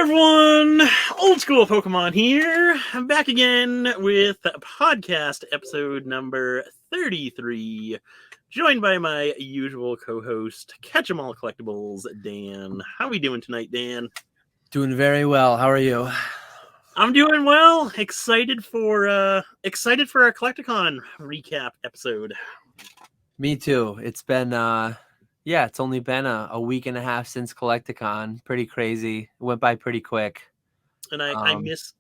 everyone, old school Pokemon here. I'm back again with podcast episode number 33, joined by my usual co-host, Catch 'em All Collectibles, Dan. How are we doing tonight, Dan? Doing very well. How are you? I'm doing well. Excited for our Collecticon recap episode. Me too. It's been it's only been a week and a half since Collecticon. Pretty crazy. It went by pretty quick. And I miss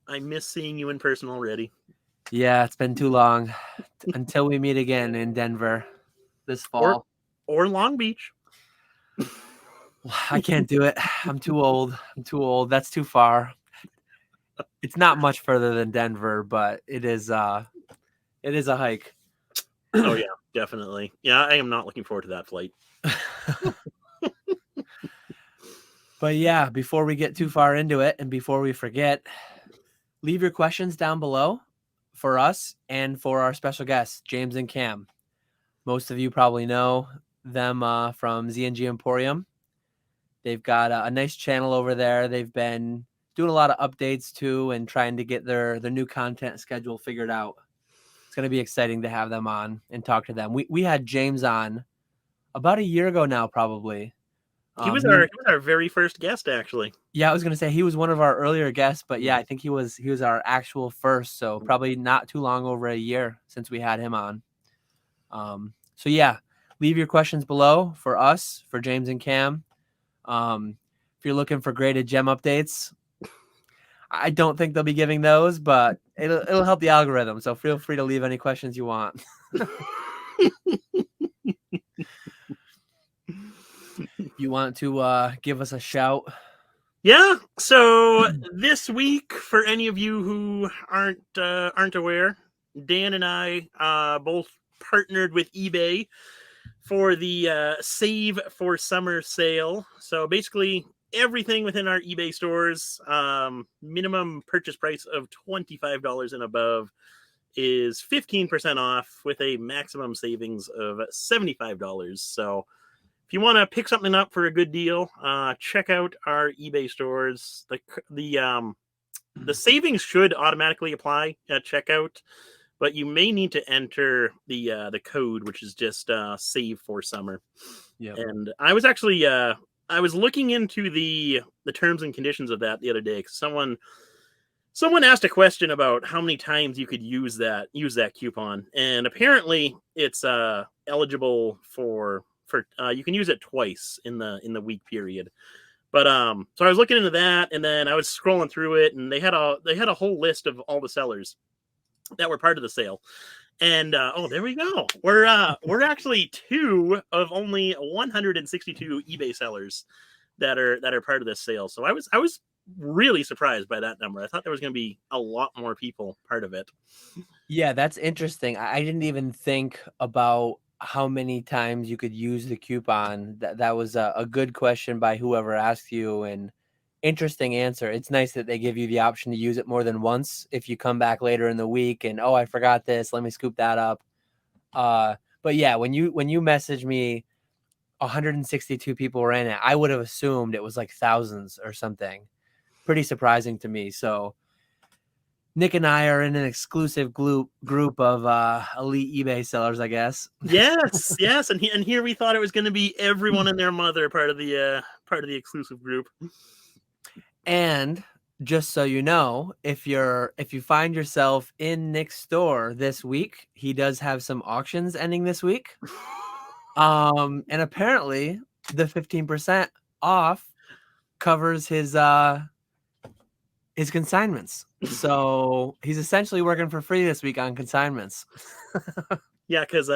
seeing you in person already. Yeah, it's been too long until we meet again in Denver this fall. Or Long Beach. I can't do it. I'm too old. That's too far. It's not much further than Denver, but it is a hike. Oh yeah, definitely. Yeah, I am not looking forward to that flight. But yeah, before we get too far into it and before we forget, leave your questions down below for us and for our special guests, James and Cam. Most of you probably know them from ZNG Emporium. They've got a nice channel over there. They've been doing a lot of updates too and trying to get their new content schedule figured out. It's going to be exciting to have them on and talk to them. We had James on about a year ago now, probably. He was our very first guest, actually. Yeah, I was going to say he was one of our earlier guests, but yeah, I think he was our actual first, so probably not too long over a year since we had him on. So yeah, leave your questions below for us, for James and Cam. If you're looking for graded gem updates, I don't think they'll be giving those, but it'll help the algorithm, so feel free to leave any questions you want. You want to give us a shout? Yeah. So this week, for any of you who aren't aware, Dan and I both partnered with eBay for the Save for Summer sale. So basically, everything within our eBay stores, minimum purchase price of $25 and above, is 15% off with a maximum savings of $75. So if you want to pick something up for a good deal, check out our eBay stores. The savings should automatically apply at checkout, but you may need to enter the code, which is just Save for Summer. Yeah. And I was actually I was looking into the terms and conditions of that the other day, because someone asked a question about how many times you could use that coupon, and apparently it's eligible for you can use it twice in the week period. But so I was looking into that, and then I was scrolling through it, and they had a whole list of all the sellers that were part of the sale. And there we go. We're actually two of only 162 eBay sellers that are part of this sale. So I was really surprised by that number. I thought there was going to be a lot more people part of it. Yeah, that's interesting. I didn't even think about how many times you could use the coupon. That was a good question by whoever asked you, and interesting answer. It's nice that they give you the option to use it more than once if you come back later in the week and, oh, I forgot this, let me scoop that up. But yeah, when you message me 162 people were in it, I would have assumed it was like thousands or something. Pretty surprising to me. So Nick and I are in an exclusive group of elite eBay sellers, I guess. Yes, and here we thought it was going to be everyone and their mother part of the exclusive group. And just so you know, if you find yourself in Nick's store this week, he does have some auctions ending this week. And apparently the 15% off covers his consignments. So he's essentially working for free this week on consignments. Yeah, because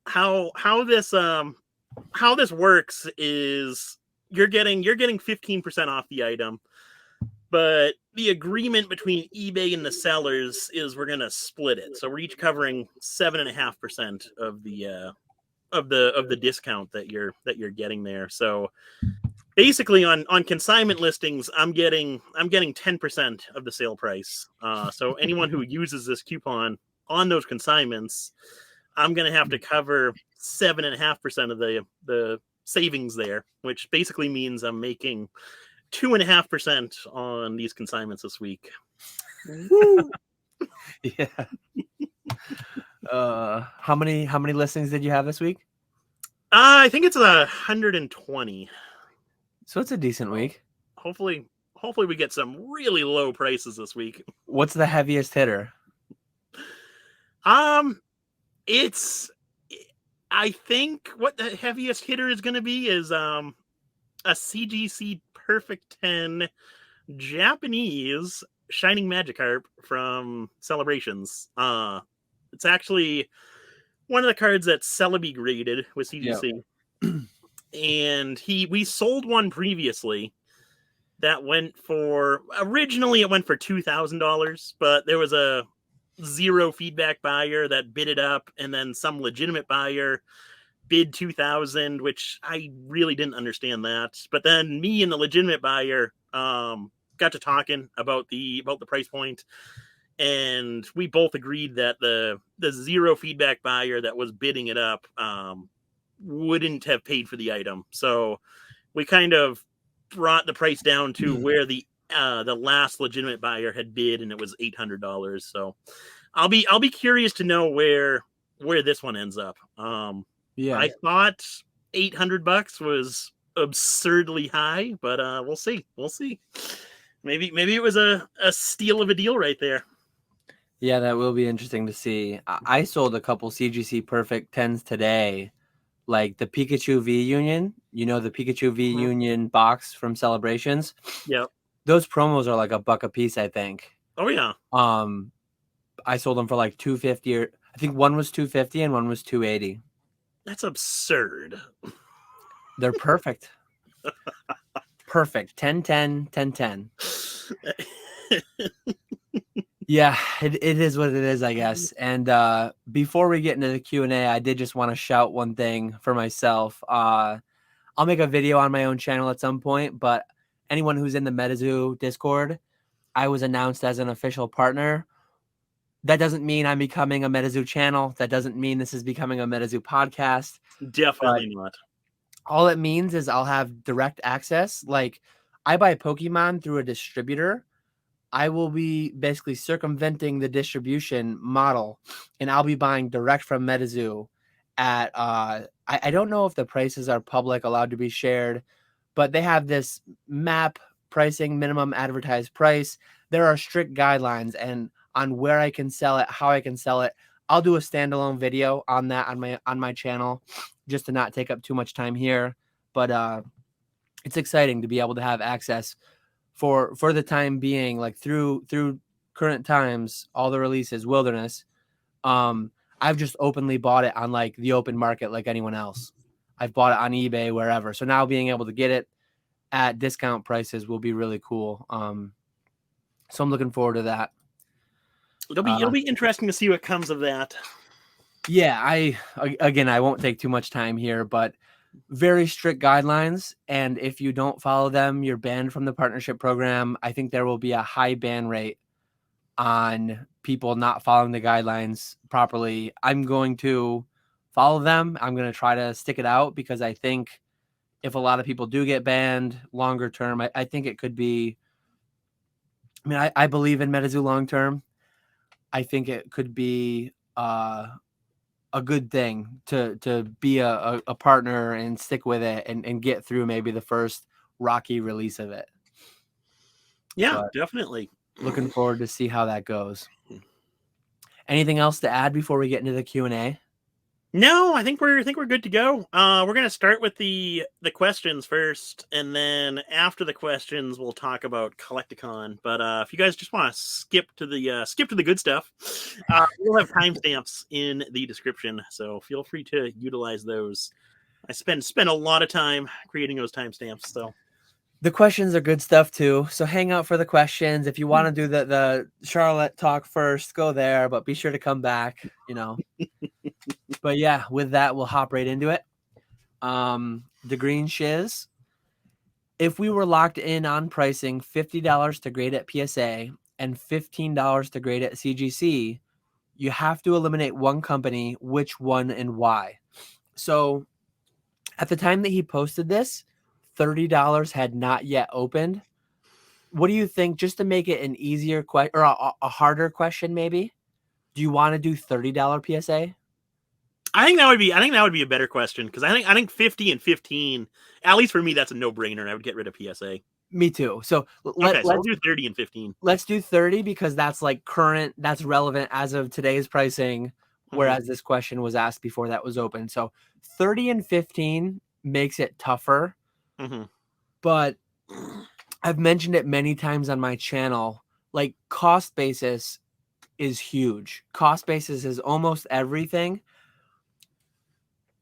how this works is you're getting 15% off the item, but the agreement between eBay and the sellers is we're gonna split it. So we're each covering 7.5% of the discount that you're getting there. So basically, on consignment listings, I'm getting 10% of the sale price. So anyone who uses this coupon on those consignments, I'm going to have to cover 7.5% of the savings there, which basically means I'm making 2.5% on these consignments this week. Woo! Yeah. How many listings did you have this week? I think it's 120. So it's a decent week. Hopefully we get some really low prices this week. What's the heaviest hitter? It's I think what the heaviest hitter is going to be is a CGC Perfect 10 Japanese Shining Magikarp from Celebrations. It's actually one of the cards that's Celebi graded with CGC. Yep. And we sold one previously that originally it went for $2,000, but there was a zero feedback buyer that bid it up, and then some legitimate buyer bid $2,000, which I really didn't understand that. But then me and the legitimate buyer got to talking about the price point, and we both agreed that the zero feedback buyer that was bidding it up wouldn't have paid for the item. So we kind of brought the price down to where the last legitimate buyer had bid, and it was $800. So I'll be curious to know where this one ends up. Yeah, I thought $800 was absurdly high, but we'll see. Maybe it was a steal of a deal right there. Yeah, that will be interesting to see. I sold a couple CGC Perfect 10s today, like the Pikachu V Union. You know, the Pikachu V Union box from Celebrations. Yep. Those promos are like $1 a piece, I think. Oh yeah. I sold them for like $250, or I think one was $250 and one was $280. That's absurd. They're perfect. Perfect. 10-10, 10-10. Yeah, it is what it is, I guess. And before we get into the Q&A, I did just want to shout one thing for myself. I'll make a video on my own channel at some point, but anyone who's in the MetaZoo Discord, I was announced as an official partner. That doesn't mean I'm becoming a MetaZoo channel. That doesn't mean this is becoming a MetaZoo podcast. Definitely not. All it means is I'll have direct access. Like, I buy Pokemon through a distributor. I will be basically circumventing the distribution model, and I'll be buying direct from MetaZoo at I don't know if the prices are public, allowed to be shared, but they have this map pricing, minimum advertised price. There are strict guidelines and on where I can sell it, how I can sell it. I'll do a standalone video on that on my channel, just to not take up too much time here. But it's exciting to be able to have access for the time being, like through current times, all the releases, Wilderness. I've just openly bought it on like the open market like anyone else. I've bought it on eBay, wherever. So now being able to get it at discount prices will be really cool. So I'm looking forward to that. It'll be interesting to see what comes of that. Yeah, I won't take too much time here, but very strict guidelines, and if you don't follow them, you're banned from the partnership program. I think there will be a high ban rate on people not following the guidelines properly. I'm going to follow them. I'm going to try to stick it out, because I think if a lot of people do get banned longer term, I think it could be, I mean, I believe in MetaZoo long term. I think it could be a good thing to be a partner and stick with it and get through maybe the first rocky release of it. Yeah, but definitely. Looking forward to see how that goes. Anything else to add before we get into the Q&A? No, I think we're good to go. We're gonna start with the questions first, and then after the questions, we'll talk about Collecticon. But if you guys just want to skip to the good stuff, we'll have timestamps in the description, so feel free to utilize those. I spend a lot of time creating those timestamps, so. The questions are good stuff too, so hang out for the questions. If you want to do the Charlotte talk first, go there, but be sure to come back, you know. But yeah, with that, we'll hop right into it. The green shiz. If we were locked in on pricing $50 to grade at PSA and $15 to grade at CGC, you have to eliminate one company. Which one and why? So at the time that he posted this, $30 had not yet opened, what do you think, just to make it an easier question or a harder question maybe? Do you want to do $30 PSA? I think that would be a better question, because I think 50 and 15, at least for me, that's a no-brainer. I would get rid of PSA. Me too. So Okay, so we'll do 30 and 15. Let's do 30 because that's like current, that's relevant as of today's pricing, whereas this question was asked before that was open. So 30 and 15 makes it tougher. But I've mentioned it many times on my channel, like cost basis is huge. Cost basis is almost everything.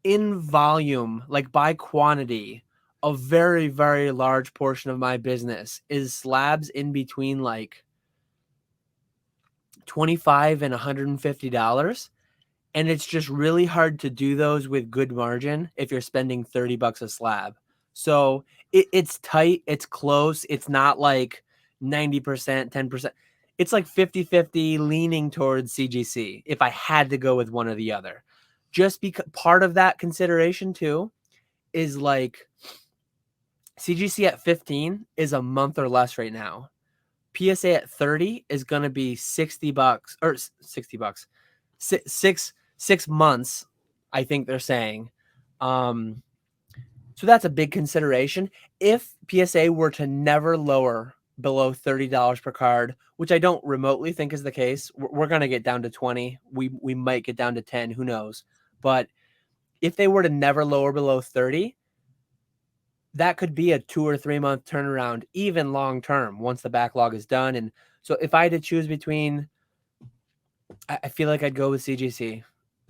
In volume, like by quantity, a very, very large portion of my business is slabs in between like $25 and $150. And it's just really hard to do those with good margin if you're spending $30 a slab. So it's tight, it's close. It's not like 90%, 10%. It's like 50-50 leaning towards CGC if I had to go with one or the other. Just because part of that consideration too is like CGC at 15 is a month or less right now. PSA at 30 is going to be $60 or $60. 6 months, I think they're saying. So that's a big consideration. If PSA were to never lower below $30 per card, which I don't remotely think is the case, we're going to get down to 20. We might get down to 10, who knows. But if they were to never lower below 30, that could be a 2 or 3 month turnaround, even long term, once the backlog is done. And so if I had to choose between, I feel like I'd go with CGC.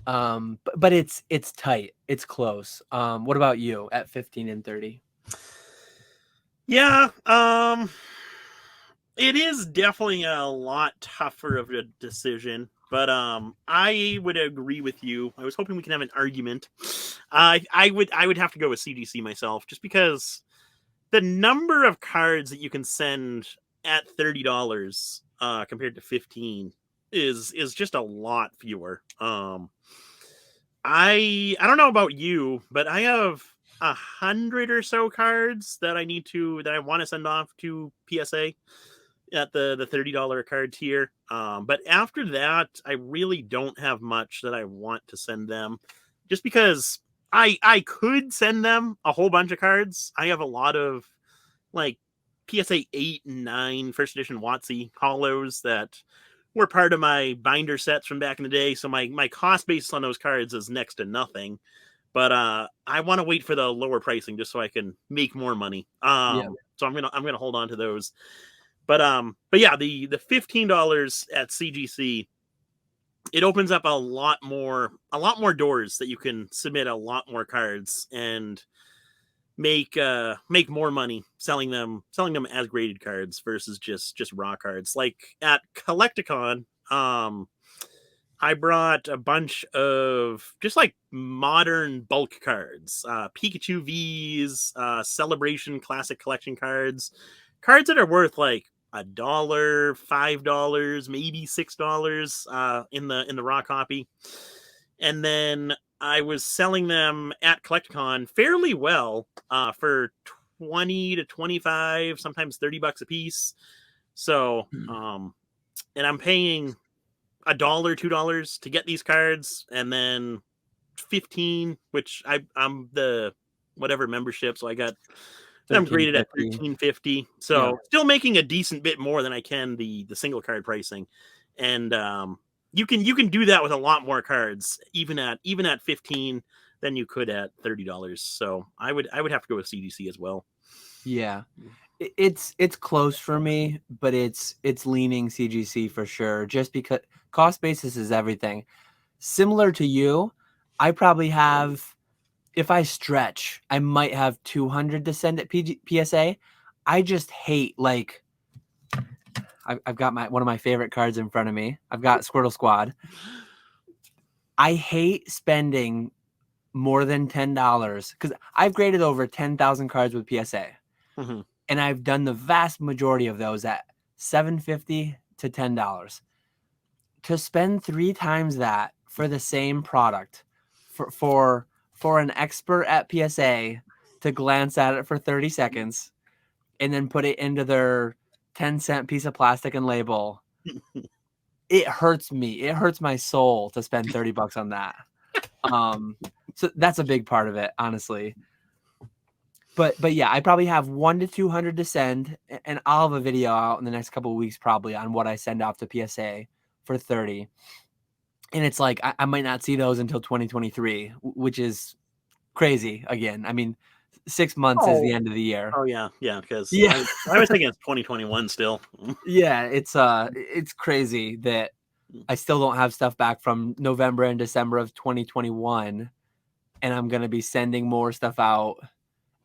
But it's tight. It's close. What about you at 15 and 30? Yeah, it is definitely a lot tougher of a decision, but I would agree with you. I was hoping we can have an argument. I would have to go with CGC myself, just because the number of cards that you can send at $30 compared to 15 is just a lot fewer. I don't know about you, but I have 100 or so cards that I want to send off to PSA at the $30 card tier. But after that, I really don't have much that I want to send them, just because I could send them a whole bunch of cards. I have a lot of like PSA 8 and 9 first edition WotC hollows that were part of my binder sets from back in the day. So my cost basis on those cards is next to nothing. But I want to wait for the lower pricing just so I can make more money. So I'm gonna hold on to those. But yeah, the $15 at CGC, it opens up a lot more doors that you can submit a lot more cards and make more money selling them as graded cards versus just raw cards. Like at Collecticon, I brought a bunch of just like modern bulk cards, Pikachu V's, Celebration Classic Collection cards that are worth like $1, $5, maybe $6 in the raw copy. And then I was selling them at Collecticon fairly well for 20 to 25, sometimes $30 a piece. So, and I'm paying $1, $2 to get these cards, and then 15, which I'm the whatever membership, so I got I'm graded at $13.50. So still making a decent bit more than I can the single card pricing. And you can do that with a lot more cards, even at 15 than you could at $30. So I would have to go with CGC as well. Yeah. It's close for me, but it's leaning CGC for sure, just because cost basis is everything. Similar to you, I probably have, if I stretch, I might have 200 to send at PSA. I just hate, like, I've got one of my favorite cards in front of me. I've got Squirtle Squad. I hate spending more than $10 because I've graded over 10,000 cards with PSA. Mm-hmm. And I've done the vast majority of those at $7.50 to $10. To spend 3 times that for the same product for an expert at PSA to glance at it for 30 seconds and then put it into their 10-cent piece of plastic and label. It hurts me. It hurts my soul to spend $30 on that. So that's a big part of it, honestly. But yeah, I probably have 100 to 200 to send, and I'll have a video out in the next couple of weeks probably on what I send off to PSA for 30. And it's like I might not see those until 2023, which is crazy. Again, I mean, 6 months is the end of the year. Oh yeah, because Yeah. I was thinking it's 2021 still. Yeah, it's crazy that I still don't have stuff back from November and December of 2021, and I'm gonna be sending more stuff out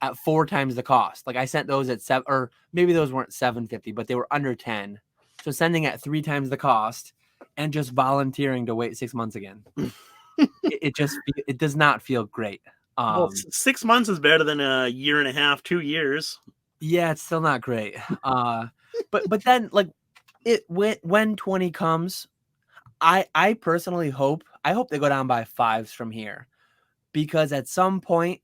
at 4 times the cost. Like I sent those at 7, or maybe those weren't 750, but they were under 10. So sending at 3 times the cost and just volunteering to wait 6 months again. it does not feel great. Well, 6 months is better than a year and a half, 2 years. Yeah, it's still not great. But then like when 20 comes, I personally hope they go down by 5s from here, because at some point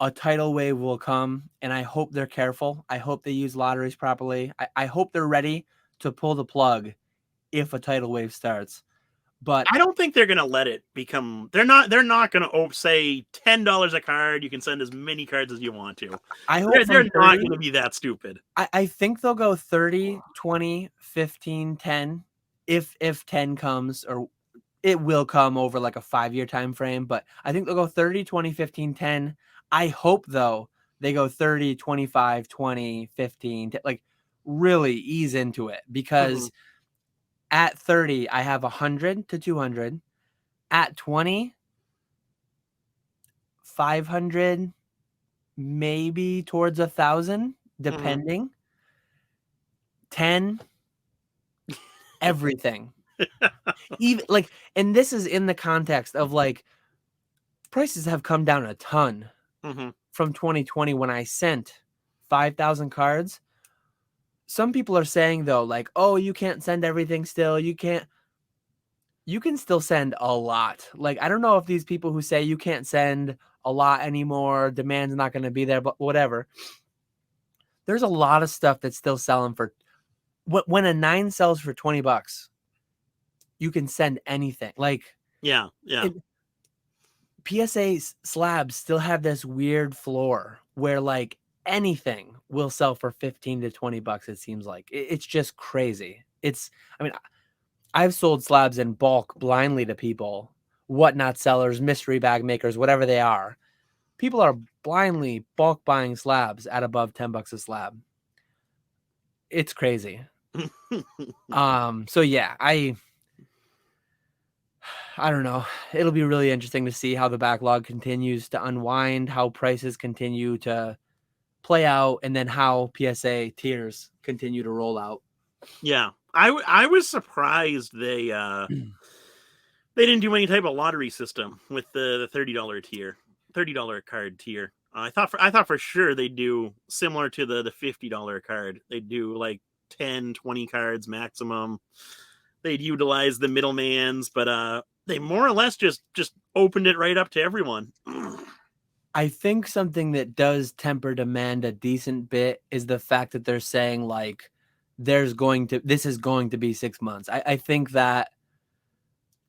a tidal wave will come, and I hope they're careful. I hope they use lotteries properly. I hope they're ready to pull the plug if a tidal wave starts. But I don't think they're gonna let it become. They're not gonna say $10 a card. You can send as many cards as you want to. I hope they're not gonna be that stupid. I think they'll go 30, 20, 15, 10. If 10 comes, or it will come over like a 5-year time frame, but I think they'll go 30, 20, 15, 10. I hope though they go 30, 25, 20, 15, like really ease into it, because at 30 I have 100 to 200. At 20, 500, maybe towards 1,000, depending. 10, everything. Even like, and this is in the context of like prices have come down a ton from 2020 when I sent 5,000 cards. Some people are saying though, like, oh, you can't send everything still. You can still send a lot. Like, I don't know if these people who say you can't send a lot anymore, demand's not going to be there, but whatever. There's a lot of stuff that's still selling for, when a 9 sells for $20, you can send anything. Like, yeah. PSA slabs still have this weird floor where like anything will sell for 15 to $20. It seems like it's just crazy. I mean, I've sold slabs in bulk blindly to people, whatnot sellers, mystery bag makers, whatever they are. People are blindly bulk buying slabs at above $10 a slab. It's crazy. So yeah, I don't know. It'll be really interesting to see how the backlog continues to unwind, how prices continue to play out, and then how PSA tiers continue to roll out. Yeah, I was surprised they didn't do any type of lottery system with the $30 tier, $30 card tier. I thought for sure they'd do similar to the $50 card. They'd do like 10, 20 cards maximum. They'd utilize the middlemans, but they more or less just opened it right up to everyone. I think something that does temper demand a decent bit is the fact that they're saying like this is going to be 6 months. I think that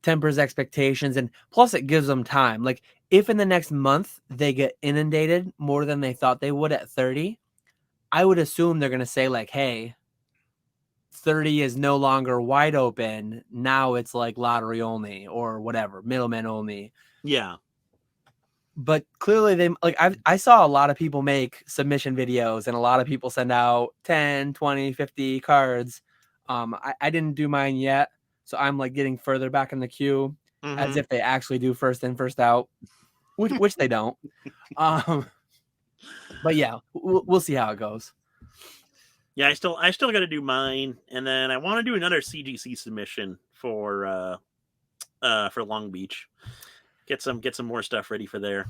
tempers expectations, and plus it gives them time. Like if in the next month they get inundated more than they thought they would at 30, I would assume they're going to say like, hey, 30 is no longer wide open. Now it's like lottery only or whatever, middleman only. Yeah. But clearly they like, I saw a lot of people make submission videos and a lot of people send out 10, 20, 50 cards. I didn't do mine yet. So I'm like getting further back in the queue as if they actually do first in, first out, which they don't. But yeah, we'll see how it goes. Yeah, I still got to do mine, and then I want to do another CGC submission for Long Beach. Get some more stuff ready for there.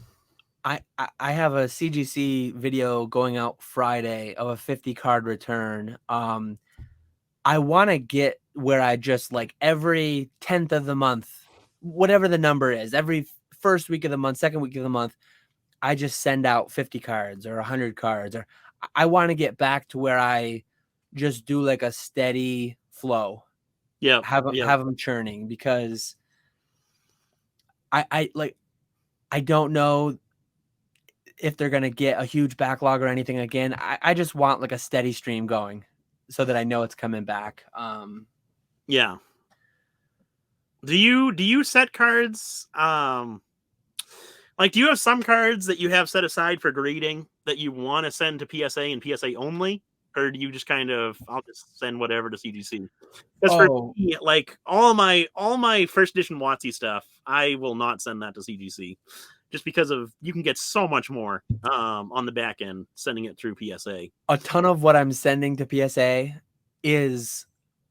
I have a CGC video going out Friday of a 50 card return. I want to get where I just like every 10th of the month, whatever the number is, every first week of the month, second week of the month, I just send out 50 cards or 100 cards, or I want to get back to where I just do like a steady flow. Yeah. Have them churning, because I don't know if they're going to get a huge backlog or anything again. I just want like a steady stream going so that I know it's coming back. Yeah. Do you set cards? Like, do you have some cards that you have set aside for grading that you want to send to PSA and PSA only? Or do you just kind of, I'll just send whatever to CGC? Because for me, like all my first edition WotC stuff, I will not send that to CGC, just because of you can get so much more on the back end sending it through PSA. A ton of what I'm sending to PSA is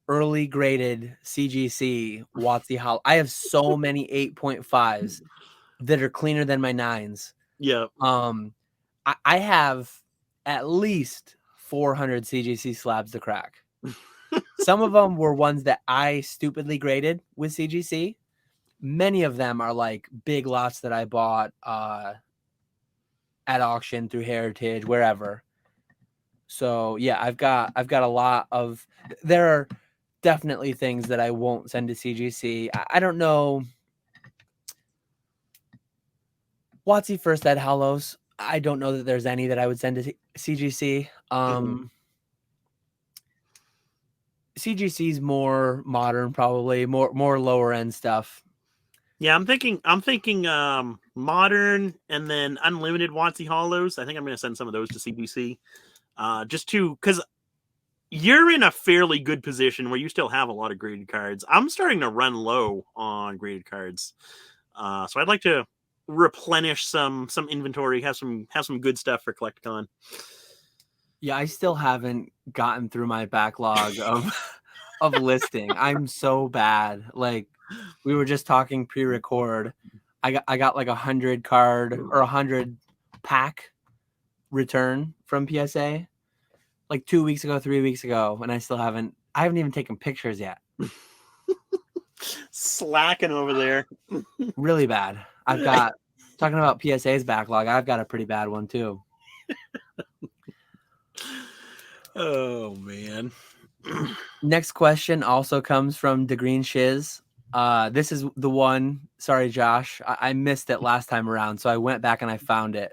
early graded CGC WotC Hollow. I have so many 8.5s that are cleaner than my 9s. Yeah. I have at least 400 CGC slabs to crack. Some of them were ones that I stupidly graded with CGC. Many of them are like big lots that I bought at auction, through Heritage, wherever. So yeah, I've got a lot of. There are definitely things that I won't send to CGC. I don't know. WotC First Ed Hollows, I don't know that there's any that I would send to CGC. CGC's more modern, probably more lower end stuff. Yeah, I'm thinking modern and then unlimited WotC Hollows. I think I'm going to send some of those to CGC. Just because you're in a fairly good position where you still have a lot of graded cards. I'm starting to run low on graded cards. So I'd like to replenish some inventory, have some good stuff for Collecticon. Yeah, I still haven't gotten through my backlog of listing. I'm so bad. Like, we were just talking pre-record. I got like 100 card or 100 pack return from PSA like 2 weeks ago, 3 weeks ago, and I haven't even taken pictures yet. Slacking over there. Really bad. I've got, talking about PSA's backlog, I've got a pretty bad one too. Oh man. Next question also comes from the Green Shiz. This is the one. Sorry, Josh, I missed it last time around, so I went back and I found it.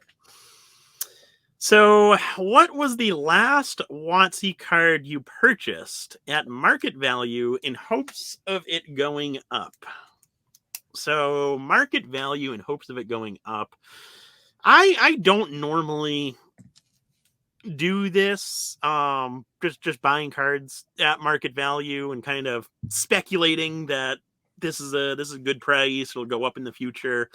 So, what was the last WotC card you purchased at market value in hopes of it going up? So, market value in hopes of it going up. I don't normally do this. Just buying cards at market value and kind of speculating that this is a good price, it'll go up in the future.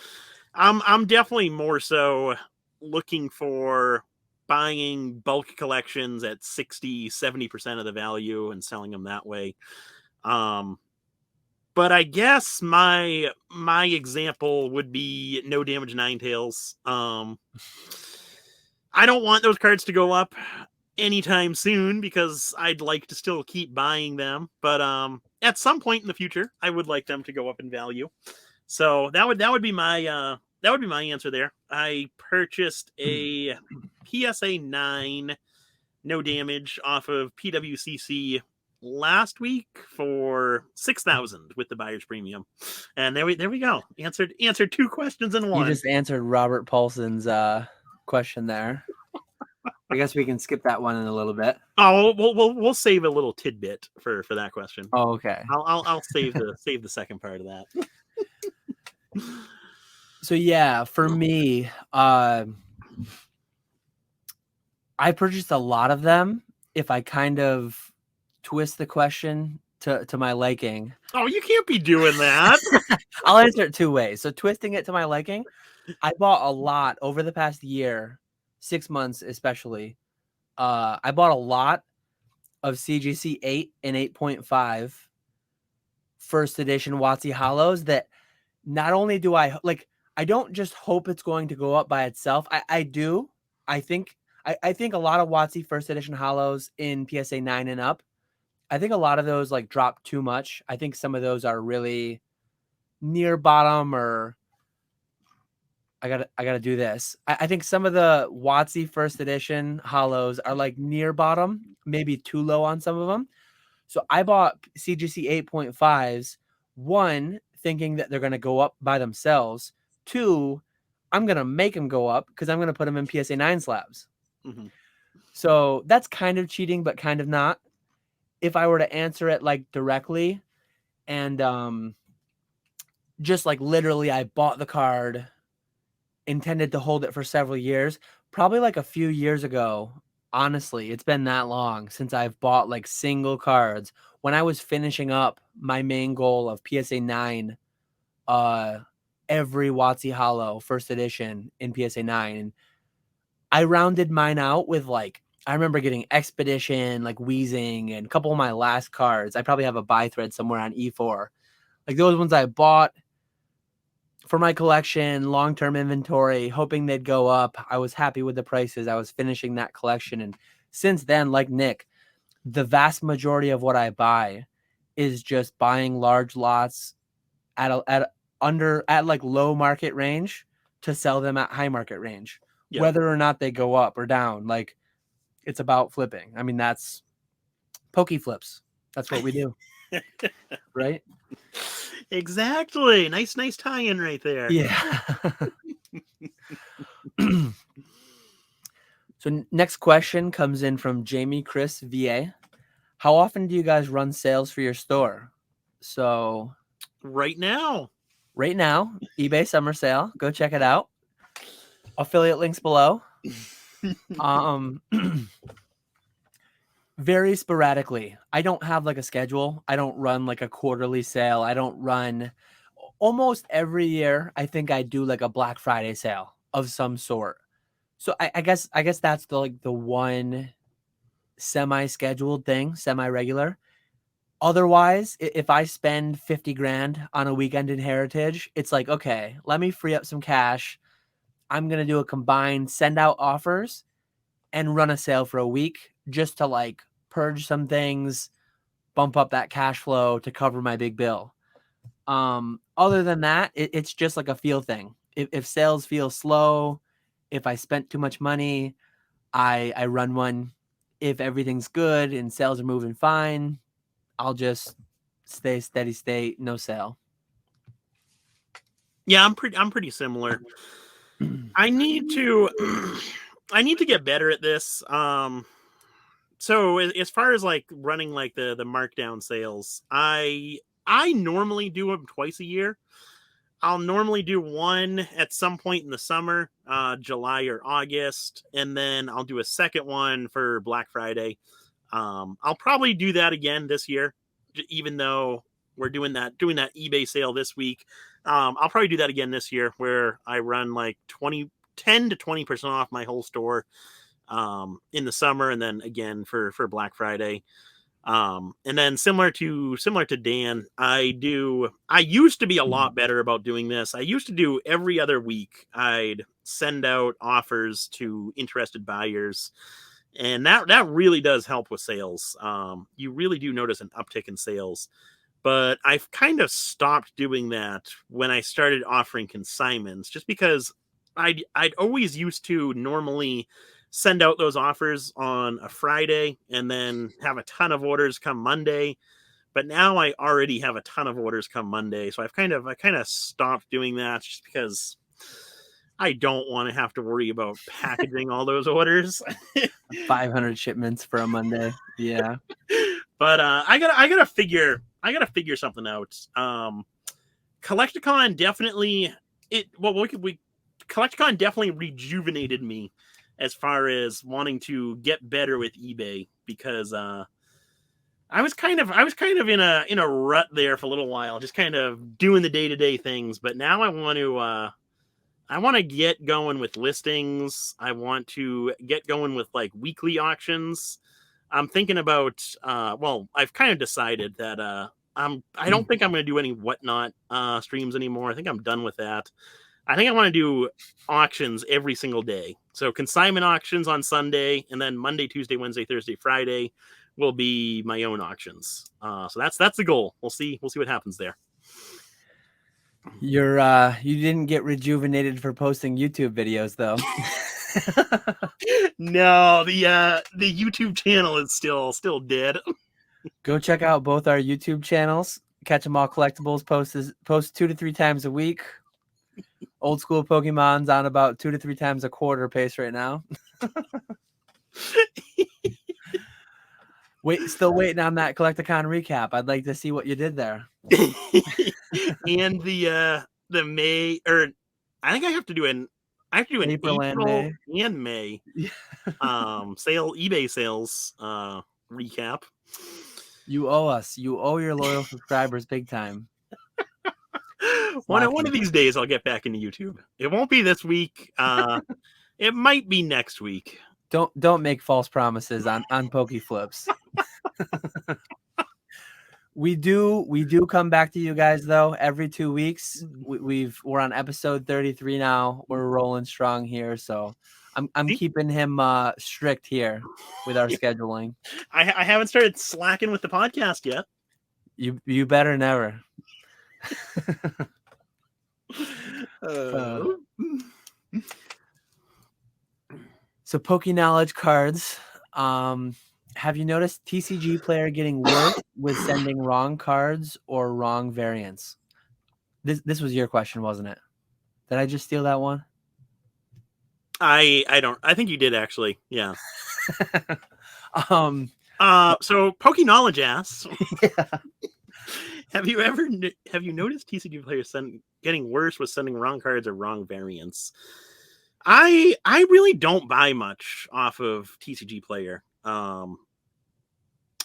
I'm definitely more so looking for buying bulk collections at 60-70% of the value and selling them that way. But I guess my example would be No Damage Ninetales. I don't want those cards to go up anytime soon because I'd like to still keep buying them. But at some point in the future, I would like them to go up in value. So that would be my answer there. I purchased a PSA 9 No Damage off of PWCC last week for 6,000 with the buyer's premium, and there we go. Answered 2 questions in one. You just answered Robert Paulson's question there. I guess we can skip that one in a little bit. Oh, we'll save a little tidbit for that question. Oh, okay. I'll save the second part of that. So yeah, for me, I purchased a lot of them. If I kind of twist the question to my liking. Oh, you can't be doing that. I'll answer it 2 ways. So twisting it to my liking, I bought a lot over the past year, 6 months especially. I bought a lot of CGC 8 and 8.5 first edition WotC Hollows that not only do I don't just hope it's going to go up by itself. I do. I think a lot of WotC first edition Hollows in PSA 9 and up, I think a lot of those like drop too much. I think some of those are really near bottom or I gotta do this. I think some of the WotC first edition hollows are like near bottom, maybe too low on some of them. So I bought CGC 8.5s, one, thinking that they're gonna go up by themselves. Two, I'm gonna make them go up because I'm gonna put them in PSA 9 slabs. Mm-hmm. So that's kind of cheating, but kind of not. If I were to answer it like directly, and just like literally, I bought the card, intended to hold it for several years, probably like a few years ago. Honestly, it's been that long since I've bought like single cards. When I was finishing up my main goal of PSA 9, every WotC Hollow first edition in PSA 9, and I rounded mine out with like, I remember getting Expedition, like Wheezing, and a couple of my last cards. I probably have a buy thread somewhere on E4. Like those ones I bought for my collection, long-term inventory, hoping they'd go up. I was happy with the prices. I was finishing that collection. And since then, like Nick, the vast majority of what I buy is just buying large lots at like low market range to sell them at high market range, Yep. whether or not they go up or down. Like it's about flipping. I mean, that's PokeFlipz. That's what we do. Right? Exactly. Nice tie-in right there. Yeah. So next question comes in from Jamie Chris VA. How often do you guys run sales for your store? So right now, eBay summer sale. Go check it out. Affiliate links below. Very sporadically. I don't have like a schedule. I don't run like a quarterly sale. I don't run almost every year. I think I do like a Black Friday sale of some sort. So I guess that's the one semi-scheduled thing, semi-regular. Otherwise, if I spend 50 grand on a weekend in Heritage, it's like, okay, let me free up some cash. I'm going to do a combined send out offers and run a sale for a week just to like purge some things, bump up that cash flow to cover my big bill. Other than that, it's just like a feel thing. If sales feel slow, if I spent too much money, I run one. If everything's good and sales are moving fine, I'll just stay steady state, no sale. Yeah, I'm pretty similar. I need to get better at this. So as far as like running like the markdown sales, I normally do them twice a year. I'll normally do one at some point in the summer, July or August, and then I'll do a second one for Black Friday. I'll probably do that again this year, even though we're doing that eBay sale this week. I'll probably do that again this year, where I run like 10 to 20% off my whole store in the summer, and then again for Black Friday. And then similar to Dan, I used to be a lot better about doing this. I used to do every other week. I'd send out offers to interested buyers, and that really does help with sales. You really do notice an uptick in sales. But I've kind of stopped doing that when I started offering consignments, just because I'd always used to normally send out those offers on a Friday and then have a ton of orders come Monday. But now I already have a ton of orders come Monday, so I kind of stopped doing that just because I don't want to have to worry about packaging all those orders. 500 shipments for a Monday. Yeah. But I gotta figure something out. Collecticon definitely Collecticon definitely rejuvenated me as far as wanting to get better with eBay, because I was kind of in a rut there for a little while, just kind of doing the day-to-day things. But now I want to get going with listings. I want to get going with like weekly auctions. I'm thinking about I've kind of decided that I don't think I'm going to do any Whatnot streams anymore. I think I'm done with that. I think I want to do auctions every single day. So consignment auctions on Sunday, and then Monday, Tuesday, Wednesday, Thursday, Friday will be my own auctions. So that's the goal. We'll see what happens there. You didn't get rejuvenated for posting YouTube videos though. No, the YouTube channel is still dead. Go check out both our YouTube channels. Catch 'em All Collectibles post 2 to 3 times a week. Old School Pokemon's on about 2 to 3 times a quarter pace right now. Still waiting on that Collecticon recap. I'd like to see what you did there. And the May, or I think I have to do an April and May eBay sales recap. You owe us. You owe your loyal subscribers big time. One of these days I'll get back into YouTube. It won't be this week. It might be next week. Don't make false promises on PokeFlipz. We do come back to you guys though every 2 weeks. We're on episode 33 now. We're rolling strong here, so I'm keeping him strict here with our scheduling. I haven't started slacking with the podcast yet. You better never. So Poke Knowledge cards. Have you noticed TCGPlayer getting worse with sending wrong cards or wrong variants? This was your question, wasn't it? Did I just steal that one? I don't. I think you did actually. Yeah. So Poke Knowledge asks, yeah. Have you noticed TCGPlayer getting worse with sending wrong cards or wrong variants? I really don't buy much off of TCGPlayer.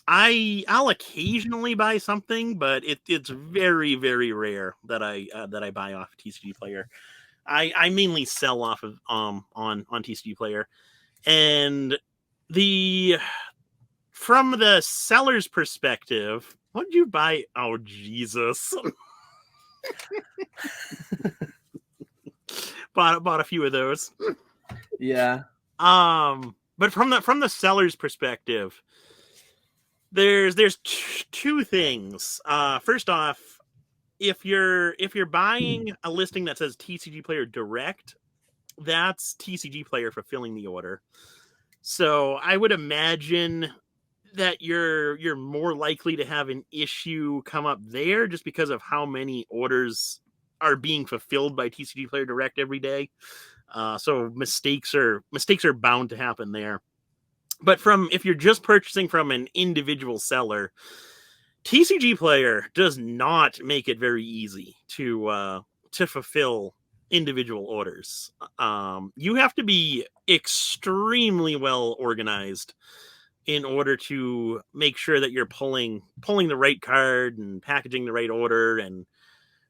I'll occasionally buy something, but it's very, very rare that I buy off TCGPlayer. I mainly sell off of on TCGPlayer, and from the seller's perspective, what did you buy? Oh Jesus! bought a few of those. Yeah. But from the seller's perspective, there's two things. First off, if you're buying a listing that says TCGPlayer Direct, that's TCGPlayer fulfilling the order. So I would imagine that you're more likely to have an issue come up there just because of how many orders are being fulfilled by TCGPlayer Direct every day. So mistakes are bound to happen there. But if you're just purchasing from an individual seller, TCGPlayer does not make it very easy to fulfill individual orders. You have to be extremely well organized in order to make sure that you're pulling the right card and packaging the right order and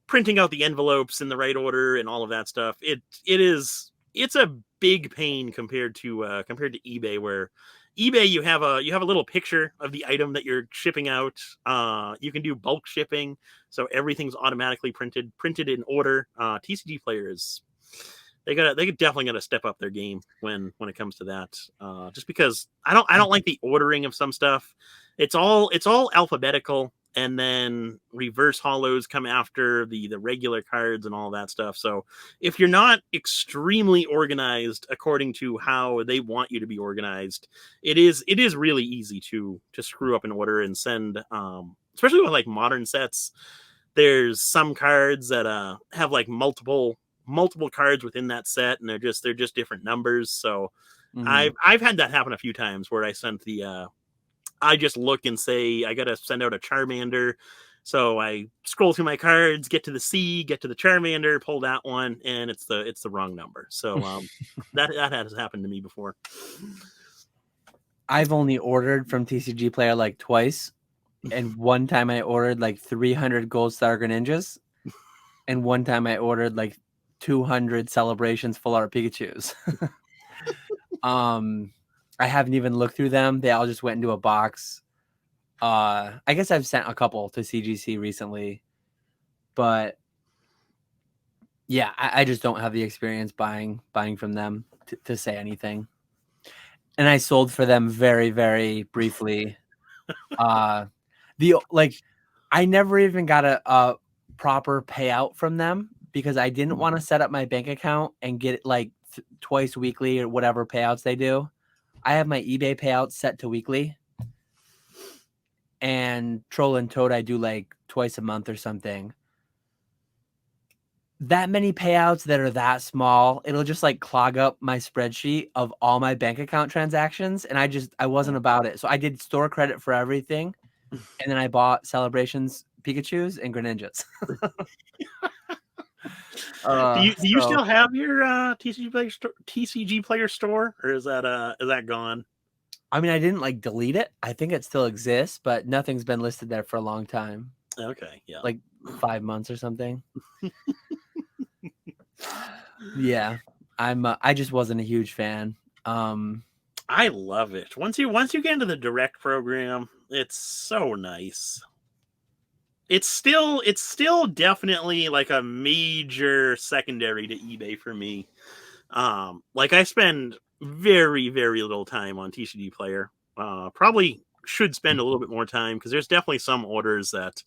printing out the envelopes in the right order and all of that stuff. It's a big pain compared to eBay, where eBay you have a little picture of the item that you're shipping out. You can do bulk shipping, so everything's automatically printed in order. TCGPlayer is they definitely gotta step up their game when it comes to that. Just because I don't like the ordering of some stuff. It's all alphabetical, and then reverse hollows come after the regular cards and all that stuff. So if you're not extremely organized according to how they want you to be organized, it is really easy to screw up an order and send, especially with like modern sets. There's some cards that have like multiple cards within that set, and they're just different numbers. So I've had that happen a few times where I sent I just look and say, I got to send out a Charmander. So I scroll through my cards, get to the C, get to the Charmander, pull that one, and it's the wrong number. So that has happened to me before. I've only ordered from TCGPlayer like twice. And one time I ordered like 300 Gold Star Greninjas. And one time I ordered like 200 Celebrations Full Art Pikachus. I haven't even looked through them. They all just went into a box. I guess I've sent a couple to CGC recently, but yeah, I just don't have the experience buying from them to say anything. And I sold for them very, very briefly. I never even got proper payout from them because I didn't want to set up my bank account and get like twice weekly or whatever payouts they do. I have my eBay payouts set to weekly, and Troll and Toad I do like twice a month or something. That many payouts that are that small, it'll just like clog up my spreadsheet of all my bank account transactions, and I wasn't about it. So I did store credit for everything, and then I bought Celebrations Pikachus and Greninjas. Do you still have your TCG Player store, or is that gone? I mean, I didn't like delete it. I think it still exists, but nothing's been listed there for a long time. Okay, yeah, like 5 months or something. Yeah, I just wasn't a huge fan. I love it. Once you get into the direct program, it's so nice. It's still definitely like a major secondary to eBay for me. Like I spend very, very little time on TCGPlayer. Probably should spend a little bit more time because there's definitely some orders that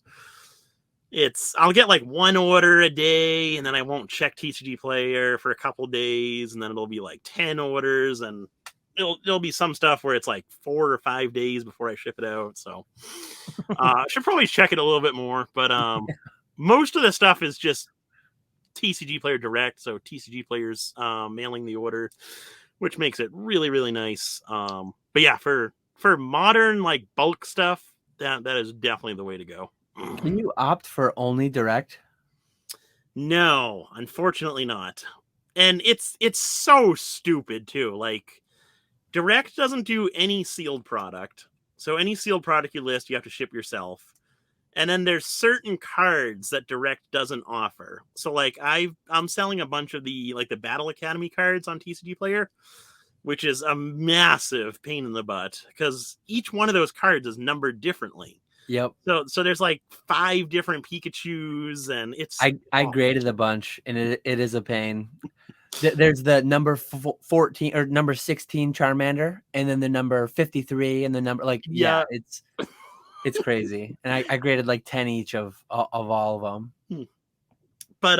I'll get like one order a day, and then I won't check TCGPlayer for a couple days, and then it'll be like 10 orders, and there'll be some stuff where it's like 4 or 5 days before I ship it out. So I should probably check it a little bit more. But most of the stuff is just TCGPlayer direct, so TCGPlayer's mailing the order, which makes it really, really nice. But yeah, for modern like bulk stuff, that is definitely the way to go. Can you opt for only direct? No, unfortunately not. And it's so stupid too. Like direct doesn't do any sealed product. So any sealed product you list, you have to ship yourself. And then there's certain cards that direct doesn't offer. So like I'm selling a bunch of the Battle Academy cards on TCGPlayer, which is a massive pain in the butt because each one of those cards is numbered differently. Yep. So there's like 5 different Pikachus, and it's I graded a bunch, and it is a pain. There's the number 14 or number 16 Charmander, and then the number 53, and the number it's crazy. And I graded like 10 each of all of them. But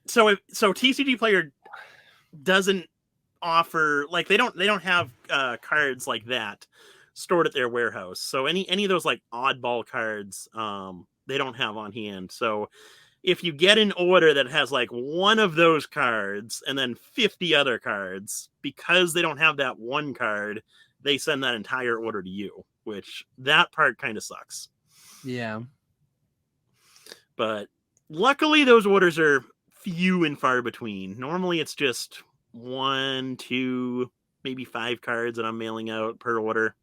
so TCGPlayer doesn't offer, like they don't have cards like that stored at their warehouse. So any of those like oddball cards they don't have on hand. So if you get an order that has like one of those cards and then 50 other cards, because they don't have that one card, they send that entire order to you, which that part kind of sucks. Yeah. But luckily those orders are few and far between. Normally it's just 1, 2, maybe 5 cards that I'm mailing out per order.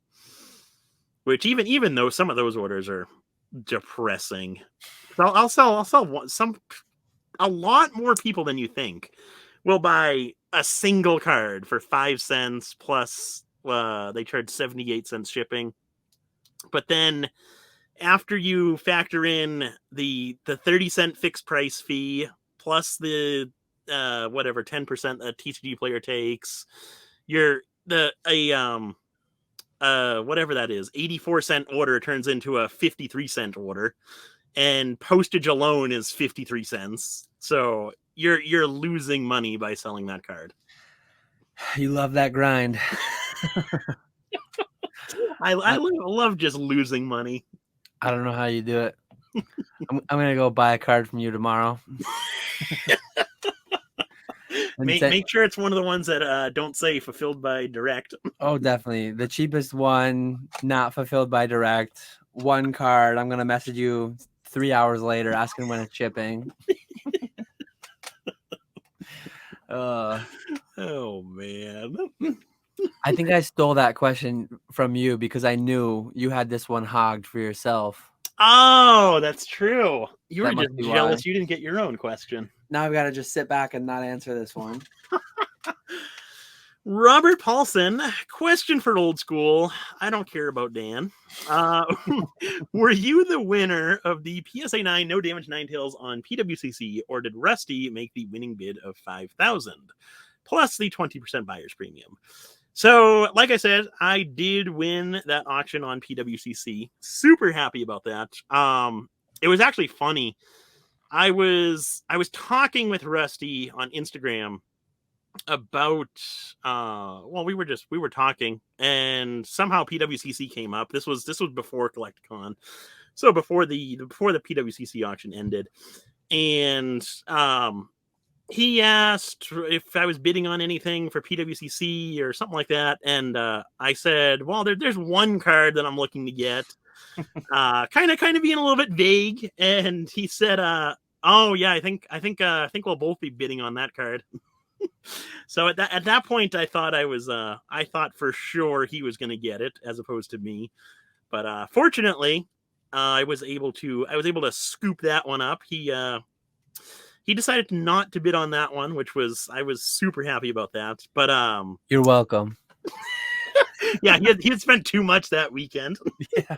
Which even though some of those orders are depressing, I'll sell a lot more people than you think will buy a single card for 5 cents plus they charge 78 cents shipping. But then after you factor in the 30-cent fixed price fee plus the whatever 10% that TCGPlayer takes, whatever that is, 84-cent order turns into a 53-cent order, and postage alone is 53 cents. So you're losing money by selling that card. You love that grind. I love just losing money. I don't know how you do it. I'm gonna go buy a card from you tomorrow. Make sure it's one of the ones that don't say fulfilled by direct. Oh, definitely. The cheapest one, not fulfilled by direct. One card. I'm going to message you 3 hours later asking when it's shipping. Oh, man. I think I stole that question from you because I knew you had this one hogged for yourself. Oh, that's true. You were just jealous why. you didn't get your own question. Now I've got to just sit back and not answer this one. Robert Paulson, question for old school. I don't care about Dan. Were you the winner of the PSA 9 No Damage Ninetales on PWCC, or did Rusty make the winning bid of 5,000 plus the 20% buyer's premium? So, like I said, I did win that auction on PWCC. Super happy about that. It was actually funny. I was talking with Rusty on Instagram about well, we were talking, and somehow PWCC came up. This was before CollectCon, so before the PWCC auction ended, and he asked if I was bidding on anything for PWCC or something like that, and I said, well, there's one card that I'm looking to get, kind of being a little bit vague, and he said, oh yeah, I think we'll both be bidding on that card. So at that point, I thought I thought for sure he was going to get it as opposed to me, but fortunately, I was able to scoop that one up. He decided not to bid on that one, which I was super happy about that. But You're welcome. yeah, he had spent too much that weekend. Yeah.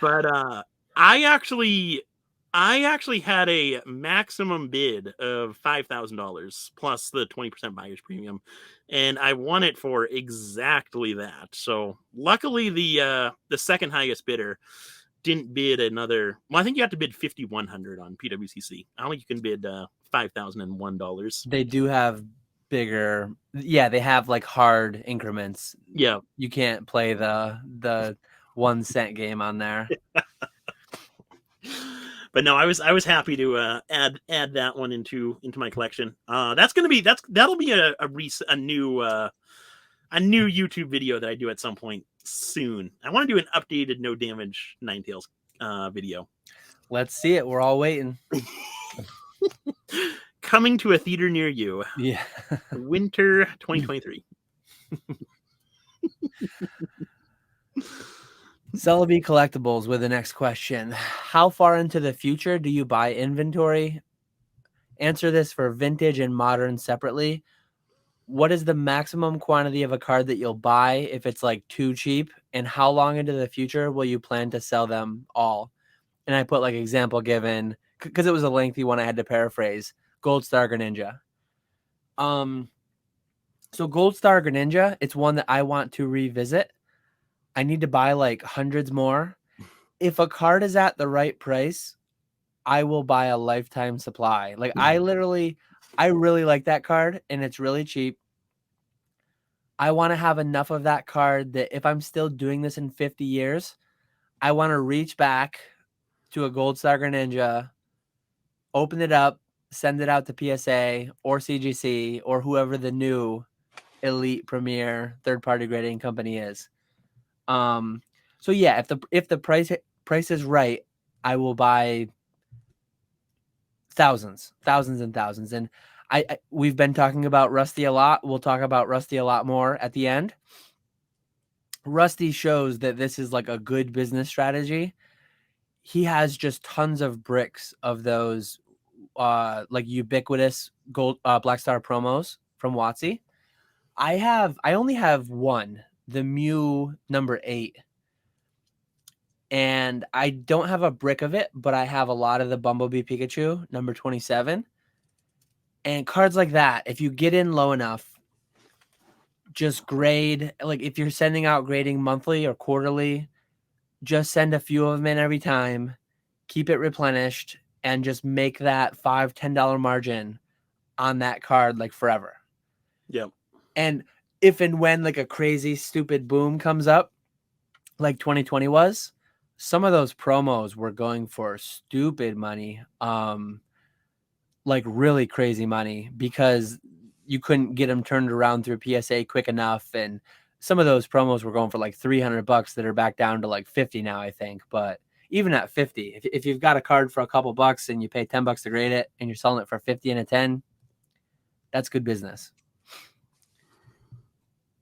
But I actually had a maximum bid of $5,000 plus the 20% buyer's premium, and I won it for exactly that. So luckily, the second highest bidder didn't bid another. Well, I think you have to bid $5,100 on PWCC. I don't think you can bid $5,001. They do have bigger. Yeah, they have like hard increments. Yeah, you can't play the 1 cent game on there. But no, I was happy to add that one into my collection. That'll be a new YouTube video that I do at some point soon. I want to do an updated no damage Ninetales video. Let's see it. We're all waiting. Coming to a theater near you. Yeah. Winter 2023. Celebi Collectibles with the next question. How far into the future do you buy inventory? Answer this for vintage and modern separately. What is the maximum quantity of a card that you'll buy if it's like too cheap? And how long into the future will you plan to sell them all? And I put like example given because it was a lengthy one I had to paraphrase. Gold Star Greninja. So Gold Star Greninja, it's one that I want to revisit. I need to buy like hundreds more. If a card is at the right price, I will buy a lifetime supply. Like I really like that card and it's really cheap. I want to have enough of that card that if I'm still doing this in 50 years, I want to reach back to a Gold Star Greninja, open it up, send it out to PSA or CGC or whoever the new elite premier third-party grading company is. So yeah, if the price is right, I will buy thousands and thousands. And we've been talking about Rusty a lot. We'll talk about Rusty a lot more at the end. Rusty shows that this is like a good business strategy. He has just tons of bricks of those like ubiquitous gold Black Star promos from WotC. I only have one, the Mew number 8. And I don't have a brick of it, but I have a lot of the Bumblebee Pikachu number 27. And cards like that, if you get in low enough, just grade. Like if you're sending out grading monthly or quarterly, just send a few of them in every time, keep it replenished, and just make that $5-10 margin on that card like forever. Yep. And if and when like a crazy stupid boom comes up, like 2020 was, some of those promos were going for stupid money, like really crazy money, because you couldn't get them turned around through PSA quick enough. And some of those promos were going for like $300 that are back down to like 50 now, I think. But even at 50, if you've got a card for a couple bucks and you pay $10 to grade it and you're selling it for 50 and a 10, that's good business.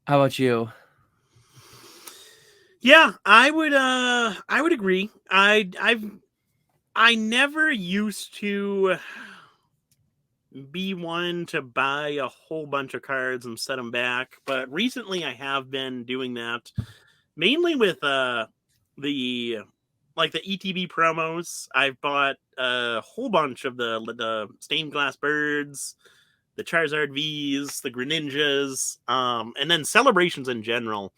How about you? Yeah, I would agree. I never used to be one to buy a whole bunch of cards and set them back, but recently I have been doing that, mainly with the ETB promos. I've bought a whole bunch of the stained glass birds, the Charizard V's, the Greninjas, and then celebrations in general.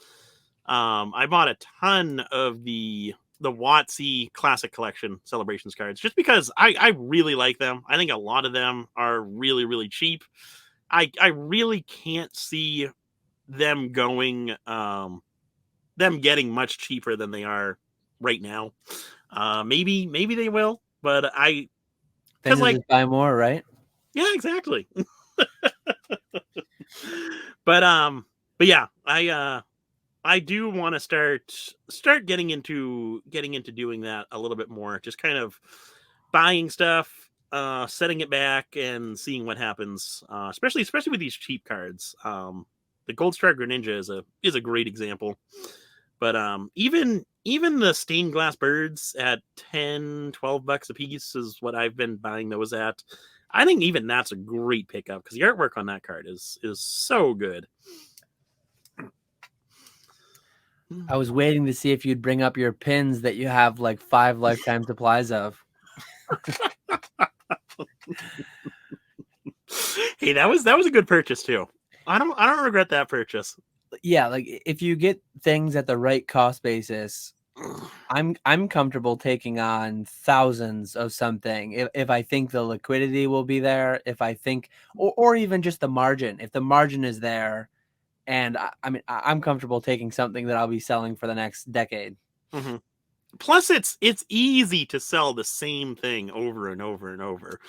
I bought a ton of the the WotC Classic Collection Celebrations cards, just because I really like them. I think a lot of them are really, really cheap. I really can't see them going them getting much cheaper than they are right now. Maybe they will, but Then because you'll like just buy more, right? yeah, exactly. But yeah, I do want to start getting into doing that a little bit more. Just kind of buying stuff, setting it back, and seeing what happens. Especially with these cheap cards. The Gold Star Greninja is a great example. But even the stained glass birds at 10, $12 a piece is what I've been buying those at. I think even that's a great pickup because the artwork on that card is so good. I was waiting to see if you'd bring up your pins that you have like 5 lifetime supplies of. Hey, that was a good purchase too. I don't regret that purchase. Yeah, like if you get things at the right cost basis, I'm comfortable taking on thousands of something if I think the liquidity will be there, if I think or even just the margin. If the margin is there, and I'm comfortable taking something that I'll be selling for the next decade. Mm-hmm. Plus, it's easy to sell the same thing over and over and over.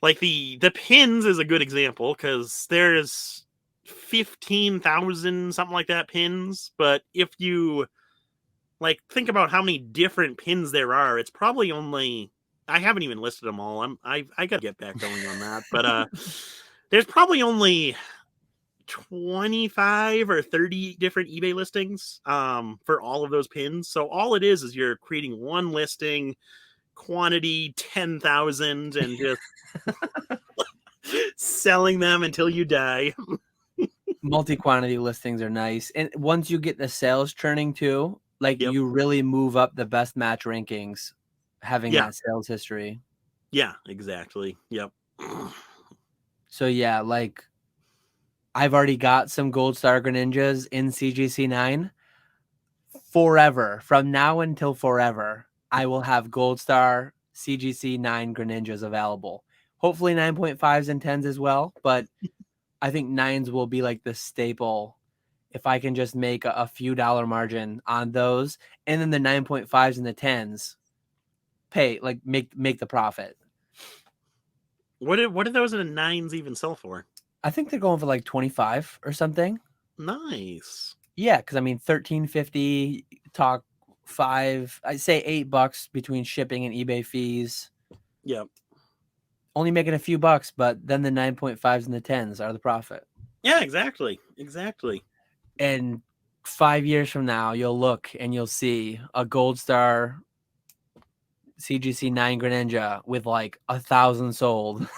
Like the pins is a good example because there's 15,000 something like that pins, but if you like think about how many different pins there are, it's probably only I haven't even listed them all. I got to get back going on that, but there's probably only 25 or 30 different eBay listings for all of those pins. So all it is you're creating one listing, quantity 10,000, and just selling them until you die. Multi-quantity listings are nice, and once you get the sales churning too, like Yep. you really move up the best match rankings having Yeah. that sales history. Yeah, exactly. Yep. So yeah, like I've already got some Gold Star Greninjas in CGC 9. Forever, from now until forever, I will have Gold Star CGC 9 Greninjas available. Hopefully 9.5s and 10s as well, but I think 9s will be like the staple if I can just make a few dollar margin on those, and then the 9.5s and the 10s pay, like make the profit. What did those in the nines even sell for? I think they're going for like 25 or something. Nice. Yeah, because I mean 13.50 talk 5, I'd say $8 between shipping and eBay fees. Yep. Only making a few bucks, but then the 9.5s and the 10s are the profit. Yeah, exactly. And 5 years from now, you'll look and you'll see a Gold Star CGC 9 Greninja with like 1,000 sold.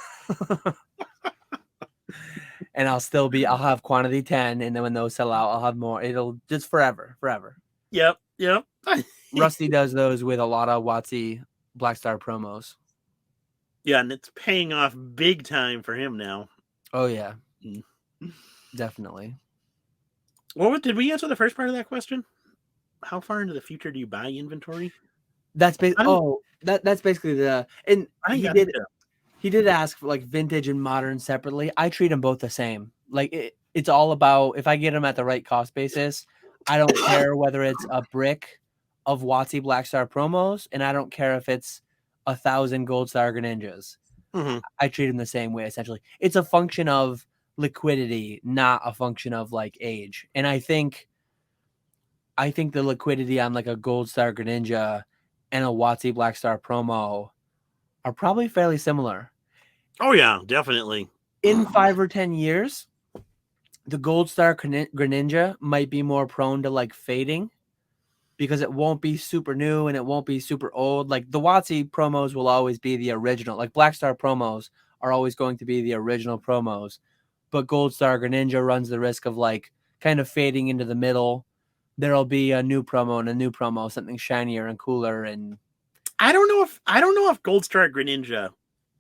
And I'll have quantity 10, and then when those sell out, I'll have more. It'll just forever. Yep. Rusty does those with a lot of WotC Black Star promos. Yeah, and it's paying off big time for him now. Oh yeah, definitely. Did we answer the first part of that question? How far into the future do you buy inventory? That's that's basically the. And he did ask for like vintage and modern separately. I treat them both the same. Like it's all about if I get them at the right cost basis. I don't care whether it's a brick of WotC Black Star promos, and I don't care if it's 1,000 Gold Star Greninjas. Mm-hmm. I treat them the same way. Essentially, it's a function of liquidity, not a function of like age. And I think the liquidity on like a Gold Star Greninja and a WotC Black Star promo are probably fairly similar. Oh yeah, definitely. In 5 or 10 years, the Gold Star Greninja might be more prone to like fading because it won't be super new and it won't be super old. Like the WotC promos will always be the original. Like Black Star promos are always going to be the original promos, but Gold Star Greninja runs the risk of like kind of fading into the middle. There'll be a new promo and a new promo, something shinier and cooler. And I don't know if Gold Star Greninja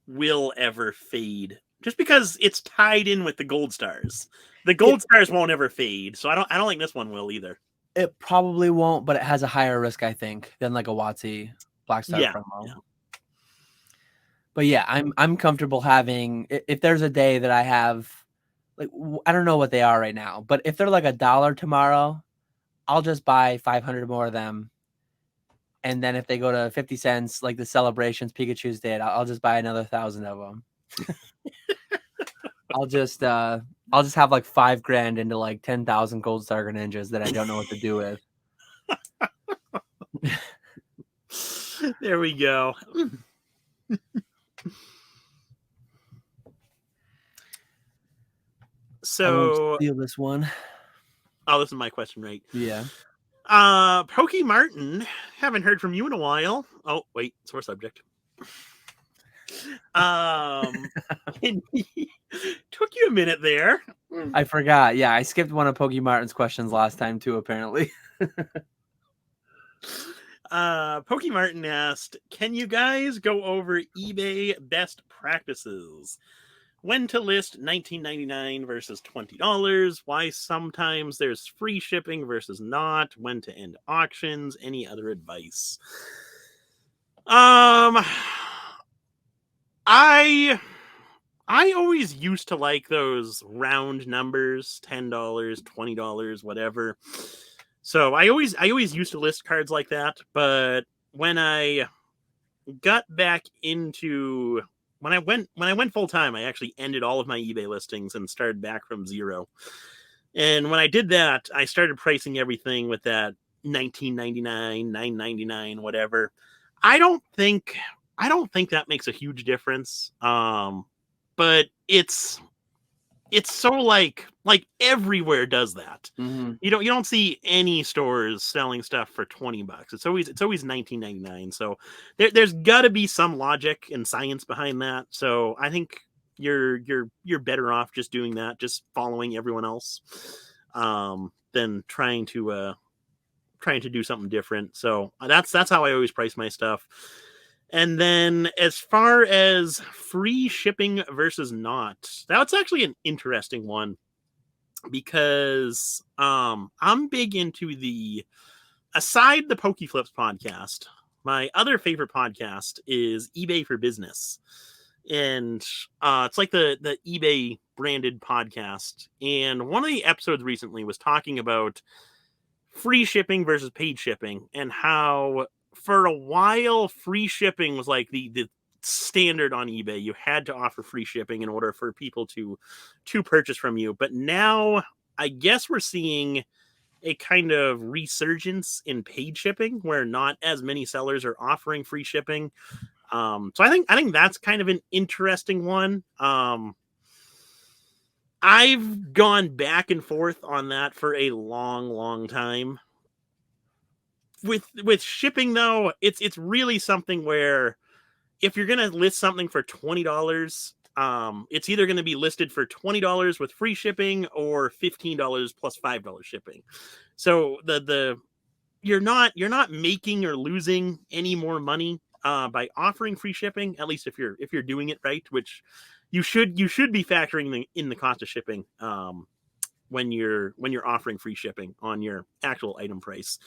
will ever fade, just because it's tied in with the Gold Stars. The Gold Stars won't ever fade, so I don't think this one will either. It probably won't, but it has a higher risk, I think, than like a WotC Black Star Yeah, promo. yeah. But yeah, I'm comfortable having, if there's a day that I have, like, I don't know what they are right now, but if they're like $1 tomorrow, I'll just buy 500 more of them. And then if they go to 50 cents, like the celebrations Pikachu's did, I'll just buy another 1,000 of them. I'll just have like $5,000 into like 10,000 Gold Star Greninjas that I don't know what to do with. There we go. So I won't steal this one. Oh, this is my question, right? Yeah. Pokey Martin, haven't heard from you in a while. Oh, wait, sore subject. Took you a minute there. I forgot. Yeah, I skipped one of Pokey Martin's questions last time too, apparently. Pokey Martin asked, can you guys go over eBay best practices? When to list $19.99 versus $20? Why sometimes there's free shipping versus not? When to end auctions? Any other advice? I always used to like those round numbers, $10, $20, whatever. So I always used to list cards like that, but when I got back into when I went full time, I actually ended all of my eBay listings and started back from zero. And when I did that, I started pricing everything with that $19.99, $9.99, whatever. I don't think that makes a huge difference. But it's so like everywhere does that. Mm-hmm. You don't see any stores selling stuff for $20. It's always $19.99. So there's got to be some logic and science behind that. So I think you're better off just doing that, just following everyone else, than trying to do something different. So that's how I always price my stuff. And then as far as free shipping versus not, that's actually an interesting one, because I'm big into aside the PokeFlipz podcast, my other favorite podcast is eBay for Business. And it's like the eBay branded podcast. And one of the episodes recently was talking about free shipping versus paid shipping, and how for a while free shipping was like the standard on eBay. You had to offer free shipping in order for people to purchase from you. But now I guess we're seeing a kind of resurgence in paid shipping where not as many sellers are offering free shipping. So I think that's kind of an interesting one. I've gone back and forth on that for a long time. With shipping though, it's really something where if you're gonna list something for $20, it's either going to be listed for $20 with free shipping or $15 plus $5 shipping. So you're not making or losing any more money by offering free shipping, at least if you're doing it right, which you should be factoring in the cost of shipping when you're offering free shipping on your actual item price.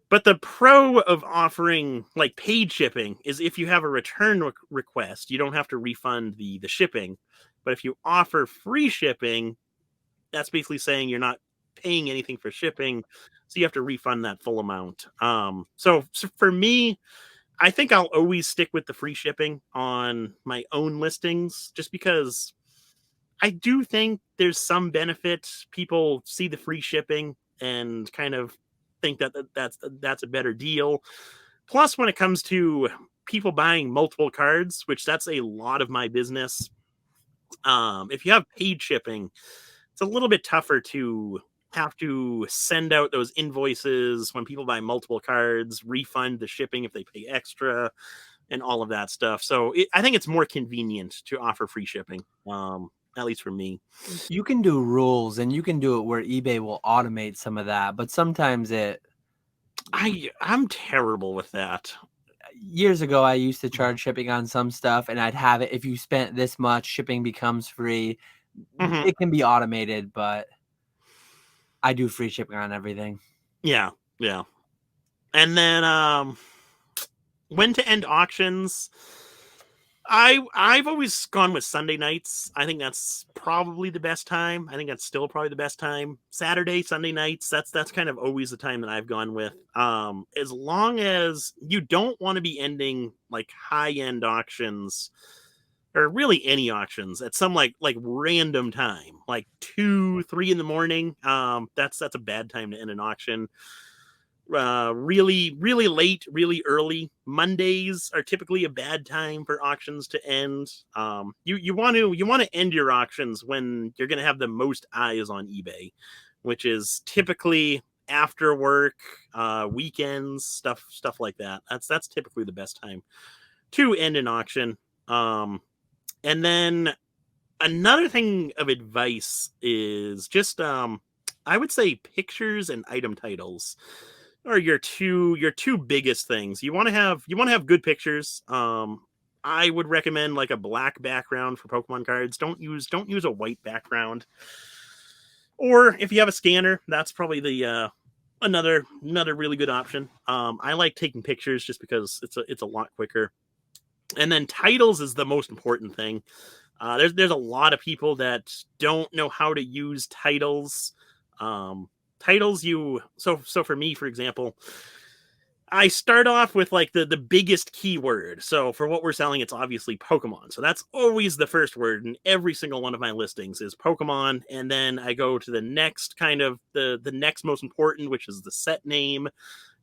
But the pro of offering like paid shipping is if you have a return request, you don't have to refund the shipping. But if you offer free shipping, that's basically saying you're not paying anything for shipping, so you have to refund that full amount. So for me, I think I'll always stick with the free shipping on my own listings, just because I do think there's some benefit. People see the free shipping and kind of think that that's a better deal. Plus, when it comes to people buying multiple cards, which that's a lot of my business, if you have paid shipping, it's a little bit tougher to have to send out those invoices when people buy multiple cards, refund the shipping if they pay extra, and all of that stuff. So I think it's more convenient to offer free shipping, at least for me. You can do rules, and you can do it where eBay will automate some of that, but sometimes I'm terrible with that. Years ago, I used to charge shipping on some stuff, and I'd have it, if you spent this much, shipping becomes free. Mm-hmm. It can be automated, but I do free shipping on everything. Yeah, yeah. And then when to end auctions. I've always gone with Sunday nights. I think that's probably the best time. I think that's still probably the best time. Saturday, Sunday nights, that's kind of always the time that I've gone with. As long as you don't want to be ending like high-end auctions or really any auctions at some like random time, like 2, 3 in the morning. That's a bad time to end an auction. Really late, really early. Mondays are typically a bad time for auctions to end. You want to end your auctions when you're going to have the most eyes on eBay, which is typically after work, weekends, stuff like that. That's typically the best time to end an auction. And then another thing of advice is just I would say pictures and item titles are your two biggest things. You want to have good pictures. I would recommend like a black background for Pokemon cards. Don't use a white background. Or if you have a scanner, that's probably the another really good option. I like taking pictures just because it's a lot quicker. And then titles is the most important thing. There's a lot of people that don't know how to use titles. Titles you so for me, for example, I start off with like the biggest keyword. So for what we're selling, it's obviously Pokemon. So that's always the first word in every single one of my listings is Pokemon. And then I go to the next kind of the next most important, which is the set name.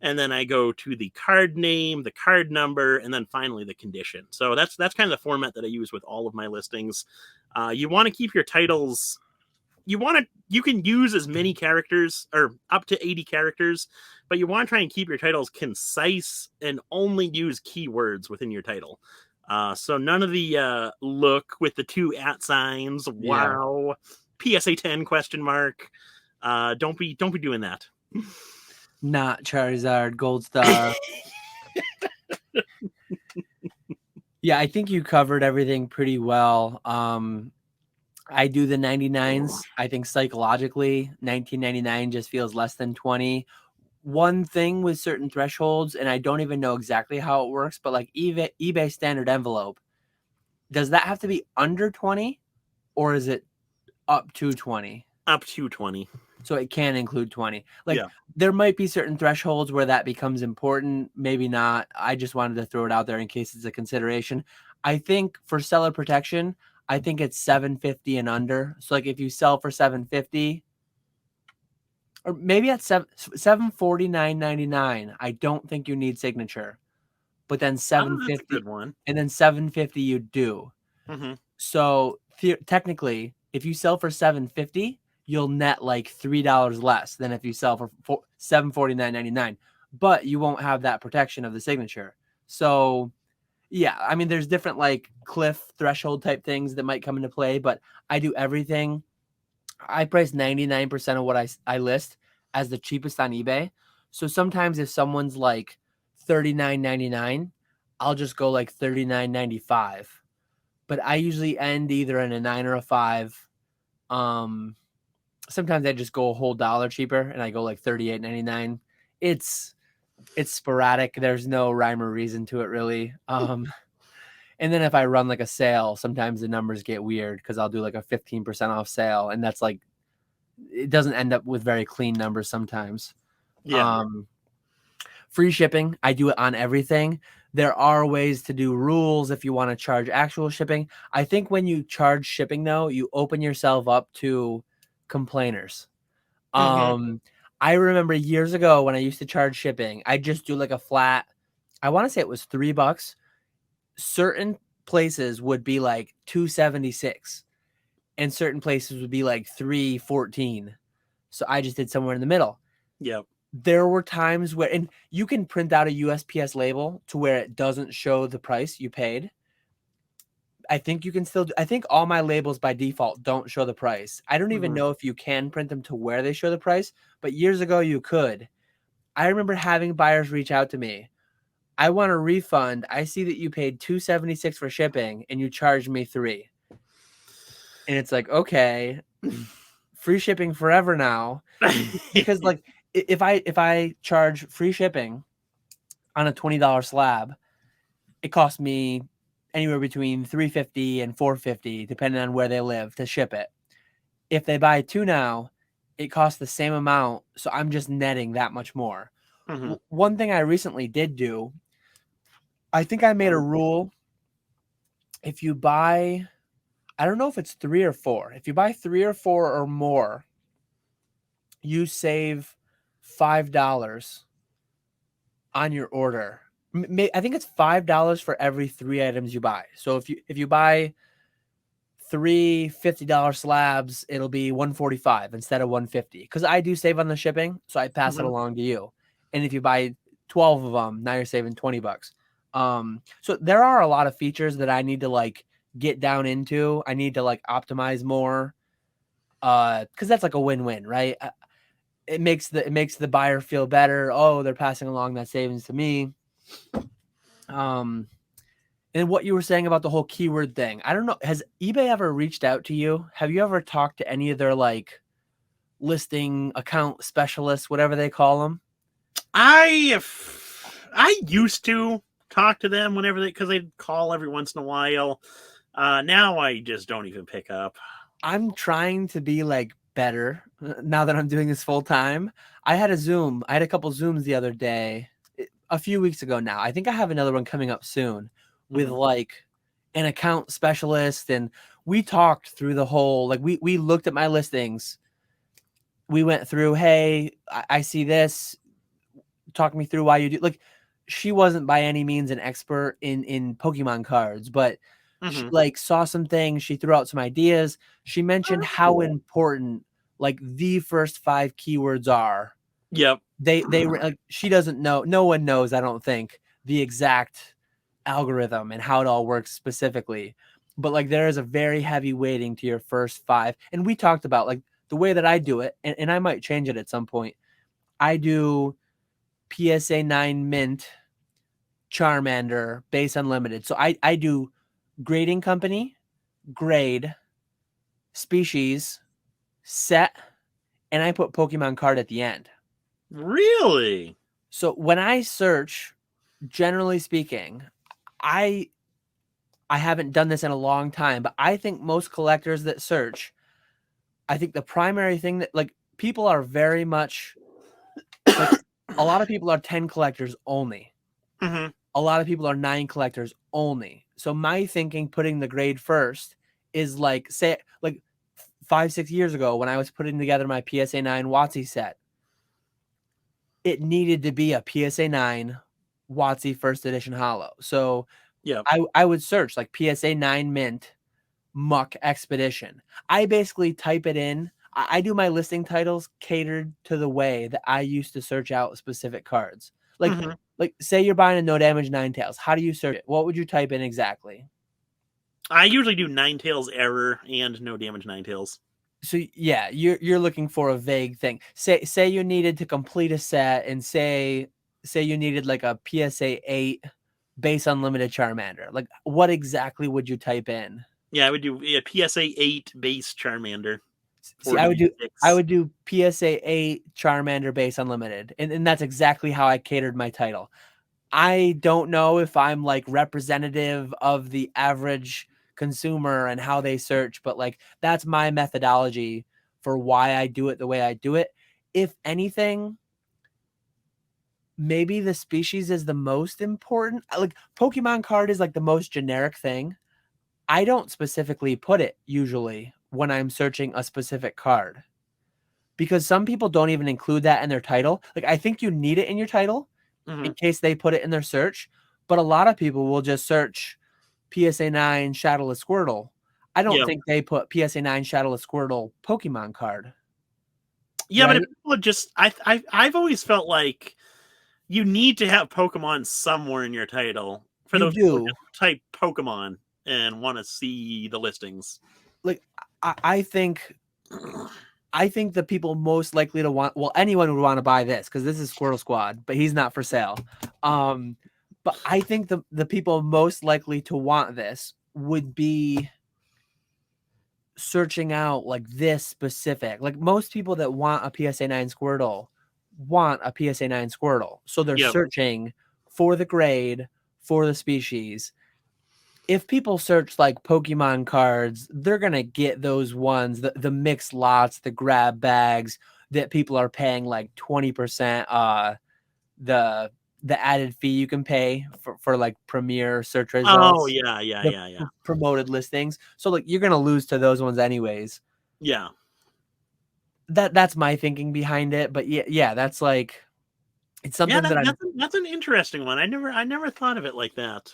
And then I go to the card name, the card number, and then finally the condition. So that's kind of the format that I use with all of my listings. You want to keep your titles. You can use as many characters or up to 80 characters, but you want to try and keep your titles concise and only use keywords within your title. So none of the look with the 2 @ signs, Yeah. wow, PSA 10 question mark. Don't be doing that. Not Charizard, Gold Star. Yeah, I think you covered everything pretty well. I do the 99s. I think psychologically, 1999 just feels less than 20. One thing with certain thresholds, and I don't even know exactly how it works, but like eBay standard envelope, does that have to be under 20 or is it up to 20? Up to 20. So it can include 20. Like Yeah. there might be certain thresholds where that becomes important, maybe not. I just wanted to throw it out there in case it's a consideration. I think for seller protection, I think it's 750 and under. So like if you sell for 750 or maybe at 749.99, I don't think you need signature. But then Oh, that's a 750 good one. and then 750 you do. Mm-hmm. So technically, if you sell for 750, you'll net like $3 less than if you sell for 749.99. But you won't have that protection of the signature. So yeah, I mean, there's different like cliff threshold type things that might come into play, but I do everything. I price 99% of what I list as the cheapest on eBay. So sometimes if someone's like $39.99, I'll just go like $39.95. But I usually end either in a 9 or a 5. Sometimes I just go a whole dollar cheaper and I go like $38.99. It's sporadic. There's no rhyme or reason to it really. And then if I run like a sale, sometimes the numbers get weird because I'll do like a 15% off sale, and that's like it doesn't end up with very clean numbers sometimes. Yeah. Free shipping, I do it on everything. There are ways to do rules if you want to charge actual shipping. I think when you charge shipping, though, you open yourself up to complainers. Mm-hmm. I remember years ago when I used to charge shipping, I just do like a flat, I want to say it was $3. Certain places would be like 276 and certain places would be like 314. So I just did somewhere in the middle. Yep. There were times where, and you can print out a USPS label to where it doesn't show the price you paid. I think you can still I think all my labels by default don't show the price. I don't even Mm-hmm. know if you can print them to where they show the price, but years ago you could. I remember having buyers reach out to me. I want a refund. I see that you paid $276 for shipping and you charged me $3. And it's like, okay, free shipping forever now. Because like if I charge free shipping on a $20 slab, it costs me anywhere between $350 and $450, depending on where they live, to ship it. If they buy two now, it costs the same amount, so I'm just netting that much more. Mm-hmm. One thing I recently did do, I think I made a rule. If you buy, I don't know if it's 3 or 4. If you buy 3 or 4 or more, you save $5 on your order. I think it's $5 for every 3 items you buy. So if you buy three $50 slabs, it'll be $145 instead of $150, because I do save on the shipping, so I pass it along to you. And if you buy 12 of them, now you're saving $20. So there are a lot of features that I need to like get down into. I need to like optimize more, because that's like a win-win, right? It makes the buyer feel better. Oh, they're passing along that savings to me. And what you were saying about the whole keyword thing, I don't know. Has eBay ever reached out to you? Have you ever talked to any of their like listing account specialists, whatever they call them? I used to talk to them whenever because they'd call every once in a while. Now I just don't even pick up. I'm trying to be like better now that I'm doing this full time. I had a couple Zooms the other day, a few weeks ago now. I think I have another one coming up soon with like an account specialist, and we talked through the whole, like we looked at my listings. We went through, hey, I see this. Talk me through why you do. Like, she wasn't by any means an expert in Pokemon cards, but she like saw some things. She threw out some ideas. She mentioned how important like the first 5 keywords are. Yep. They like, she doesn't know. No one knows, I don't think, the exact algorithm and how it all works specifically. But like, there is a very heavy weighting to your first 5. And we talked about like the way that I do it, and I might change it at some point. I do PSA 9 mint, Charmander, base unlimited. So I do grading company, grade, species, set, and I put Pokemon card at the end. Really? So when I search, generally speaking, I haven't done this in a long time, but I think most collectors that search, I think the primary thing that like people are very much like, a lot of people are 10 collectors only. A lot of people are 9 collectors only. So my thinking, putting the grade first, is like, say, like 5-6 years ago when I was putting together my PSA 9 WotC set, it needed to be a PSA 9 WotC first edition holo. So yeah, I would search like PSA 9 mint muck expedition. I basically type it in. I do my listing titles catered to the way that I used to search out specific cards. Like say you're buying a no damage Ninetales. How do you search it? What would you type in exactly? I usually do Ninetales error and no damage Ninetales. So yeah, you're looking for a vague thing. Say you needed to complete a set, and say you needed like a PSA 8 base unlimited Charmander. Like, what exactly would you type in? Yeah, I would do PSA 8 base Charmander. See, I would do PSA 8 Charmander base unlimited, and that's exactly how I catered my title. I don't know if I'm like representative of the average consumer and how they search, but like that's my methodology for why I do it the way I do it. If anything, maybe the species is the most important. Like, Pokemon card is like the most generic thing. I don't specifically put it usually when I'm searching a specific card, because some people don't even include that in their title. Like, I think you need it in your title in case they put it in their search, but a lot of people will just search PSA 9 Shadowless Squirtle. I don't think they put PSA 9 Shadowless Squirtle Pokemon card. Yeah, right? but if people just I've always felt like you need to have Pokemon somewhere in your title for You those people do. who just type Pokemon and want to see the listings. Like, I think the people most likely to want, well, anyone would want to buy this because this is Squirtle Squad, but he's not for sale. But I think the people most likely to want this would be searching out like this specific. Like, most people that want a PSA 9 Squirtle want a PSA 9 Squirtle. So they're Yep. searching for the grade, for the species. If people search like Pokemon cards, they're going to get those ones, the mixed lots, the grab bags that people are paying like 20%, the added fee you can pay for like premier search Oh results, the yeah. promoted listings. So like you're going to lose to those ones anyways. Yeah. That's my thinking behind it, but yeah, that's like it's Yeah, something that I'm that's an interesting one. I never thought of it like that.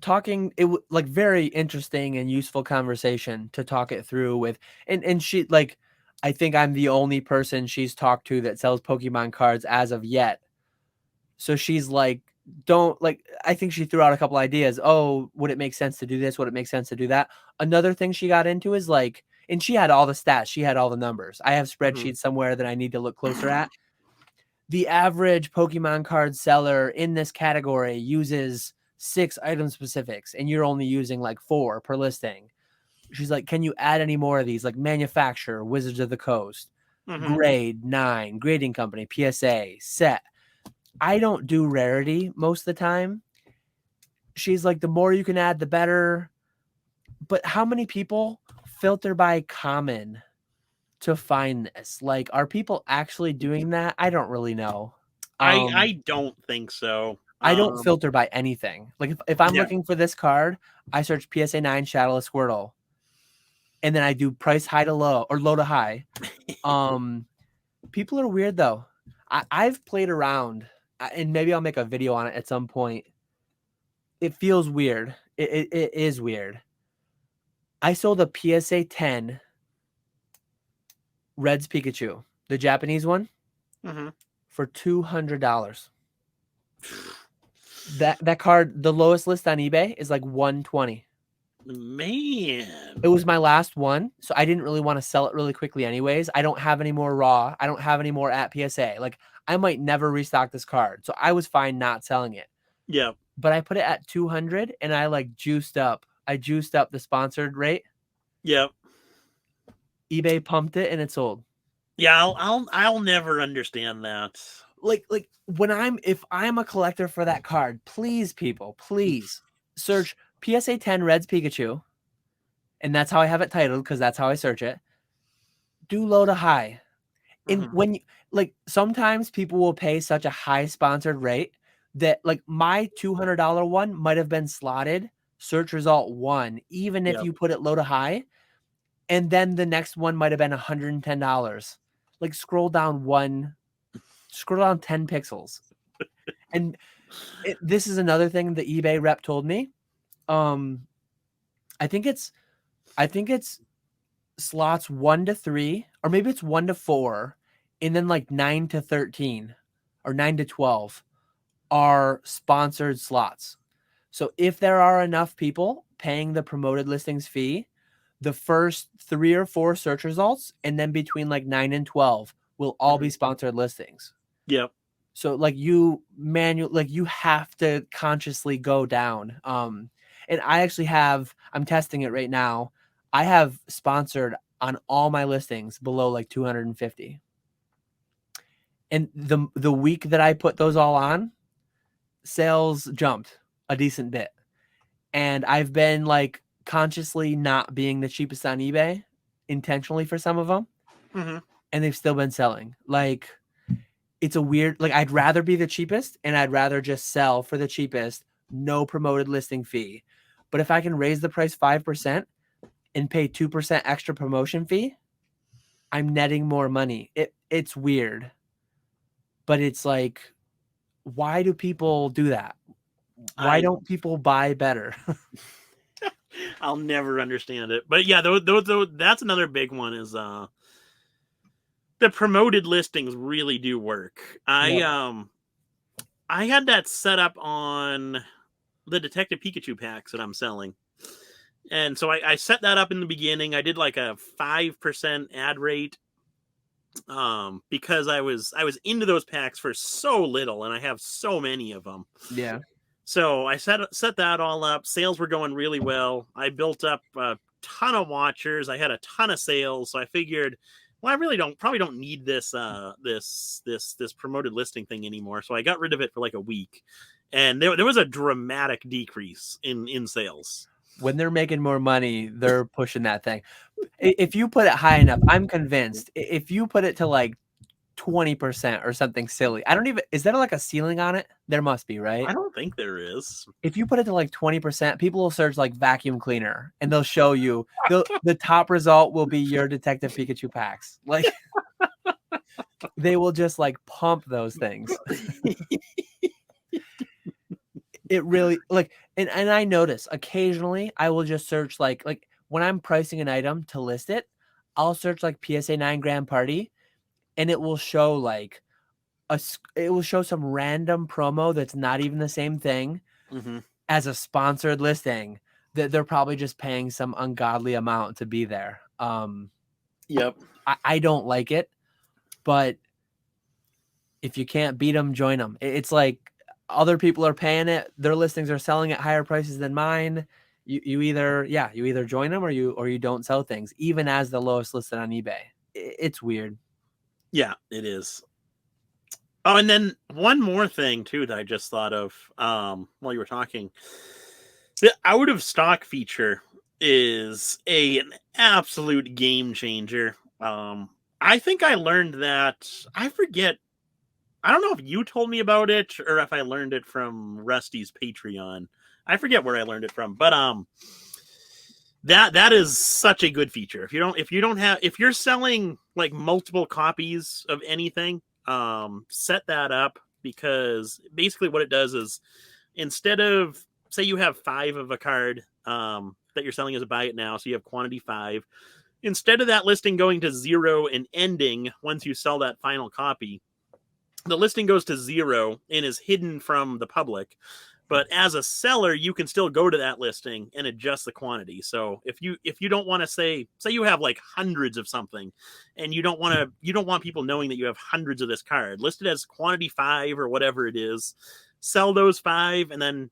talking it like very interesting and useful conversation to talk it through with, and she like I think I'm the only person she's talked to that sells Pokemon cards as of yet. So she's like, don't like, I think she threw out a couple ideas. Oh, would it make sense to do this? Would it make sense to do that? Another thing she got into is like, and she had all the stats, she had all the numbers. I have spreadsheets somewhere that I need to look closer at. The average Pokemon card seller in this category uses 6 item specifics, and you're only using like 4 per listing. She's like, can you add any more of these? Like manufacturer, Wizards of the Coast, grade 9, grading company, PSA, set. I don't do rarity most of the time. She's like, the more you can add, the better. But how many people filter by common to find this? Like, are people actually doing that? I don't really know. I don't think so. I don't filter by anything. Like if I'm Yeah. looking for this card, I search PSA 9 Shadowless Squirtle. And then I do price high to low or low to high. People are weird though. I've played around, and maybe I'll make a video on it at some point. It feels weird. It is weird. I sold a PSA 10 Red's Pikachu, the Japanese one, for $200. That card, the lowest list on eBay is like 120. Man, it was my last one, so I didn't really want to sell it really quickly anyways. I don't have any more raw. I don't have any more at PSA. Like I might never restock this card, so I was fine not selling it. yeah, But I put it at 200 and I like juiced up. I juiced up the sponsored rate. yeah, eBay pumped it and it sold. yeah. I'll never understand that. Like if I'm a collector for that card, please people, please search PSA 10 Red's Pikachu. And that's how I have it titled because that's how I search it. Do low to high. And when you, like sometimes people will pay such a high sponsored rate that like my $200 one might have been slotted search result 1, even if you put it low to high. And then the next one might have been $110. Like scroll down 10 pixels. And this is another thing the eBay rep told me. I think it's slots 1 to 3, or maybe it's 1 to 4, and then like 9 to 13 or 9 to 12 are sponsored slots. So if there are enough people paying the promoted listings fee, the first 3 or 4 search results, and then between like 9 and 12 will all be sponsored listings. Yep. So like you have to consciously go down. And I actually I'm testing it right now. I have sponsored on all my listings below like 250. And the week that I put those all on, sales jumped a decent bit. And I've been like consciously not being the cheapest on eBay intentionally for some of them. And they've still been selling. Like it's a weird, like I'd rather be the cheapest and I'd rather just sell for the cheapest, no promoted listing fee. But if I can raise the price 5% and pay 2% extra promotion fee, I'm netting more money. It's weird. But it's like, why do people do that? Why don't people buy better? I'll never understand it. But yeah, that's another big one is the promoted listings really do work. I had that set up on the Detective Pikachu packs that I'm selling. And so I set that up in the beginning. I did like a 5% ad rate because I was into those packs for so little and I have so many of them. Yeah. So I set that all up. Sales were going really well. I built up a ton of watchers. I had a ton of sales. So I figured well, I really probably don't need this this promoted listing thing anymore. So I got rid of it for like a week, and there was a dramatic decrease in sales. When they're making more money, they're pushing that thing. If you put it high enough, I'm convinced. If you put it to like 20% or something silly, I don't even, is there like a ceiling on it? There must be, right? I don't think there is. If you put it to like 20%, people will search like vacuum cleaner and they'll show you the top result will be your Detective Pikachu packs. Like they will just like pump those things. It really like, and I notice occasionally I will just search like when I'm pricing an item to list it, I'll search like PSA 9 Grand Party, and it will show like it will show some random promo that's not even the same thing as a sponsored listing that they're probably just paying some ungodly amount to be there. Yep. I don't like it, but if you can't beat them, join them. It's like other people are paying it. Their listings are selling at higher prices than mine. You either join them or you don't sell things, even as the lowest listed on eBay. It's weird. Yeah, it is. Oh, and then one more thing too that I just thought of while you were talking. The out of stock feature is an absolute game changer. I think I learned that. I forget. I don't know if you told me about it or if I learned it from Rusty's Patreon. I forget where I learned it from, but that is such a good feature. If you're selling like multiple copies of anything, set that up, because basically what it does is, instead of, say you have 5 of a card that you're selling as a buy it now, so you have quantity 5, instead of that listing going to 0 and ending once you sell that final copy, the listing goes to 0 and is hidden from the public. But as a seller, you can still go to that listing and adjust the quantity. So if you don't want to say you have like hundreds of something, and you don't want people knowing that you have hundreds of this card, list it as quantity 5 or whatever it is, sell those 5, and then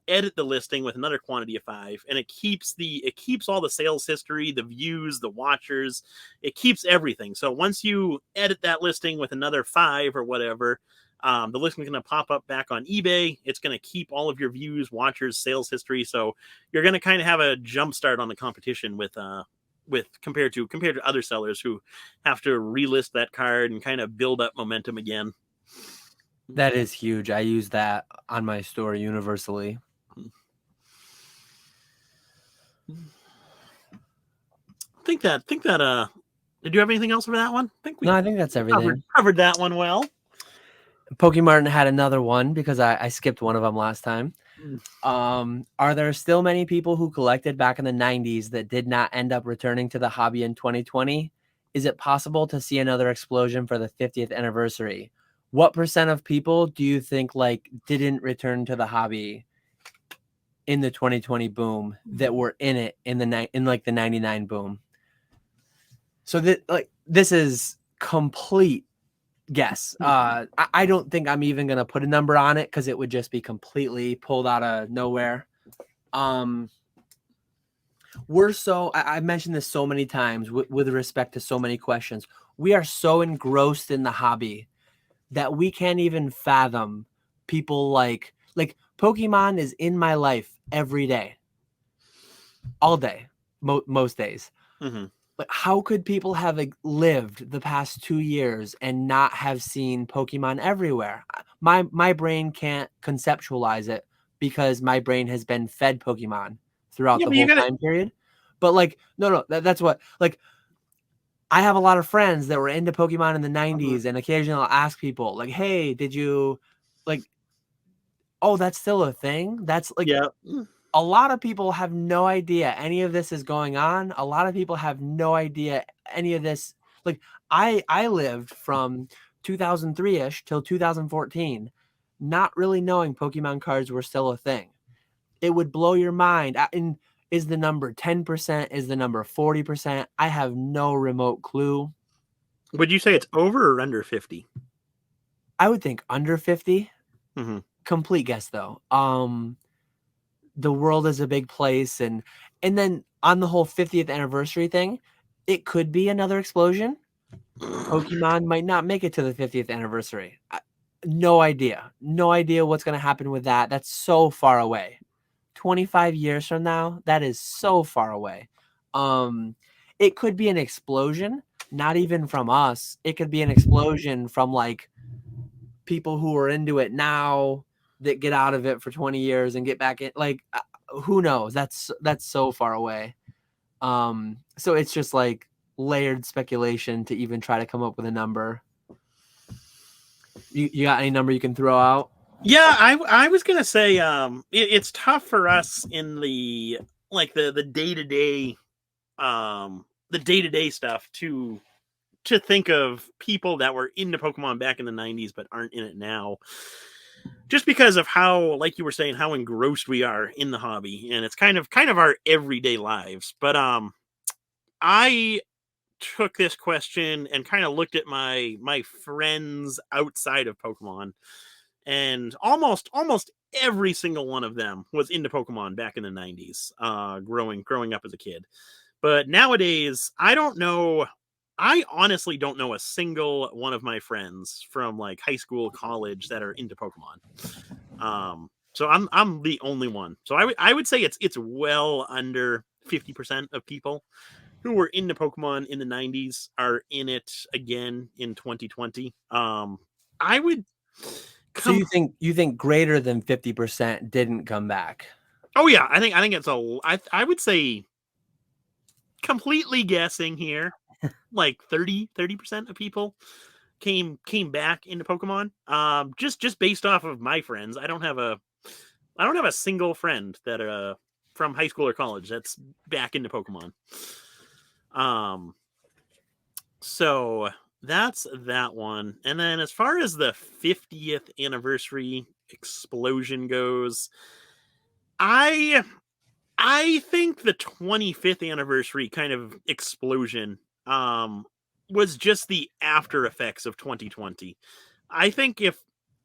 edit the listing with another quantity of 5, and it keeps all the sales history, the views, the watchers, it keeps everything. So once you edit that listing with another 5 or whatever, the listing is going to pop up back on eBay. It's going to keep all of your views, watchers, sales history. So you're going to kind of have a jump start on the competition with compared to other sellers who have to relist that card and kind of build up momentum again. That is huge. I use that on my store universally. Think that did you have anything else for that one? I think that's everything. Covered that one well. Pokemart had another one because I skipped one of them last time. Are there still many people who collected back in the 90s that did not end up returning to the hobby in 2020? Is it possible to see another explosion for the 50th anniversary? What percent of people do you think like didn't return to the hobby in the 2020 boom that were in it in the 99 boom? So this is complete guess. I don't think I'm even gonna put a number on it because it would just be completely pulled out of nowhere. I mentioned this so many times with respect to so many questions. We are so engrossed in the hobby that we can't even fathom people like Pokemon is in my life every day, all day, most days. But how could people have lived the past 2 years and not have seen Pokemon everywhere? My brain can't conceptualize it because my brain has been fed Pokemon throughout the whole time period. But no, that's what, I have a lot of friends that were into Pokemon in the 90s, and occasionally I'll ask people hey, did you oh, that's still a thing? That's yeah. A lot of people have no idea any of this is going on. A lot of people have no idea any of this. I lived from 2003-ish till 2014, not really knowing Pokemon cards were still a thing. It would blow your mind. And is the number 10%? Is the number 40%? I have no remote clue. Would you say it's over or under 50? I would think under 50. Complete guess though. The world is a big place, and then on the whole 50th anniversary thing, it could be another explosion. Pokemon might not make it to the 50th anniversary. No idea. No idea what's going to happen with that. That's so far away. 25 years from now, that is so far away. It could be an explosion, not even from us. It could be an explosion from like people who are into it now that get out of it for 20 years and get back in. Like, who knows? That's so far away. So it's just like layered speculation to even try to come up with a number. You got any number you can throw out? Yeah, I was gonna say it's tough for us in the like the day-to-day stuff to think of people that were into Pokemon back in the 90s but aren't in it now. Just because of how, like you were saying, how engrossed we are in the hobby, and it's kind of our everyday lives. But I took this question and kind of looked at my friends outside of Pokemon, and almost every single one of them was into Pokemon back in the 90s, growing up as a kid. But nowadays, I honestly don't know a single one of my friends from like high school, college that are into Pokemon. So I'm the only one. So I would say it's well under 50% of people who were into Pokemon in the 90s are in it again in 2020. I would So you think greater than 50% didn't come back? Oh yeah, I think it's I would say, completely guessing here, like 30% of people came back into Pokemon. Just based off of my friends. I don't have a single friend that from high school or college that's back into Pokemon. So that's that one. And then as far as the 50th anniversary explosion goes, I think the 25th anniversary kind of explosion was just the after effects of 2020. I think if,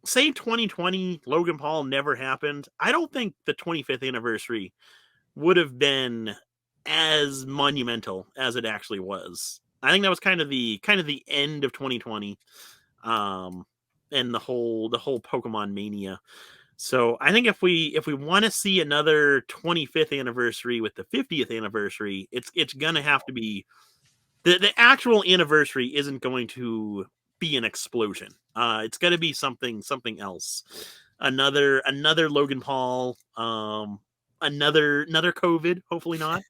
say, 2020 Logan Paul never happened, I don't think the 25th anniversary would have been as monumental as it actually was. I think that was kind of the end of 2020, and the whole Pokemon mania. So I think if we want to see another 25th anniversary with the 50th anniversary, it's gonna have to be the actual anniversary isn't going to be an explosion. It's gonna be something else. Another Logan Paul, another COVID, hopefully not.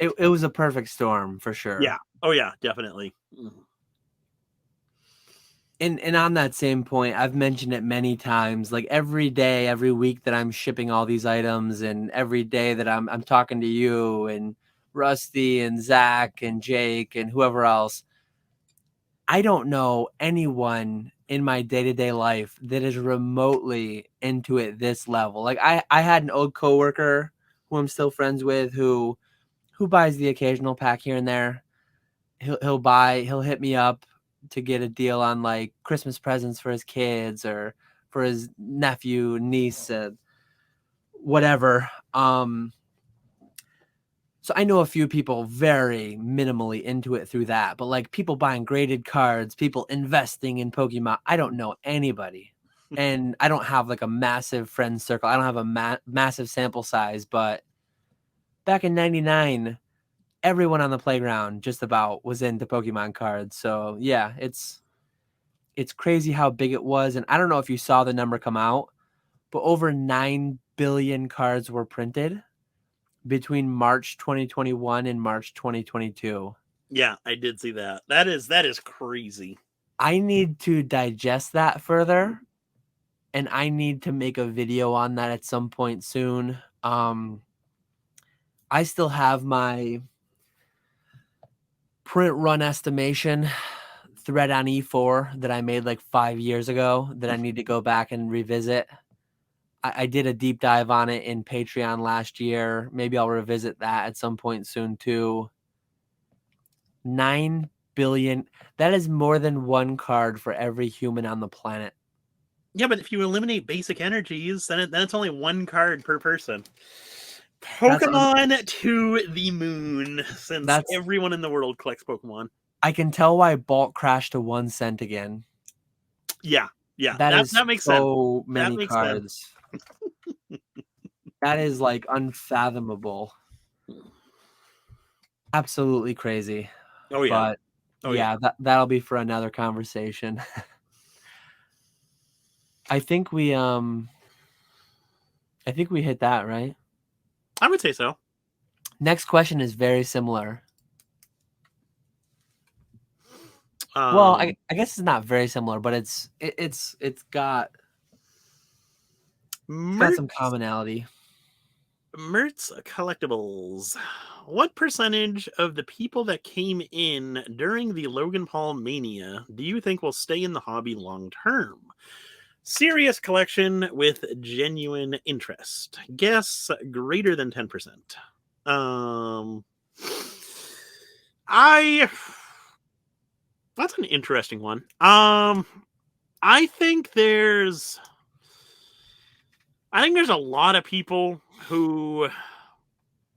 It was a perfect storm for sure. Yeah. Oh yeah, definitely. And on that same point, I've mentioned it many times. Like every day, every week that I'm shipping all these items, and every day that I'm talking to you and Rusty and Zach and Jake and whoever else, I don't know anyone in my day-to-day life that is remotely into it this level. Like I had an old coworker who I'm still friends with who buys the occasional pack here and there. He'll hit me up to get a deal on like Christmas presents for his kids or for his nephew, niece, whatever. So I know a few people very minimally into it through that, but like people buying graded cards, people investing in Pokemon, I don't know anybody. And I don't have like a massive friend circle. I don't have a massive sample size, but back in 99, everyone on the playground just about was into Pokemon cards. So yeah, it's crazy how big it was. And I don't know if you saw the number come out, but over 9 billion cards were printed between March 2021 and March 2022. Yeah, I did see that. That is crazy. I need to digest that further, and I need to make a video on that at some point soon. I still have my print run estimation thread on E4 that I made like 5 years ago that I need to go back and revisit. I did a deep dive on it in Patreon last year. Maybe I'll revisit that at some point soon too. 9 billion. That is more than one card for every human on the planet. Yeah, but if you eliminate basic energies, then it's only one card per person. Pokemon to the moon, since everyone in the world collects Pokemon. I can tell why bulk crashed to 1 cent again. Yeah, That is that makes sense. so That many makes sense. cards. That is like unfathomable. Absolutely crazy. Oh yeah. But Oh yeah. that'll be for another conversation. I think we hit that, right? I would say so. Next question is very similar. Well, I guess it's not very similar, but it's got some commonality. Mertz Collectibles. What percentage of the people that came in during the Logan Paul Mania do you think will stay in the hobby long term? Serious collection with genuine interest. Guess greater than 10%. I That's an interesting one. I think there's a lot of people who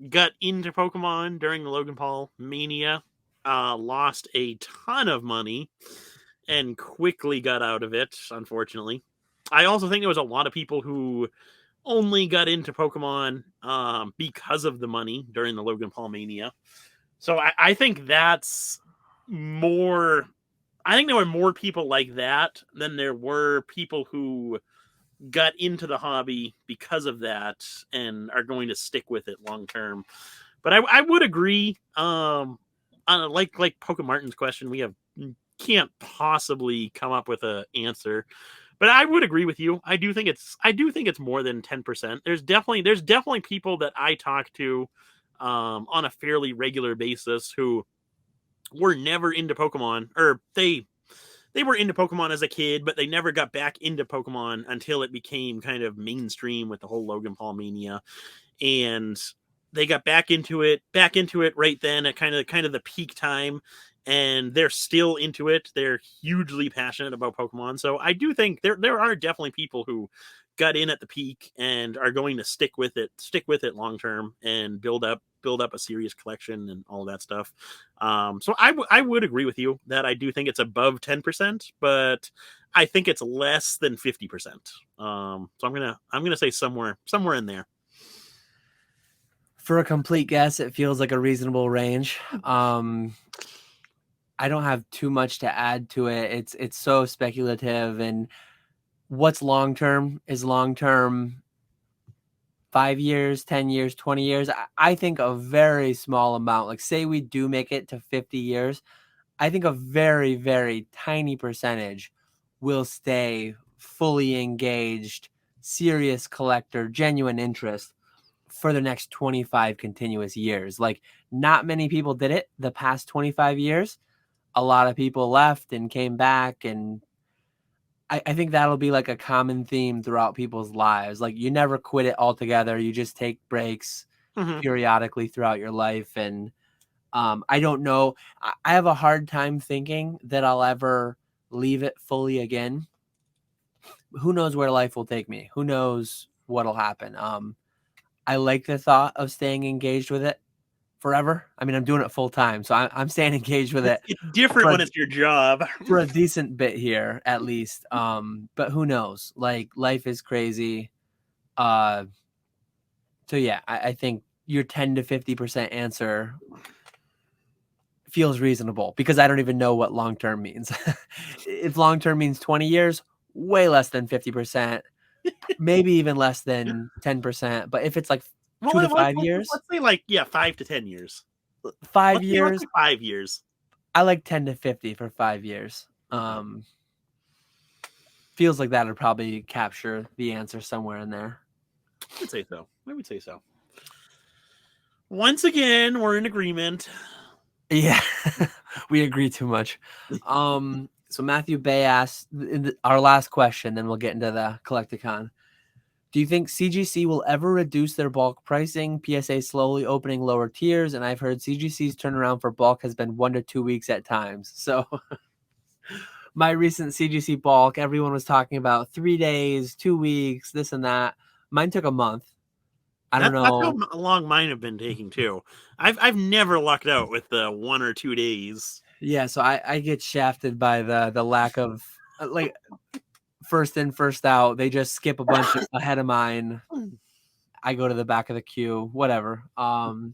got into Pokemon during the Logan Paul Mania, lost a ton of money, and quickly got out of it, unfortunately. I also think there was a lot of people who only got into Pokemon because of the money during the Logan Paul Mania. So I think that's more. I think there were more people like that than there were people who got into the hobby because of that and are going to stick with it long term. But I would agree. Like Poke Martin's question, we can't possibly come up with an answer. But I would agree with you. I do think it's more than 10%. There's definitely people that I talk to on a fairly regular basis who were never into Pokemon, or they were into Pokemon as a kid, but they never got back into Pokemon until it became kind of mainstream with the whole Logan Paul Mania. And they got back into it right then at kind of the peak time, and they're still into it. They're hugely passionate about Pokemon. So I do think there are definitely people who got in at the peak and are going to stick with it long term and build up a serious collection and all that stuff. So I would agree with you that I do think it's above 10%, but I think it's less than 50%. So I'm gonna say somewhere in there. For a complete guess, it feels like a reasonable range. I don't have too much to add to it. It's so speculative, and what's long term is long term. 5 years, 10 years, 20 years. I think a very small amount. Like, say we do make it to 50 years, I think a very, very tiny percentage will stay fully engaged, serious collector, genuine interest for the next 25 continuous years. Like, not many people did it the past 25 years. A lot of people left and came back, and I think that'll be like a common theme throughout people's lives. Like, you never quit it altogether. You just take breaks periodically throughout your life. And I don't know. I have a hard time thinking that I'll ever leave it fully again. Who knows where life will take me? Who knows what'll happen? I like the thought of staying engaged with it forever. I mean, I'm doing it full time, so I'm staying engaged with it. It's different when it's your job. For a decent bit here, at least. But who knows? Like, life is crazy. So yeah, I think your 10 to 50% answer feels reasonable, because I don't even know what long term means. If long term means 20 years, way less than 50%, maybe even less than 10%. But if it's like 2 to 5 years, let's say like 5 to 10 years. 5 years, let's say 5 years. I like 10 to 50 for 5 years. Feels like that would probably capture the answer somewhere in there. I would say so. Once again, we're in agreement. Yeah, we agree too much. So Matthew Bay asked our last question, then we'll get into the Collecticon. Do you think CGC will ever reduce their bulk pricing? PSA slowly opening lower tiers, and I've heard CGC's turnaround for bulk has been 1 to 2 weeks at times. So my recent CGC bulk, everyone was talking about 3 days, 2 weeks, this and that. Mine took a month. I don't know. That's how long mine have been taking too. I've never lucked out with the 1 or 2 days. Yeah, so I get shafted by the lack of like first in, first out. They just skip a bunch ahead of mine. I go to the back of the queue, whatever. 100%.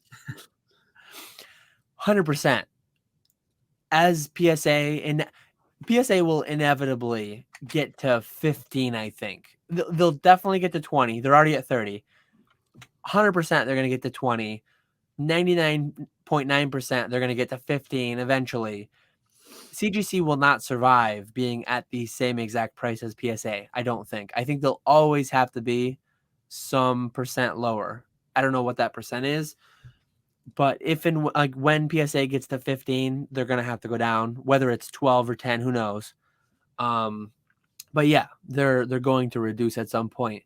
As PSA, and PSA will inevitably get to 15, I think. They'll definitely get to 20. They're already at 30. 100% they're going to get to 20. 99.9% they're going to get to 15 eventually. CGC will not survive being at the same exact price as PSA, I don't think. I think they'll always have to be some percent lower. I don't know what that percent is, but if and like when PSA gets to 15, they're going to have to go down, whether it's 12 or 10, who knows. But yeah, they're going to reduce at some point.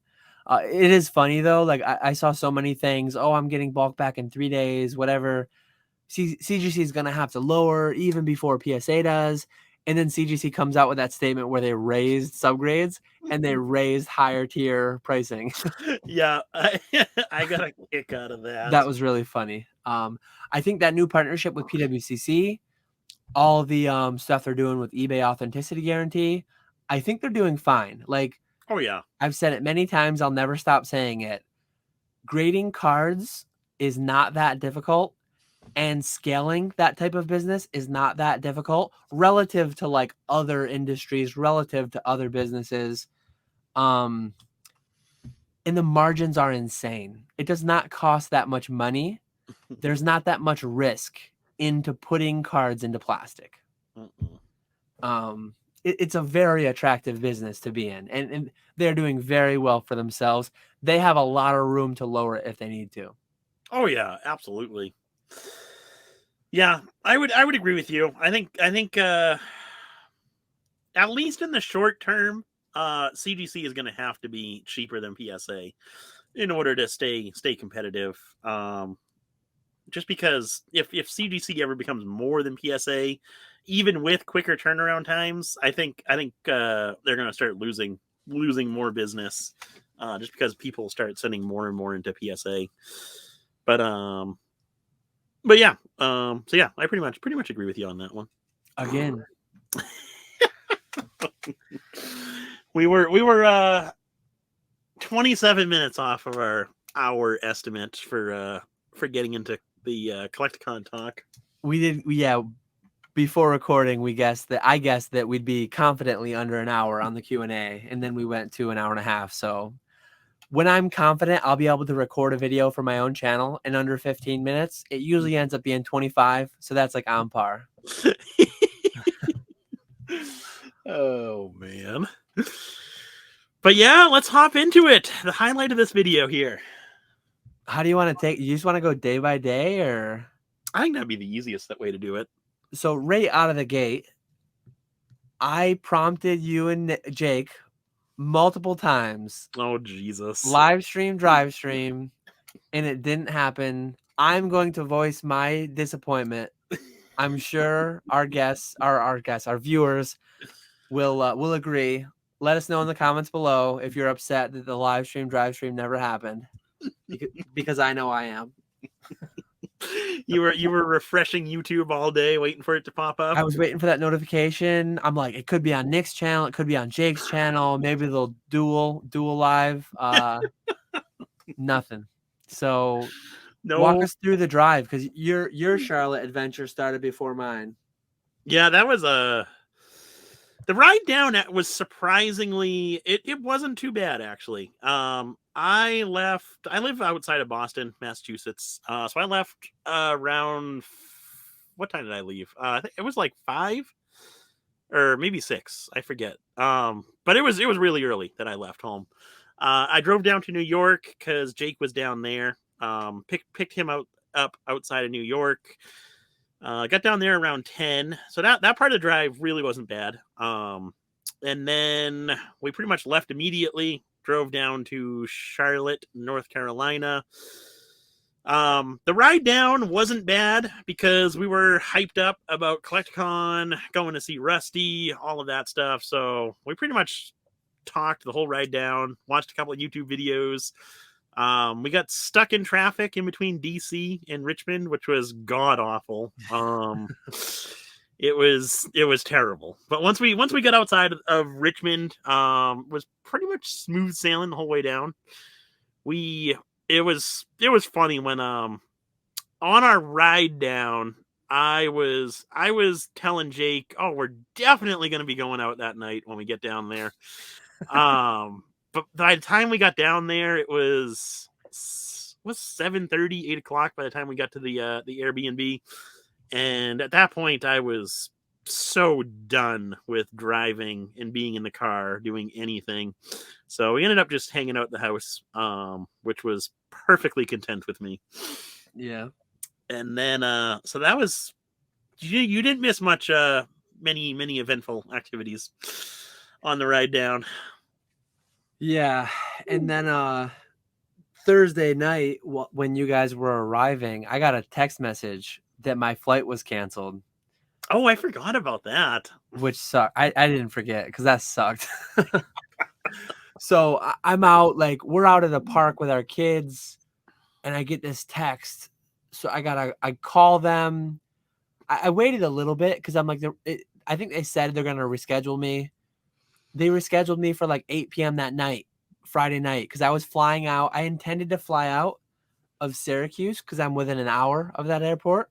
It is funny though. Like I saw so many things. Oh, I'm getting bulk back in 3 days, whatever. CGC is going to have to lower even before PSA does. And then CGC comes out with that statement where they raised subgrades and they raised higher tier pricing. Yeah, I got a kick out of that. That was really funny. I think that new partnership with PWCC, all the stuff they're doing with eBay authenticity guarantee, I think they're doing fine. Like, oh yeah, I've said it many times. I'll never stop saying it. Grading cards is not that difficult, and scaling that type of business is not that difficult relative to like other industries, relative to other businesses. And the margins are insane. It does not cost that much money. There's not that much risk into putting cards into plastic. It's a very attractive business to be in, and they're doing very well for themselves. They have a lot of room to lower it if they need to. Oh yeah, absolutely. Yeah, I would agree with you. I think at least in the short term, CGC is going to have to be cheaper than PSA in order to stay competitive. Just because if CGC ever becomes more than PSA, even with quicker turnaround times, I think they're going to start losing more business, just because people start sending more and more into PSA. But yeah, so yeah, I pretty much agree with you on that one. Again, we were 27 minutes off of our hour estimate for getting into the Collecticon talk. we did, yeah. Before recording, I guessed that we'd be confidently under an hour on the Q&A, and then we went to an hour and a half. So when I'm confident I'll be able to record a video for my own channel in under 15 minutes, it usually ends up being 25. So that's like on par. Oh man. But yeah, let's hop into it. The highlight of this video here. How do you want to take? You just want to go day by day, or? I think that'd be the easiest way to do it. So right out of the gate, I prompted you and Jake multiple times. Oh Jesus! Live stream, drive stream, and it didn't happen. I'm going to voice my disappointment. I'm sure our viewers will agree. Let us know in the comments below if you're upset that the live stream, drive stream never happened, because I know I am. You were refreshing YouTube all day waiting for it to pop up. I was waiting for that notification. I'm like, it could be on Nick's channel, it could be on Jake's channel, maybe they'll dual live. Nothing. So walk us through the drive, because your Charlotte adventure started before mine. Yeah, that was the ride down was surprisingly, it wasn't too bad actually. I live outside of Boston, Massachusetts. So I left around, what time did I leave? I think it was like 5 or maybe 6, I forget. But it was really early that I left home. I drove down to New York because Jake was down there. Picked him up outside of New York. Got down there around 10. So that part of the drive really wasn't bad. And then we pretty much left immediately, drove down to Charlotte, North Carolina. The ride down wasn't bad because we were hyped up about Collecticon, going to see Rusty, all of that stuff. So we pretty much talked the whole ride down, watched a couple of YouTube videos. We got stuck in traffic in between DC and Richmond, which was god awful. It was terrible. But once we got outside of Richmond, was pretty much smooth sailing the whole way down. It was funny when on our ride down, I was telling Jake, "Oh, we're definitely going to be going out that night when we get down there." But by the time we got down there, it was 7:30, 8 o'clock by the time we got to the Airbnb. And at that point, I was so done with driving and being in the car doing anything. So we ended up just hanging out at the house, which was perfectly content with me. Yeah. And then, so that was, you didn't miss much, many eventful activities on the ride down. Yeah. And then Thursday night, when you guys were arriving, I got a text message that my flight was canceled. Oh, I forgot about that. Which sucked. I didn't forget because that sucked. So I'm out, like, we're out at the park with our kids, and I get this text. So I call them. I waited a little bit because I'm like, I think they said they're going to reschedule me. They rescheduled me for like 8 p.m. that night, Friday night, because I was flying out. I intended to fly out of Syracuse because I'm within an hour of that airport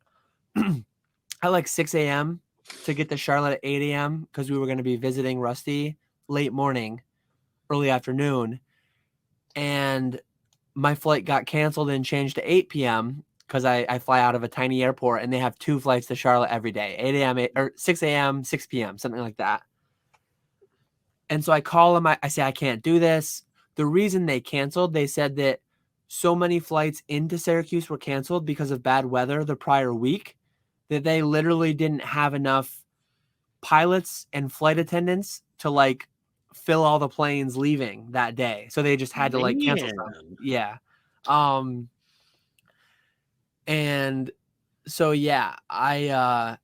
at like 6 a.m. to get to Charlotte at 8 a.m. because we were going to be visiting Rusty late morning, early afternoon. And my flight got canceled and changed to 8 p.m. because I fly out of a tiny airport and they have 2 flights to Charlotte every day, 8 a.m. or 6 a.m., 6 p.m., something like that. And so I call them. I say, I can't do this. The reason they canceled, they said that so many flights into Syracuse were canceled because of bad weather the prior week that they literally didn't have enough pilots and flight attendants to like fill all the planes leaving that day. So they just had to like cancel some. Yeah. And so, yeah, I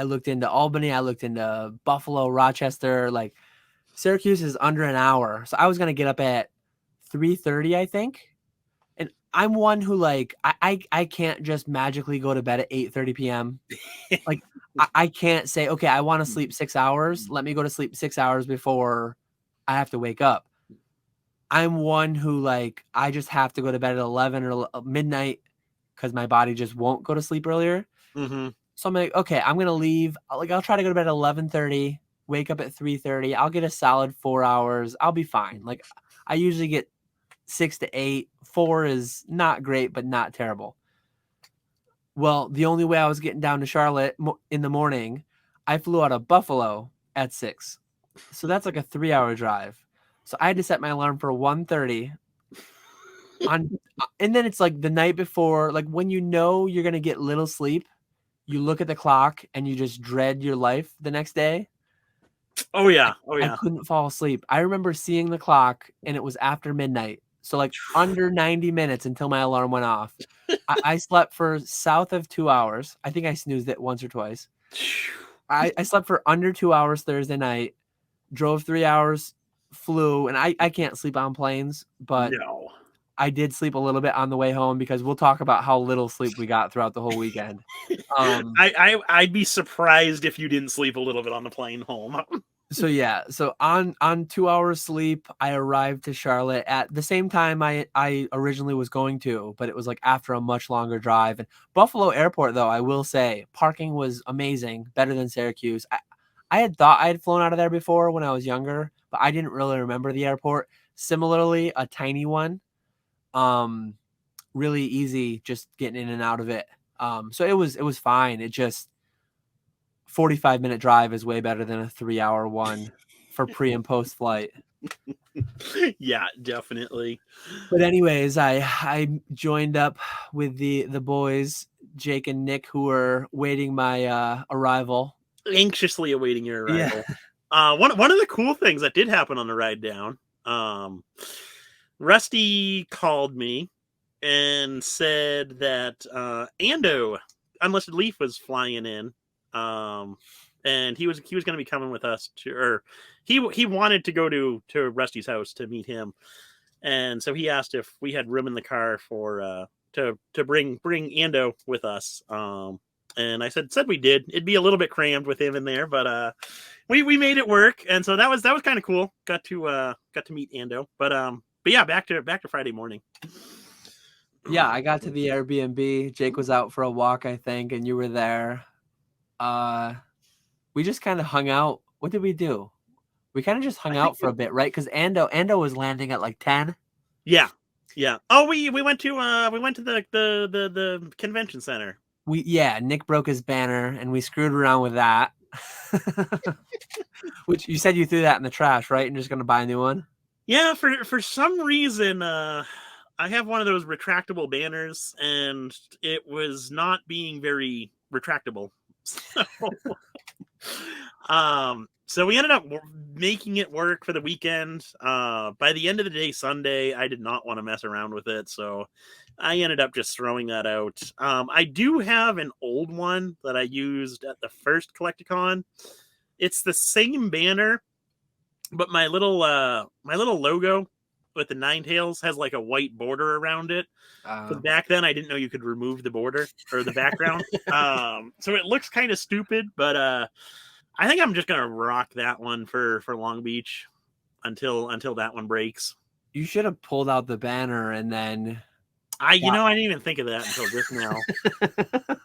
looked into Albany. I looked into Buffalo, Rochester. Like, Syracuse is under an hour. So I was going to get up at 3:30, I think. And I'm one who, like, I can't just magically go to bed at 8:30 p.m. Like, I can't say, okay, I want to sleep 6 hours. Let me go to sleep 6 hours before I have to wake up. I'm one who, like, I just have to go to bed at 11 or midnight because my body just won't go to sleep earlier. Mm-hmm. So I'm like, okay, I'm going to leave. I'll try to go to bed at 11:30, wake up at 3:30. I'll get a solid 4 hours. I'll be fine. Like, I usually get 6 to 8. 4 is not great, but not terrible. Well, the only way I was getting down to Charlotte in the morning, I flew out of Buffalo at 6. So that's like a 3-hour drive. So I had to set my alarm for 1:30 and then it's like the night before, like when you know you're going to get little sleep, you look at the clock and you just dread your life the next day. Oh yeah. I couldn't fall asleep. I remember seeing the clock and it was after midnight. So like under 90 minutes until my alarm went off. I slept for south of 2 hours. I think I snoozed it once or twice. I slept for under 2 hours Thursday night, drove 3 hours, flew, and I can't sleep on planes, but No. I did sleep a little bit on the way home because we'll talk about how little sleep we got throughout the whole weekend. I'd be surprised if you didn't sleep a little bit on the plane home. So yeah, so on 2 hours sleep, I arrived to Charlotte at the same time I originally was going to, but it was like after a much longer drive. And Buffalo Airport, though, I will say, parking was amazing, better than Syracuse. I had thought I had flown out of there before when I was younger, but I didn't really remember the airport. Similarly, a tiny one, really easy just getting in and out of it. So it was fine. It just 45-minute drive is way better than a 3-hour one for pre and post flight. Yeah, definitely. But anyways, I joined up with the boys, Jake and Nick, who were waiting my arrival. Anxiously awaiting your arrival. Yeah. One of the cool things that did happen on the ride down, Rusty called me and said that Ando Unlisted Leaf was flying in, and he was going to be coming with us to, or he wanted to go to Rusty's house to meet him, and so he asked if we had room in the car for to bring Ando with us. And I said we did. It'd be a little bit crammed with him in there, but we made it work, and so that was kind of cool. Got to meet Ando, but yeah, back to Friday morning. Yeah, I got to the Airbnb. Jake was out for a walk, I think, and you were there. We just kind of hung out. What did we do? We kind of just hung out for a bit, right? Because Ando was landing at like 10. Yeah. Oh, we went to the convention center. Nick broke his banner, and we screwed around with that. Which you said you threw that in the trash, right? And just gonna buy a new one. Yeah, for some reason, I have one of those retractable banners, and it was not being very retractable. So we ended up making it work for the weekend. By the end of the day, Sunday, I did not want to mess around with it, so I ended up just throwing that out. I do have an old one that I used at the first Collecticon. It's the same banner, but my little logo with the Ninetales has like a white border around it. Back then, I didn't know you could remove the border or the background. So it looks kind of stupid, but I think I'm just gonna rock that one for Long Beach until that one breaks. You should have pulled out the banner and then. I didn't even think of that until just now.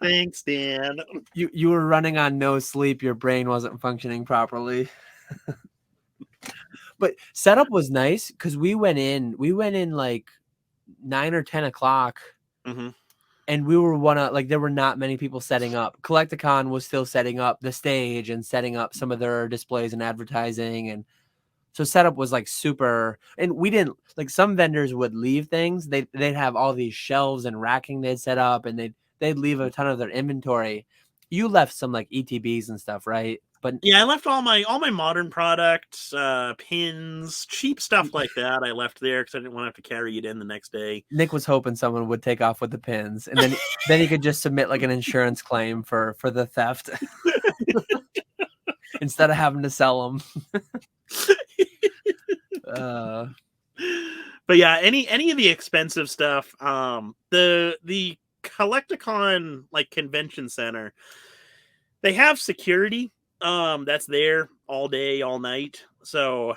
Thanks, Dan. You were running on no sleep. Your brain wasn't functioning properly. But setup was nice because we went in like 9 or 10 o'clock. Mm-hmm. And we were there were not many people setting up. Collecticon was still setting up the stage and setting up some of their displays and advertising. And so setup was like super, and we didn't like, some vendors would leave things. They'd have all these shelves and racking they'd set up, and they'd leave a ton of their inventory. You left some like ETBs and stuff, right? But yeah, I left all my modern products, pins, cheap stuff like that. I left there because I didn't want to have to carry it in the next day. Nick was hoping someone would take off with the pins, and then he could just submit like an insurance claim for the theft instead of having to sell them. But yeah, any of the expensive stuff, the Collecticon like convention center, they have security that's there all day, all night. So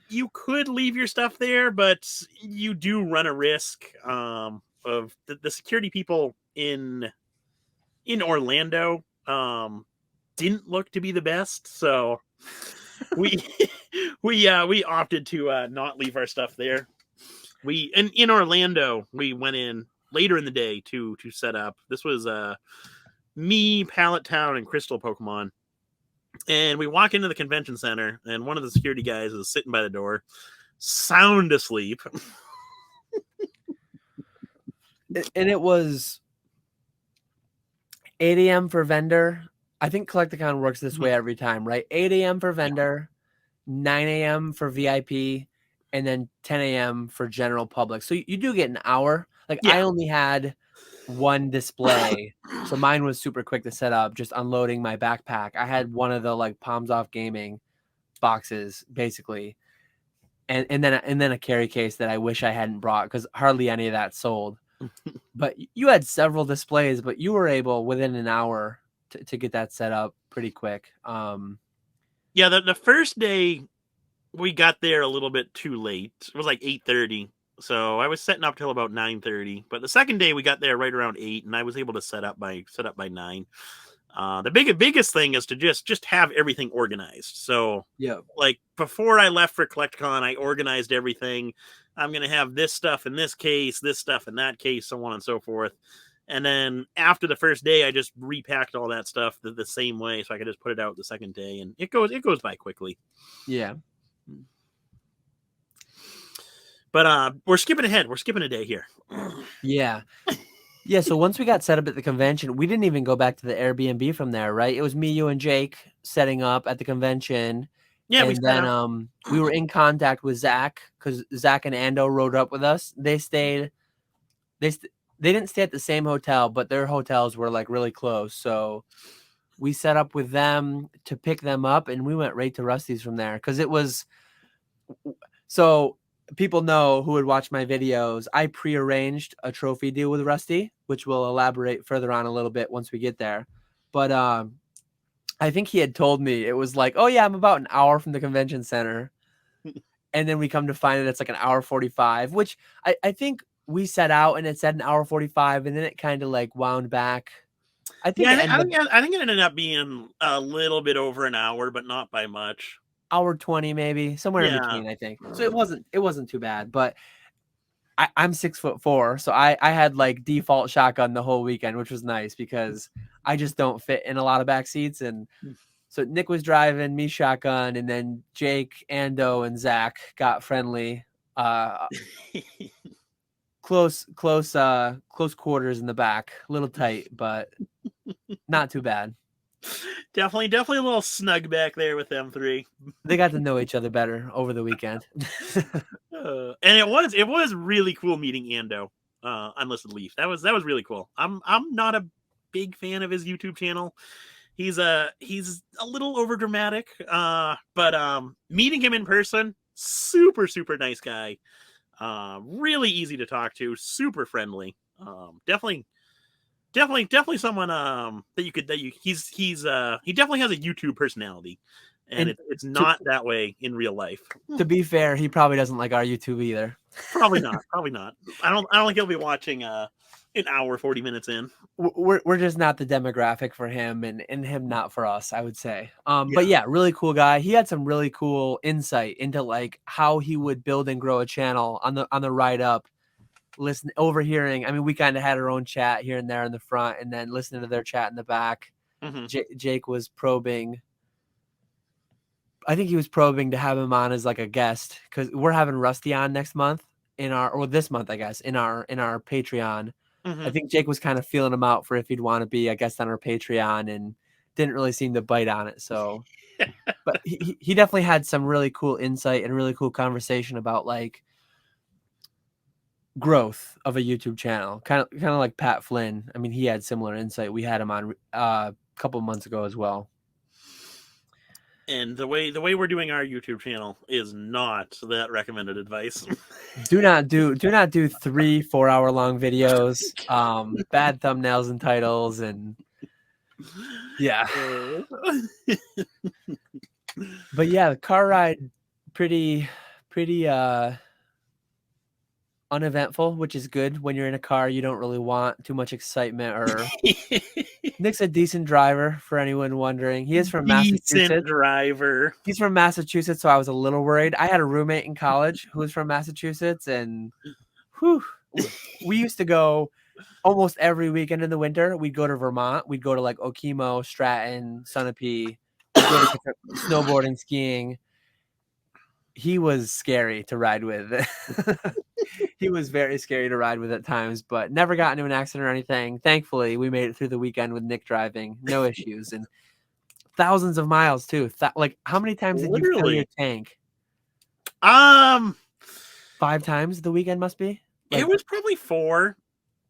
you could leave your stuff there, but you do run a risk of the security people in Orlando didn't look to be the best. So we opted to not leave our stuff there. In Orlando, we went in later in the day to set up. This was me, Pallet Town, and Crystal Pokemon. And we walk into the convention center, and one of the security guys is sitting by the door, sound asleep. And it was 8 a.m. for vendor. I think Collecticon works this way every time, right? 8 a.m. for vendor, 9 a.m. for VIP, and then 10 a.m. for general public. So you do get an hour. Like I only had one display, so mine was super quick to set up, just unloading my backpack. I had one of the like Palms Off Gaming boxes basically, and then a carry case that I wish I hadn't brought because hardly any of that sold. But you had several displays, but you were able within an hour to get that set up pretty quick. Yeah, the first day we got there a little bit too late. It was like 8:30. So I was setting up till about 9:30, but the second day we got there right around 8, and I was able to set up by 9. The biggest thing is to just have everything organized. So like before I left for Collecticon, I organized everything. I'm gonna have this stuff in this case, this stuff in that case, so on and so forth. And then after the first day, I just repacked all that stuff the same way, so I could just put it out the second day, and it goes by quickly. Yeah. But we're skipping ahead. We're skipping a day here. Yeah. So once we got set up at the convention, we didn't even go back to the Airbnb from there, right? It was me, you, and Jake setting up at the convention. Yeah, we were in contact with Zach because Zach and Ando rode up with us. They stayed. They didn't stay at the same hotel, but their hotels were like really close. So we set up with them to pick them up, and we went right to Rusty's from there because it was so. people know who would watch my videos, I prearranged a trophy deal with Rusty, which we'll elaborate further on a little bit once we get there. But I think he had told me it was like, oh yeah, I'm about an hour from the convention center. And then we come to find it, it's like an hour 45, which I think we set out and it said an hour 45, and then it kind of like wound back. I think I think it ended up being a little bit over an hour, but not by much. Hour 20, maybe somewhere in between, I think. So it wasn't too bad, but I'm 6'4", so I had like default shotgun the whole weekend, which was nice because I just don't fit in a lot of back seats. And so Nick was driving, me shotgun, and then Jake, Ando, and Zach got friendly. Close quarters in the back, a little tight, but not too bad. Definitely a little snug back there with them three. They got to know each other better over the weekend. And it was really cool meeting Ando on Unlisted Leaf. That was really cool. I'm not a big fan of his YouTube channel. He's a little over dramatic, but meeting him in person, super super nice guy. Really easy to talk to, super friendly. Definitely someone he definitely has a YouTube personality, and it's not that way in real life. To be fair, he probably doesn't like our YouTube either. Probably not. I don't think he'll be watching an hour 40 minutes in. We're just not the demographic for him, and him not for us, I would say. But yeah, really cool guy. He had some really cool insight into like how he would build and grow a channel on the ride up. Overhearing. I mean, we kind of had our own chat here and there in the front, and then listening to their chat in the back. Jake was probing. I think he was probing to have him on as like a guest, because we're having Rusty on next month this month, I guess, in our Patreon. I think Jake was kind of feeling him out for if he'd want to be a guest on our Patreon, and didn't really seem to bite on it. So, but he definitely had some really cool insight and really cool conversation about like growth of a YouTube channel, kind of like Pat Flynn. I mean, he had similar insight. We had him on a couple of months ago as well. And the way we're doing our YouTube channel is not that recommended advice. Do not do 3-4 hour long videos, bad thumbnails and titles, and yeah. But yeah, the car ride pretty uneventful, which is good. When you're in a car, you don't really want too much excitement. Or Nick's a decent driver, for anyone wondering. He is from Massachusetts. Driver. He's from Massachusetts, so I was a little worried. I had a roommate in college who was from Massachusetts, and we used to go almost every weekend in the winter. We'd go to Vermont. We'd go to like Okemo, Stratton, Sunapee, snowboarding, skiing. He was scary to ride with. He was very scary to ride with at times, but never got into an accident or anything. Thankfully, we made it through the weekend with Nick driving, no issues, and thousands of miles too. Like, how many times did you fill your tank? 5 times the weekend must be. Like, it was probably 4,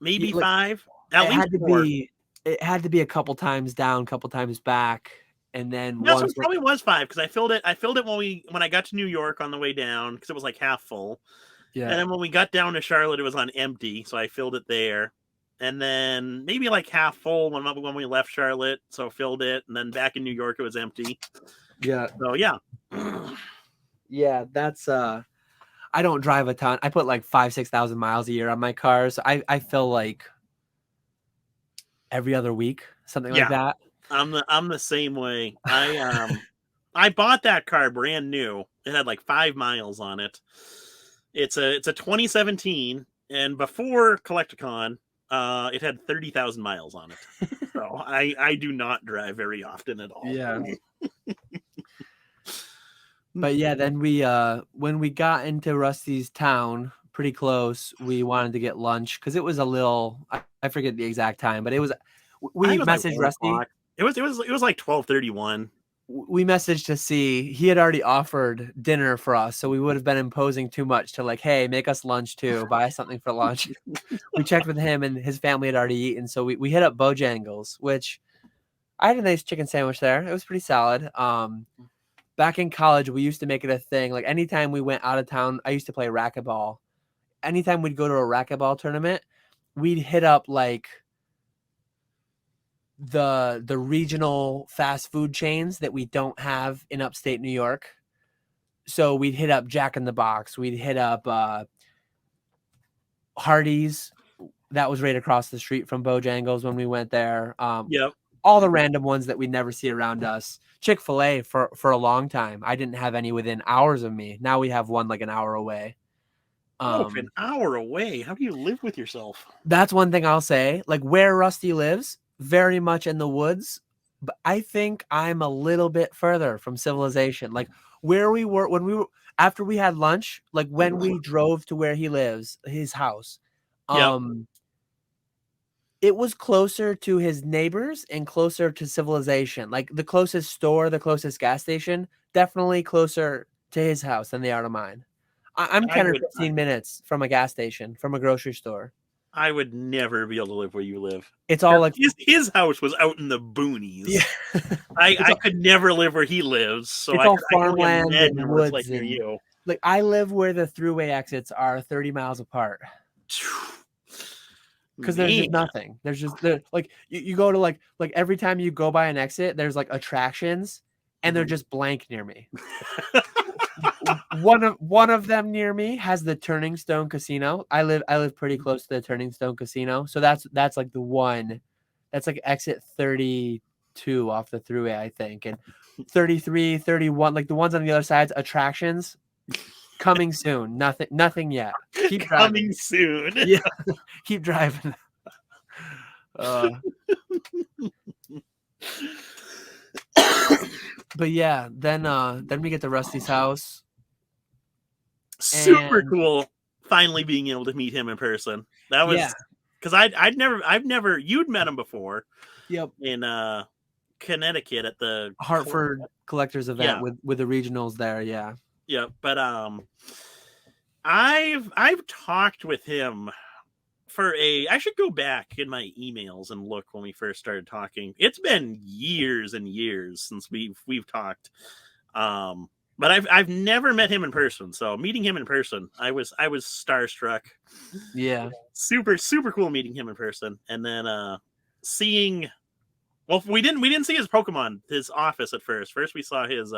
maybe 5. It had to be a couple times down, couple times back. And then it probably was 5, because I filled it when I got to New York on the way down, because it was like half full. Yeah. And then when we got down to Charlotte, it was on empty, so I filled it there. And then maybe like half full when we left Charlotte, so filled it. And then back in New York, it was empty. Yeah. So yeah. Yeah, that's I don't drive a ton. I put like 5,000-6,000 miles a year on my cars. I fill like every other week, something like that. I'm the same way. I bought that car brand new. It had like 5 miles on it. It's a 2017, and before Collecticon, it had 30,000 miles on it. So I do not drive very often at all. Yeah. But yeah, then we when we got into Rusty's town, pretty close, we wanted to get lunch because it was a little, I forget the exact time, but we messaged Rusty. It was like 12:31. We messaged to see, he had already offered dinner for us, so we would have been imposing too much to like, hey, make us lunch too, buy us something for lunch. We checked with him, and his family had already eaten, so we hit up Bojangles, which I had a nice chicken sandwich there. It was pretty solid. back in college, we used to make it a thing. Like anytime we went out of town, I used to play racquetball. Anytime we'd go to a racquetball tournament, we'd hit up like the regional fast food chains that we don't have in upstate New York. So we'd hit up Jack in the Box. We'd hit up Hardee's. That was right across the street from Bojangles when we went there. Yep. All the random ones that we'd never see around us. Chick-fil-A for a long time. I didn't have any within hours of me. Now we have one like an hour away. An hour away. How do you live with yourself? That's one thing I'll say. Like where Rusty lives, very much in the woods. But I think I'm a little bit further from civilization. Like where we were when we were after we had lunch, like when we drove to where he lives, his house. Yep. It was closer to his neighbors and closer to civilization. Like the closest store, the closest gas station, definitely closer to his house than they are to mine. I'm 10 or 15 minutes from a gas station, from a grocery store. I would never be able to live where you live. It's all like his house was out in the boonies. Yeah. I could never live where he lives. So it's all farmland and woods. Like near you. Like I live where the throughway exits are 30 miles apart. Because there's just nothing. There's just like you go to like every time you go by an exit, there's like attractions, and they're just blank near me. one of them near me has the Turning Stone Casino. I live pretty close to the Turning Stone Casino, so that's like the one. That's like exit 32 off the throughway, I think, and 33, 31, like the ones on the other sides, attractions. Coming soon. Nothing yet. Keep coming soon. Yeah. Keep driving. But yeah, then we get to Rusty's house. Super cool. Finally being able to meet him in person. That was because I've never you'd met him before. Yep. In Connecticut at the Hartford Collectors event with the regionals there. Yeah. Yeah, but I've talked with him for I should go back in my emails and look when we first started talking. It's been years and years since we've talked. But I've never met him in person. So meeting him in person, I was starstruck. Yeah. Super cool meeting him in person. And then seeing we didn't see his Pokemon, his office at first. First we saw his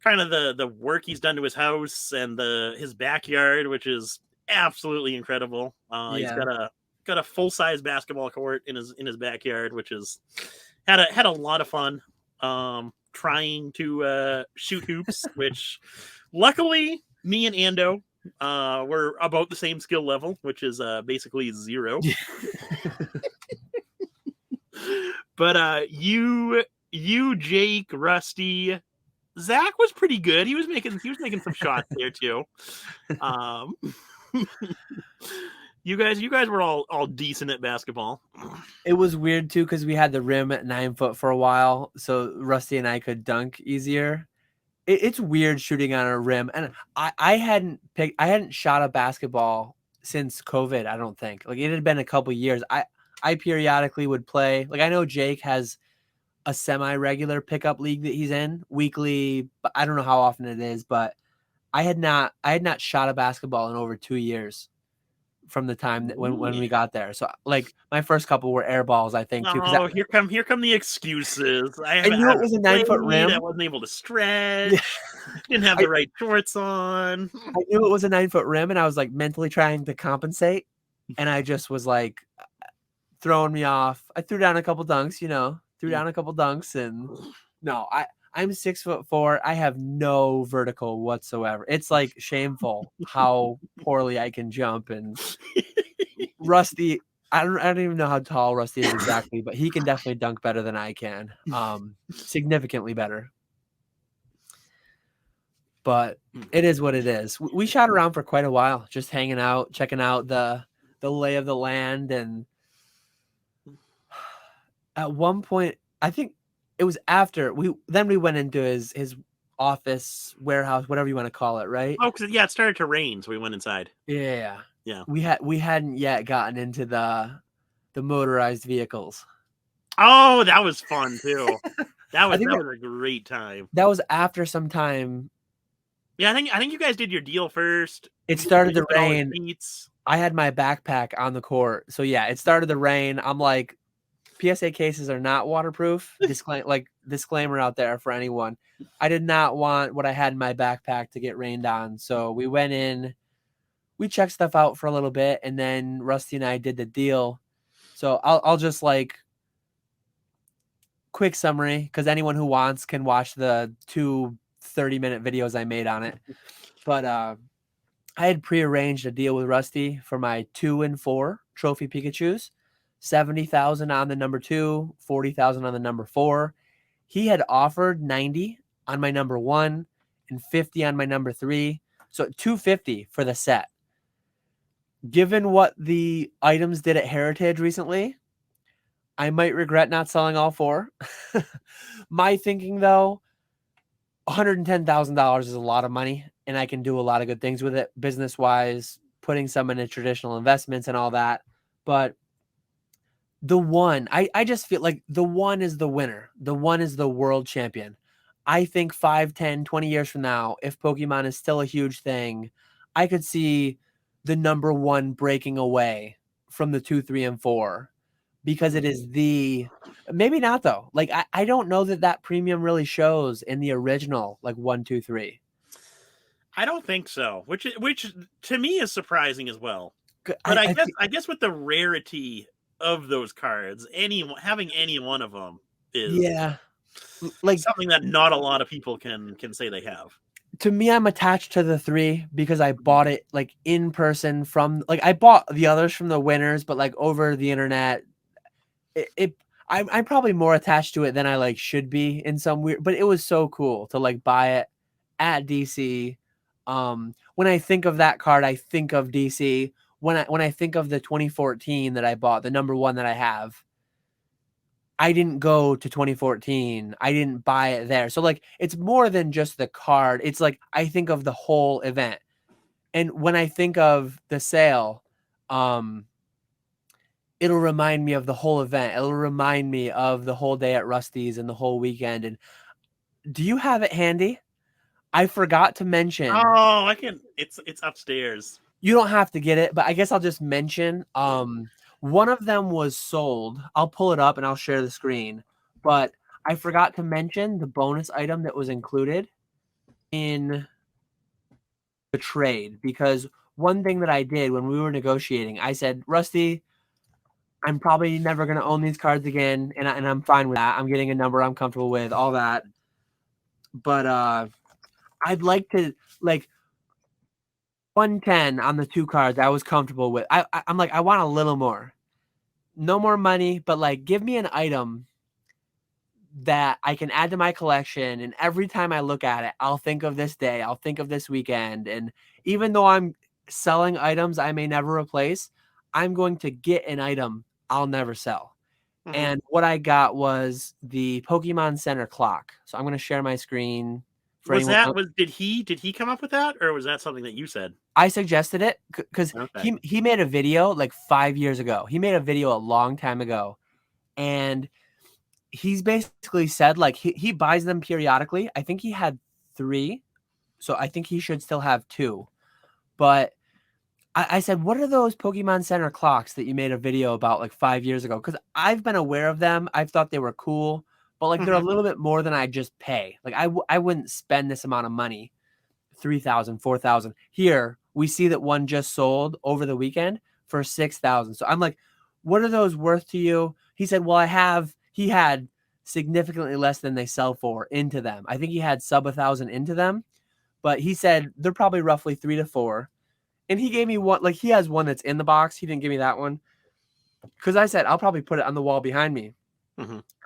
kind of the work he's done to his house and his backyard, which is absolutely incredible. He's got a full-size basketball court in his backyard, which is had a lot of fun trying to shoot hoops, which luckily me and Ando were about the same skill level, which is basically 0. But you, Jake, Rusty, Zach was pretty good. He was making some shots there too. You guys were all decent at basketball. It was weird too because we had the rim at 9 foot for a while, so Rusty and I could dunk easier. It's weird shooting on a rim, and I hadn't shot a basketball since COVID. I don't think it had been a couple years. I periodically would play. Like I know Jake has a semi-regular pickup league that he's in weekly, but I don't know how often it is, but I had not shot a basketball in over 2 years from the time that when we got there. So like my first couple were air balls, I think too. Oh, here come the excuses. I knew it was a 9 foot rim. I wasn't able to stretch. Didn't have the right shorts on. I knew it was a 9 foot rim, and I was like mentally trying to compensate, and I just was like throwing me off. I threw down a couple dunks, and no, I'm 6'4". I have no vertical whatsoever. It's like shameful how poorly I can jump. And Rusty, I don't even know how tall Rusty is exactly, but he can definitely dunk better than I can. Significantly better. But it is what it is. We shot around for quite a while, just hanging out, checking out the lay of the land. And at one point, I think it was after we went into his office, warehouse, whatever you want to call it, right? Oh, because it started to rain, so we went inside. Yeah. Yeah. We hadn't yet gotten into the motorized vehicles. Oh, that was fun too. That I was think that was a great time. that was after some time. Yeah, I think you guys did your deal first. It You started to looked at all the rain. sheets. I had my backpack on the court. So yeah, it started to rain. I'm like, PSA cases are not waterproof. Disclaimer out there for anyone. I did not want what I had in my backpack to get rained on. So we went in, we checked stuff out for a little bit, and then Rusty and I did the deal. So I'll just like quick summary because anyone who wants can watch the 2 30-minute videos I made on it. But I had prearranged a deal with Rusty for my 2 and 4 trophy Pikachus, 70,000 on the number 2, 40,000 on the number 4. He had offered 90 on my number 1 and 50 on my number 3, so 250 for the set. Given what the items did at Heritage recently, I might regret not selling all 4. My thinking though, $110,000 is a lot of money, and I can do a lot of good things with it business-wise, putting some into traditional investments and all that. But the one, I just feel like the one is the winner. The one is the world champion. I think 5, 10, 20 years from now, if Pokemon is still a huge thing, I could see the number 1 breaking away from the 2, 3, and 4 because it is the maybe not though. Like I don't know that premium really shows in the original like 1, 2, 3. I don't think so, which to me is surprising as well. But I I guess with the rarity of those cards, having any one of them is yeah, like something that not a lot of people can say they have. To me, I'm attached to the 3 because I bought it like in person from like I bought the others from the winners, but like over the internet. I'm probably more attached to it than I like should be in some weird, but it was so cool to like buy it at DC. When I think of that card, I think of DC. When I think of the 2014 that I bought, the number 1 that I have, I didn't go to 2014. I didn't buy it there. So like it's more than just the card. It's like I think of the whole event. And when I think of the sale, it'll remind me of the whole event. It'll remind me of the whole day at Rusty's and the whole weekend. And do you have it handy? I forgot to mention. Oh, I can. It's upstairs. You don't have to get it, but I guess I'll just mention. One of them was sold. I'll pull it up and I'll share the screen. But I forgot to mention the bonus item that was included in the trade because one thing that I did when we were negotiating, I said, Rusty, I'm probably never going to own these cards again, and I'm fine with that. I'm getting a number I'm comfortable with, all that. But I'd like to, like, 110 on the 2 cards I was comfortable with. I'm like, I want a little more. No more money, but, like, give me an item that I can add to my collection, and every time I look at it, I'll think of this day. I'll think of this weekend. And even though I'm selling items I may never replace, I'm going to get an item I'll never sell. Mhm. And what I got was the Pokemon Center clock. So I'm going to share my screen. Did he come up with that, or was that something that you said? I suggested it because Okay. he made a video like 5 years ago. He made a video a long time ago, and he's basically said like he buys them periodically. I think he had 3, so I think he should still have 2. But I said, what are those Pokemon Center clocks that you made a video about like 5 years ago? Because I've been aware of them. I've thought they were cool, but like they're a little bit more than I just pay. Like I wouldn't spend this amount of money, 3,000, 4,000. Here we see that one just sold over the weekend for 6,000. So I'm like, what are those worth to you? He said, well, he had significantly less than they sell for into them. I think he had sub 1,000 into them, but he said they're probably roughly 3 to 4. And he gave me one, like he has one that's in the box. He didn't give me that one because I said I'll probably put it on the wall behind me.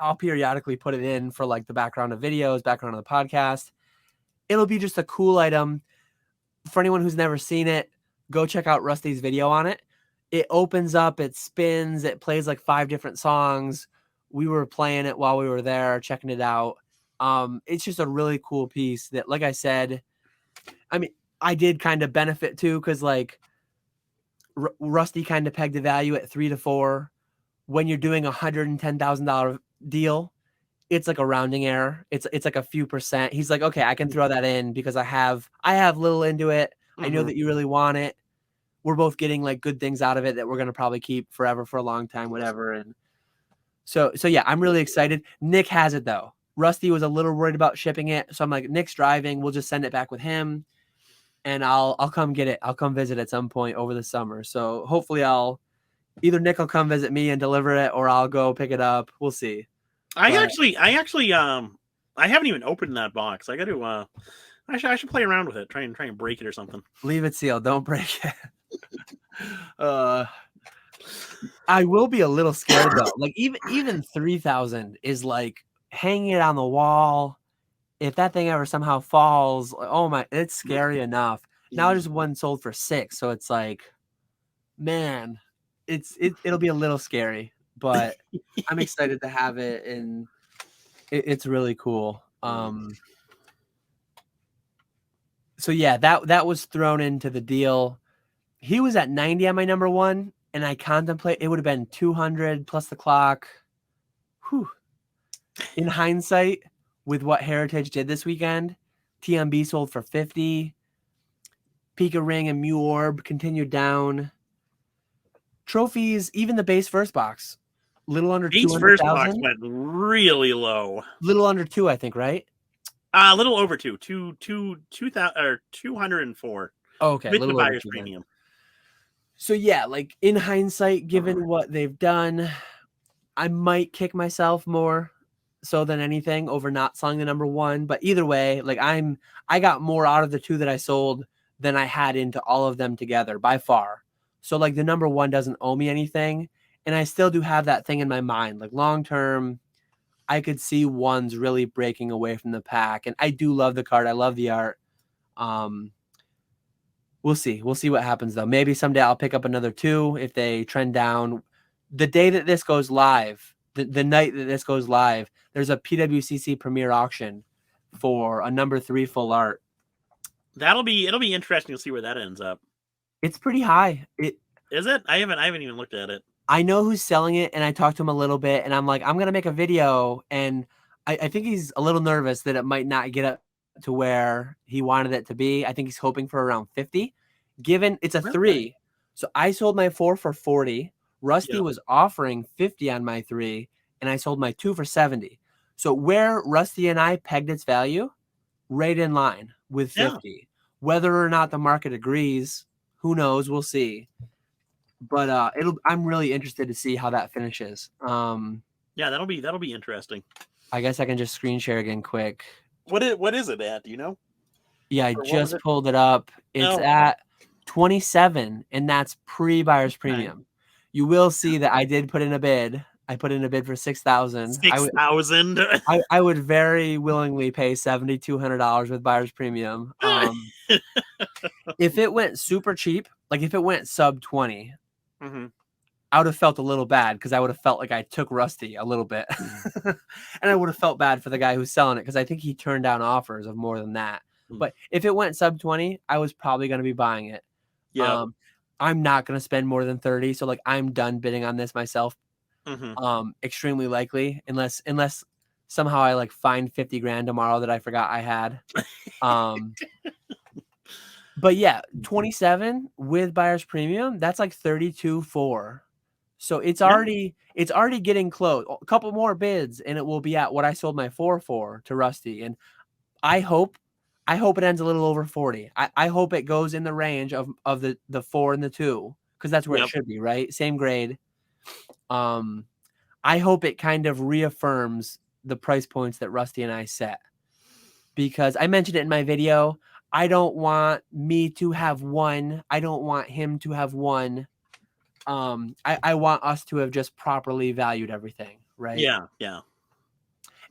I'll periodically put it in for like the background of videos, background of the podcast. It'll be just a cool item. For anyone who's never seen it, go check out Rusty's video on it. It opens up, it spins, it plays like 5 different songs. We were playing it while we were there, checking it out. It's just a really cool piece that, like I said, I mean, I did kind of benefit too because like Rusty kind of pegged the value at 3 to 4. When you're doing $110,000 deal, it's like a rounding error. It's like a few percent. He's like, okay, I can throw that in because I have little into it. I know that you really want it. We're both getting like good things out of it that we're gonna probably keep forever for a long time, whatever. And so yeah, I'm really excited. Nick has it though. Rusty was a little worried about shipping it, so I'm like, Nick's driving. We'll just send it back with him, and I'll come get it. I'll come visit at some point over the summer. So hopefully, either Nick will come visit me and deliver it, or I'll go pick it up. We'll see. I haven't even opened that box. I got to. I should play around with it. Try and break it or something. Leave it sealed. Don't break it. I will be a little scared though. Like even 3,000 is like hanging it on the wall. If that thing ever somehow falls, oh my, it's scary enough. Now there's one sold for 6, so it's like, man, it'll be a little scary, but I'm excited to have it, and it's really cool. So yeah, that was thrown into the deal. He was at 90 on my number 1, and I contemplate it would have been 200 plus the clock. Whew. In hindsight, with what Heritage did this weekend, TMB sold for 50. Pika Ring and Mew Orb continued down. Trophies, even the base first box, little under 200,000. Base first box went really low. Little under 2, I think, right? A little over 204. Oh, okay, with the buyer's premium. So yeah, like in hindsight, given what they've done, I might kick myself more so than anything over not selling the number 1. But either way, like I got more out of the 2 that I sold than I had into all of them together by far. So like the number 1 doesn't owe me anything. And I still do have that thing in my mind. Like long term, I could see ones really breaking away from the pack. And I do love the card. I love the art. We'll see. We'll see what happens though. Maybe someday I'll pick up another 2 if they trend down. The day that this goes live, the night that this goes live, there's a PWCC premiere auction for a number 3 full art. It'll be interesting to see where that ends up. It's pretty high. Is it? I haven't even looked at it. I know who's selling it, and I talked to him a little bit, and I'm like, I'm gonna make a video, and I think he's a little nervous that it might not get up to where he wanted it to be. I think he's hoping for around 50. Given it's a 3, so I sold my 4 for 40. Rusty was offering 50 on my 3, and I sold my 2 for 70. So where Rusty and I pegged its value, right in line with 50. Yeah. Whether or not the market agrees, who knows? We'll see. But I'm really interested to see how that finishes. Yeah, that'll be interesting. I guess I can just screen share again quick. What is it at? Do you know? Yeah, I just pulled it up. It's at 27, and that's pre-buyer's premium. Okay. You will see that I did put in a bid. I put in a bid for 6,000. 6,000. I would very willingly pay $7,200 with buyer's premium. If it went super cheap, like if it went sub 20, I would have felt a little bad because I would have felt like I took Rusty a little bit. And I would have felt bad for the guy who's selling it because I think he turned down offers of more than that. But if it went sub 20, I was probably going to be buying it. Yeah. I'm not going to spend more than 30. So like I'm done bidding on this myself. Extremely likely unless somehow I like find 50 grand tomorrow that I forgot I had. But yeah, 27 with buyer's premium, that's like 32.4. So it's already getting close. A couple more bids and it will be at what I sold my 4 for to Rusty. And I hope it ends a little over 40. I hope it goes in the range of the 4 and the 2 because that's where it should be, right? Same grade. I hope it kind of reaffirms the price points that Rusty and I set because I mentioned it in my video. I don't want me to have one. I don't want him to have one. I want us to have just properly valued everything, right? Yeah, yeah.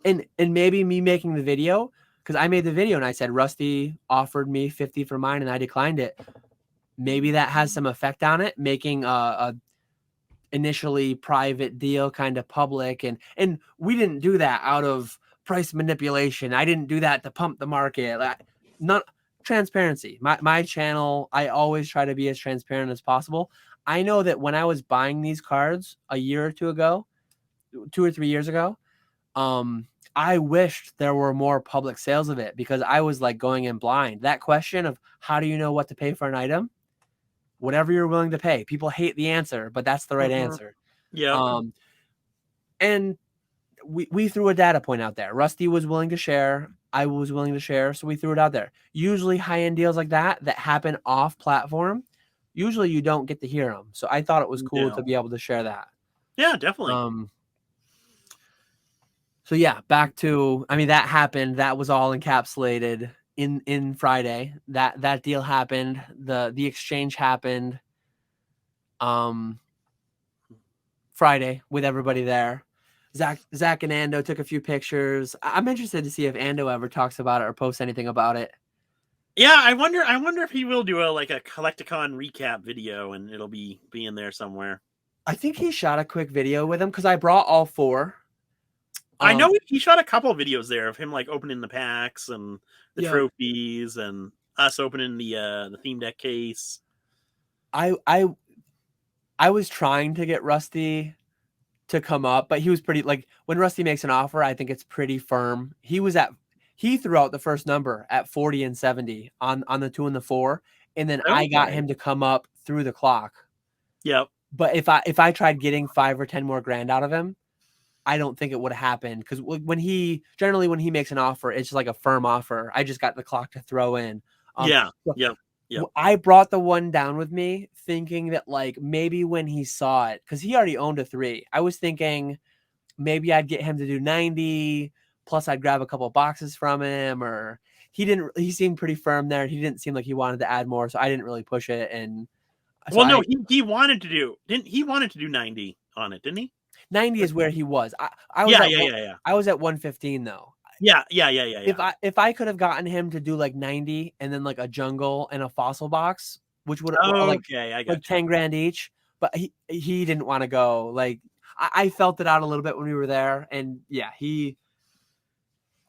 And maybe me making the video, because I made the video and I said Rusty offered me 50 for mine and I declined it. Maybe that has some effect on it, making a initially private deal kind of public. And we didn't do that out of price manipulation. I didn't do that to pump the market. Not transparency. My channel, I always try to be as transparent as possible. I know that when I was buying these cards a year or two ago, 2 or 3 years ago, I wished there were more public sales of it because I was like going in blind. That question of how do you know what to pay for an item? Whatever you're willing to pay. People hate the answer, but that's the right answer. Yep. And we threw a data point out there. Rusty was willing to share. I was willing to share, so we threw it out there. Usually high-end deals like that happen off platform, usually you don't get to hear them. So I thought it was cool to be able to share that. Yeah, definitely. So yeah, back to, I mean, that happened. That was all encapsulated in Friday. That deal happened. The exchange happened Friday with everybody there. Zach and Ando took a few pictures. I'm interested to see if Ando ever talks about it or posts anything about it. Yeah, I wonder if he will do a Collecticon recap video and it'll be in there somewhere. I think he shot a quick video with him because I brought all 4. I know he shot a couple of videos there of him like opening the packs and the trophies and us opening the theme deck case. I was trying to get Rusty to come up, but he was pretty, like, when Rusty makes an offer, I think it's pretty firm. He threw out the first number at 40 and 70 on the 2 and the 4, and then I got him to come up through the clock. Yep. But if I tried getting 5 or 10 more grand out of him, I don't think it would have happened, because when he makes an offer, it's just like a firm offer. I just got the clock to throw in. Yep. I brought the one down with me thinking that like maybe when he saw it, because he already owned a 3, I was thinking maybe I'd get him to do 90 plus I'd grab a couple of boxes from him, or he seemed pretty firm there. He didn't seem like he wanted to add more, so I didn't really push it. And so he wanted to do 90 on it, didn't he? 90 is where he was. I was at 115 though. Yeah. If I could have gotten him to do like 90 and then like a jungle and a fossil box, which would like 10 grand each, but he didn't want to go. Like I felt it out a little bit when we were there, and yeah,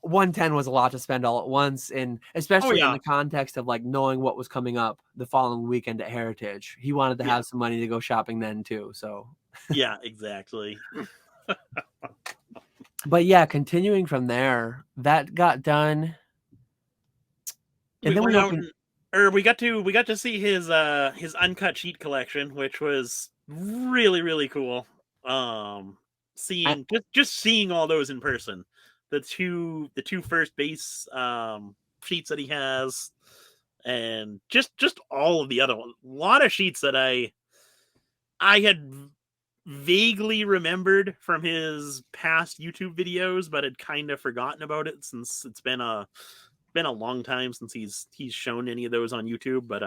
110 was a lot to spend all at once, and especially in the context of like knowing what was coming up the following weekend at Heritage. He wanted to have some money to go shopping then too. So yeah, exactly. But yeah, continuing from there, that got done, and then we got to see his uncut sheet collection, which was really, really cool. Seeing all those in person, the two first base sheets that he has, and just all of the other ones. A lot of sheets that I had vaguely remembered from his past YouTube videos, but had kind of forgotten about it since it's been a long time since he's shown any of those on YouTube. But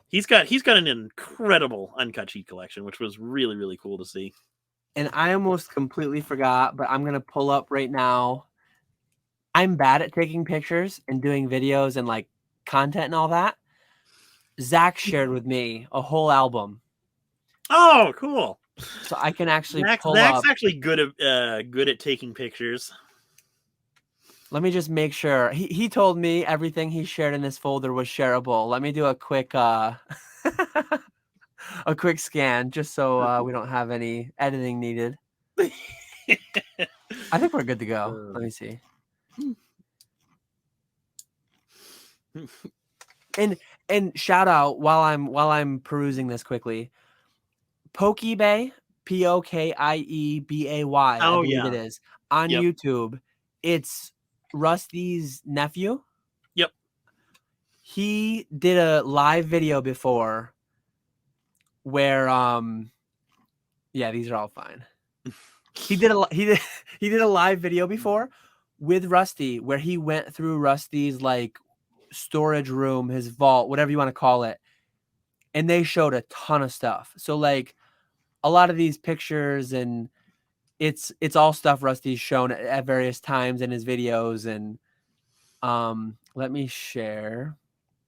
he's got an incredible uncut sheet collection, which was really, really cool to see. And I almost completely forgot, but I'm gonna pull up right now. I'm bad at taking pictures and doing videos and like content and all that. Zach shared with me a whole album. Oh, cool! So I can actually Zach's actually good at taking pictures. Let me just make sure. He told me everything he shared in this folder was shareable. Let me do a quick a quick scan just so we don't have any editing needed. I think we're good to go. Let me see. And shout out while I'm perusing this quickly. PokeBay, PokieBay. I believe it is on YouTube. It's Rusty's nephew. Yep. He did a live video before where these are all fine. He did a live video before with Rusty where he went through Rusty's like storage room, his vault, whatever you want to call it, and they showed a ton of stuff. So like a lot of these pictures, and it's all stuff Rusty's shown at various times in his videos. And let me share.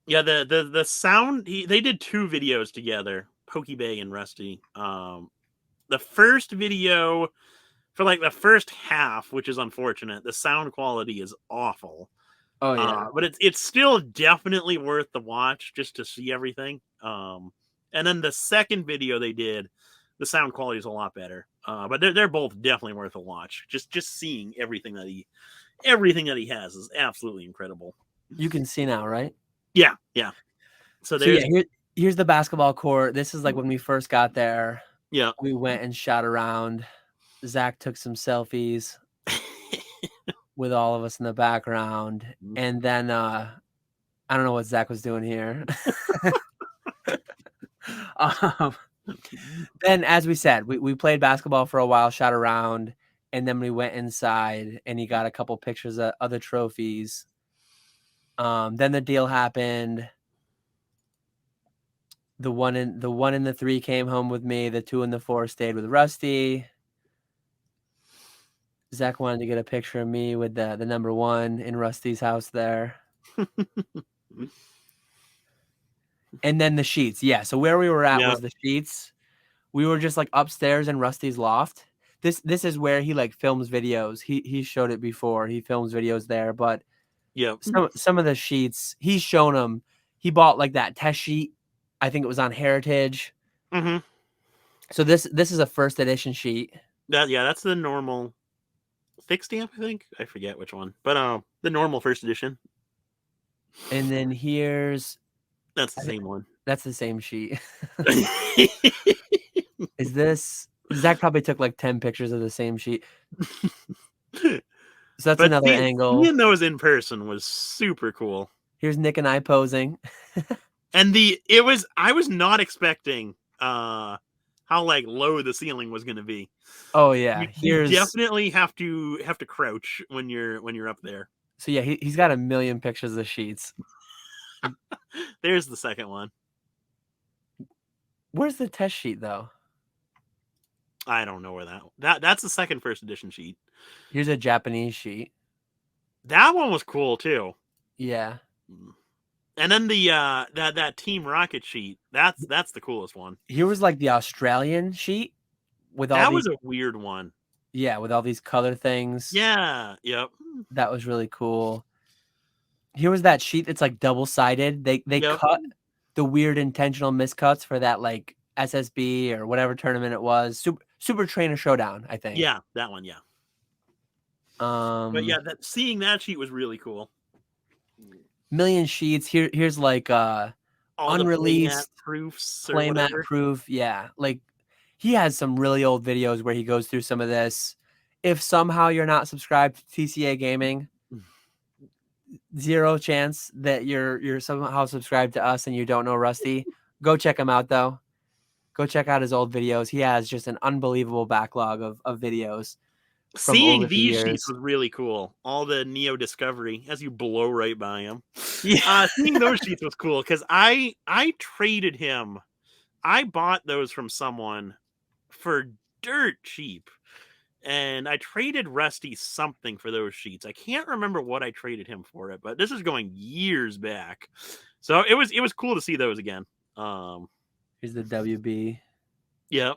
Yeah, the sound, they did 2 videos together, PokeBay and Rusty. The first video for like the first half, which is unfortunate, the sound quality is awful. Oh yeah. But it's still definitely worth the watch just to see everything. And then the second video they did, the sound quality is a lot better. But they're both definitely worth a watch. Just seeing everything that he has is absolutely incredible. You can see now, right? Yeah. So there's here's the basketball court. This is like when we first got there. yeah. We went and shot around. Zach took some selfies with all of us in the background. And then I don't know what Zach was doing here. Then, as we said, we played basketball for a while, shot around, and then we went inside and he got a couple pictures of other trophies. Then the deal happened. The one and the 3 came home with me. The 2 and the 4 stayed with Rusty. Zach wanted to get a picture of me with the number 1 in Rusty's house there. And then the sheets. Yeah. So where we were at was the sheets. We were just like upstairs in Rusty's loft. This is where he like films videos. He showed it before. He films videos there, but some of the sheets he's shown them. He bought like that test sheet. I think it was on Heritage. Mm-hmm. So this is a first edition sheet. That's the normal thick stamp, I think. I forget which one. But the normal first edition. And then that's the same one. That's the same sheet. Is this Zach probably took like 10 pictures of the same sheet. So that's another angle. Seeing those in person was super cool. Here's Nick and I posing. And I was not expecting how like low the ceiling was going to be. Oh yeah, you definitely have to crouch when you're up there. So yeah, he's got a million pictures of sheets. There's the second one. Where's the test sheet though? I don't know where that's the second first edition sheet. Here's a Japanese sheet. That one was cool too. Yeah. And then the that Team Rocket sheet, that's the coolest one. Here was like the Australian sheet with all that was a weird one. Yeah, with all these color things. Yeah, yep. That was really cool. Here was that sheet that's like double-sided. They cut the weird intentional miscuts for that like SSB or whatever tournament it was. Super Trainer Showdown, I think. Yeah, that one, yeah. But yeah, seeing that sheet was really cool. Million sheets. Here's like all unreleased playmat proof. Yeah, like he has some really old videos where he goes through some of this. If somehow you're not subscribed to TCA Gaming, zero chance that you're somehow subscribed to us and you don't know Rusty. Go check him out though. Go check out his old videos. He has just an unbelievable backlog of videos. Seeing these sheets was really cool. All the Neo Discovery as you blow right by him. Yeah. Seeing those sheets was cool because I traded him. I bought those from someone for dirt cheap. And I traded Rusty something for those sheets. I can't remember what I traded him for it, but this is going years back. So it was cool to see those again. Here's the WB. Yep.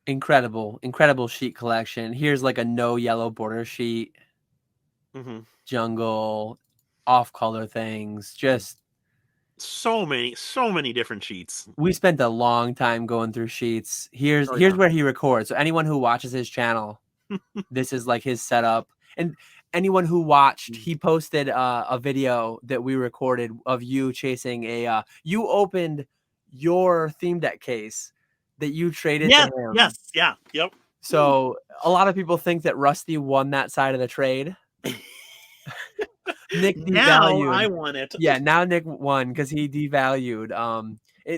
Incredible sheet collection. Here's like a no yellow border sheet. Mm-hmm. Jungle, off color things, just so many different sheets. We spent a long time going through sheets. Here's where he records. So anyone who watches his channel, this is like his setup. And anyone who watched, he posted a video that we recorded of you chasing you opened your theme deck case that you traded to him. Yes, yeah, yep. So a lot of people think that Rusty won that side of the trade. Nick devalued. Now I won it. Yeah, now Nick won because he devalued.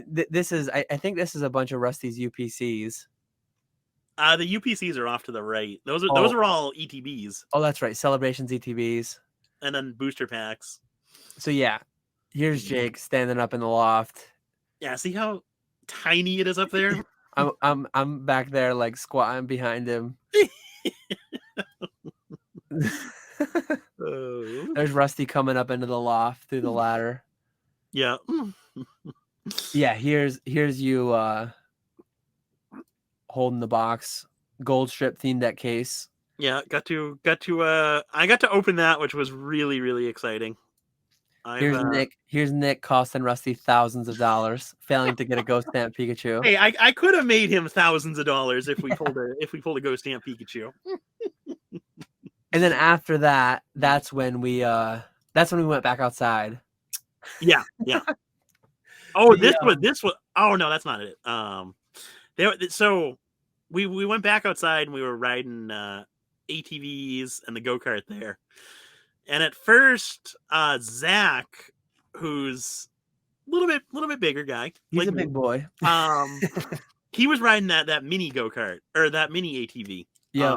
This is I think this is a bunch of Rusty's UPCs. The UPCs are off to the right. Those are all ETBs. Oh, that's right. Celebrations ETBs. And then booster packs. So yeah, here's Jake standing up in the loft. Yeah, see how tiny it is up there? I'm back there like squatting behind him. There's Rusty coming up into the loft through the ladder. Yeah. Yeah, here's you holding the box. Gold strip theme deck case. Yeah, I got to open that, which was really, really exciting. Here's Nick costing Rusty thousands of dollars, failing to get a Ghost Stamp Pikachu. Hey, I could have made him thousands of dollars if we pulled a Ghost Stamp Pikachu. And then after that, that's when we went back outside. Yeah. Oh, this was. Oh no, that's not it. So we went back outside and we were riding ATVs and the go-kart there. And at first, Zach, who's a little bit bigger guy, he's a big boy. He was riding that mini go-kart or that mini ATV. Yeah.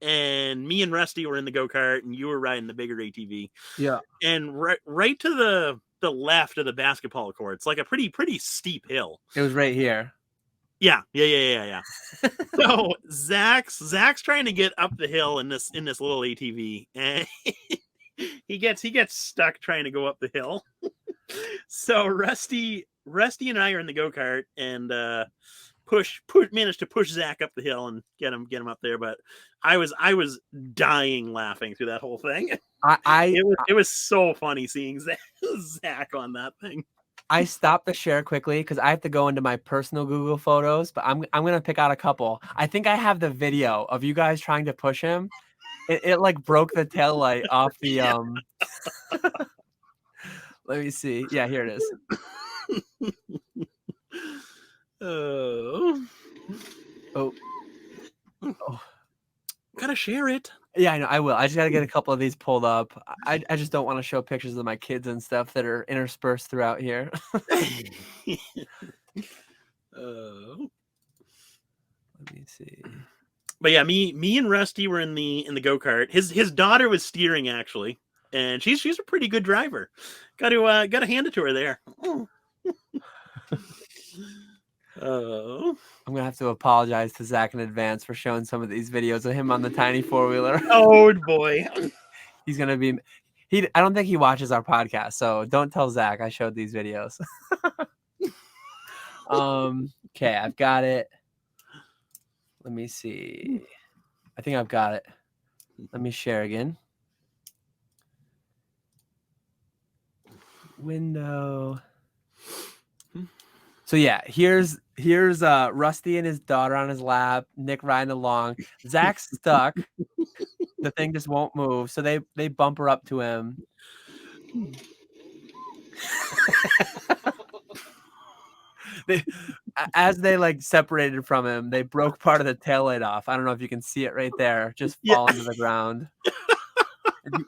And me and Rusty were in the go-kart, and you were riding the bigger ATV. Yeah. And right to the left of the basketball courts, like a pretty steep hill. It was right here. Yeah. So Zach's trying to get up the hill in this little ATV, and he gets stuck trying to go up the hill. So Rusty and I are in the go-kart and managed to push Zach up the hill and get him up there. But I was dying laughing through that whole thing. It was so funny seeing Zach on that thing. I stopped the share quickly because I have to go into my personal Google Photos, but I'm gonna pick out a couple. I think I have the video of you guys trying to push him. It like broke the tail light off the Let me see. Yeah, here it is. Oh. Gotta share it. Yeah, I know. I will. I just gotta get a couple of these pulled up. I just don't want to show pictures of my kids and stuff that are interspersed throughout here. Let me see. But yeah, me and Rusty were in the go-kart. His daughter was steering actually, and she's a pretty good driver. Got to hand it to her there. I'm gonna have to apologize to Zach in advance for showing some of these videos of him on the tiny four-wheeler. Oh boy. He's gonna be I don't think he watches our podcast, so don't tell Zach I showed these videos. Okay, I've got it. Let me see. I think I've got it. Let me share again. Window. So yeah, here's Rusty and his daughter on his lap, Nick riding along. Zach's stuck. The thing just won't move, so they bumper up to him. As they like separated from him, they broke part of the taillight off. I don't know if you can see it right there, just falling to the ground.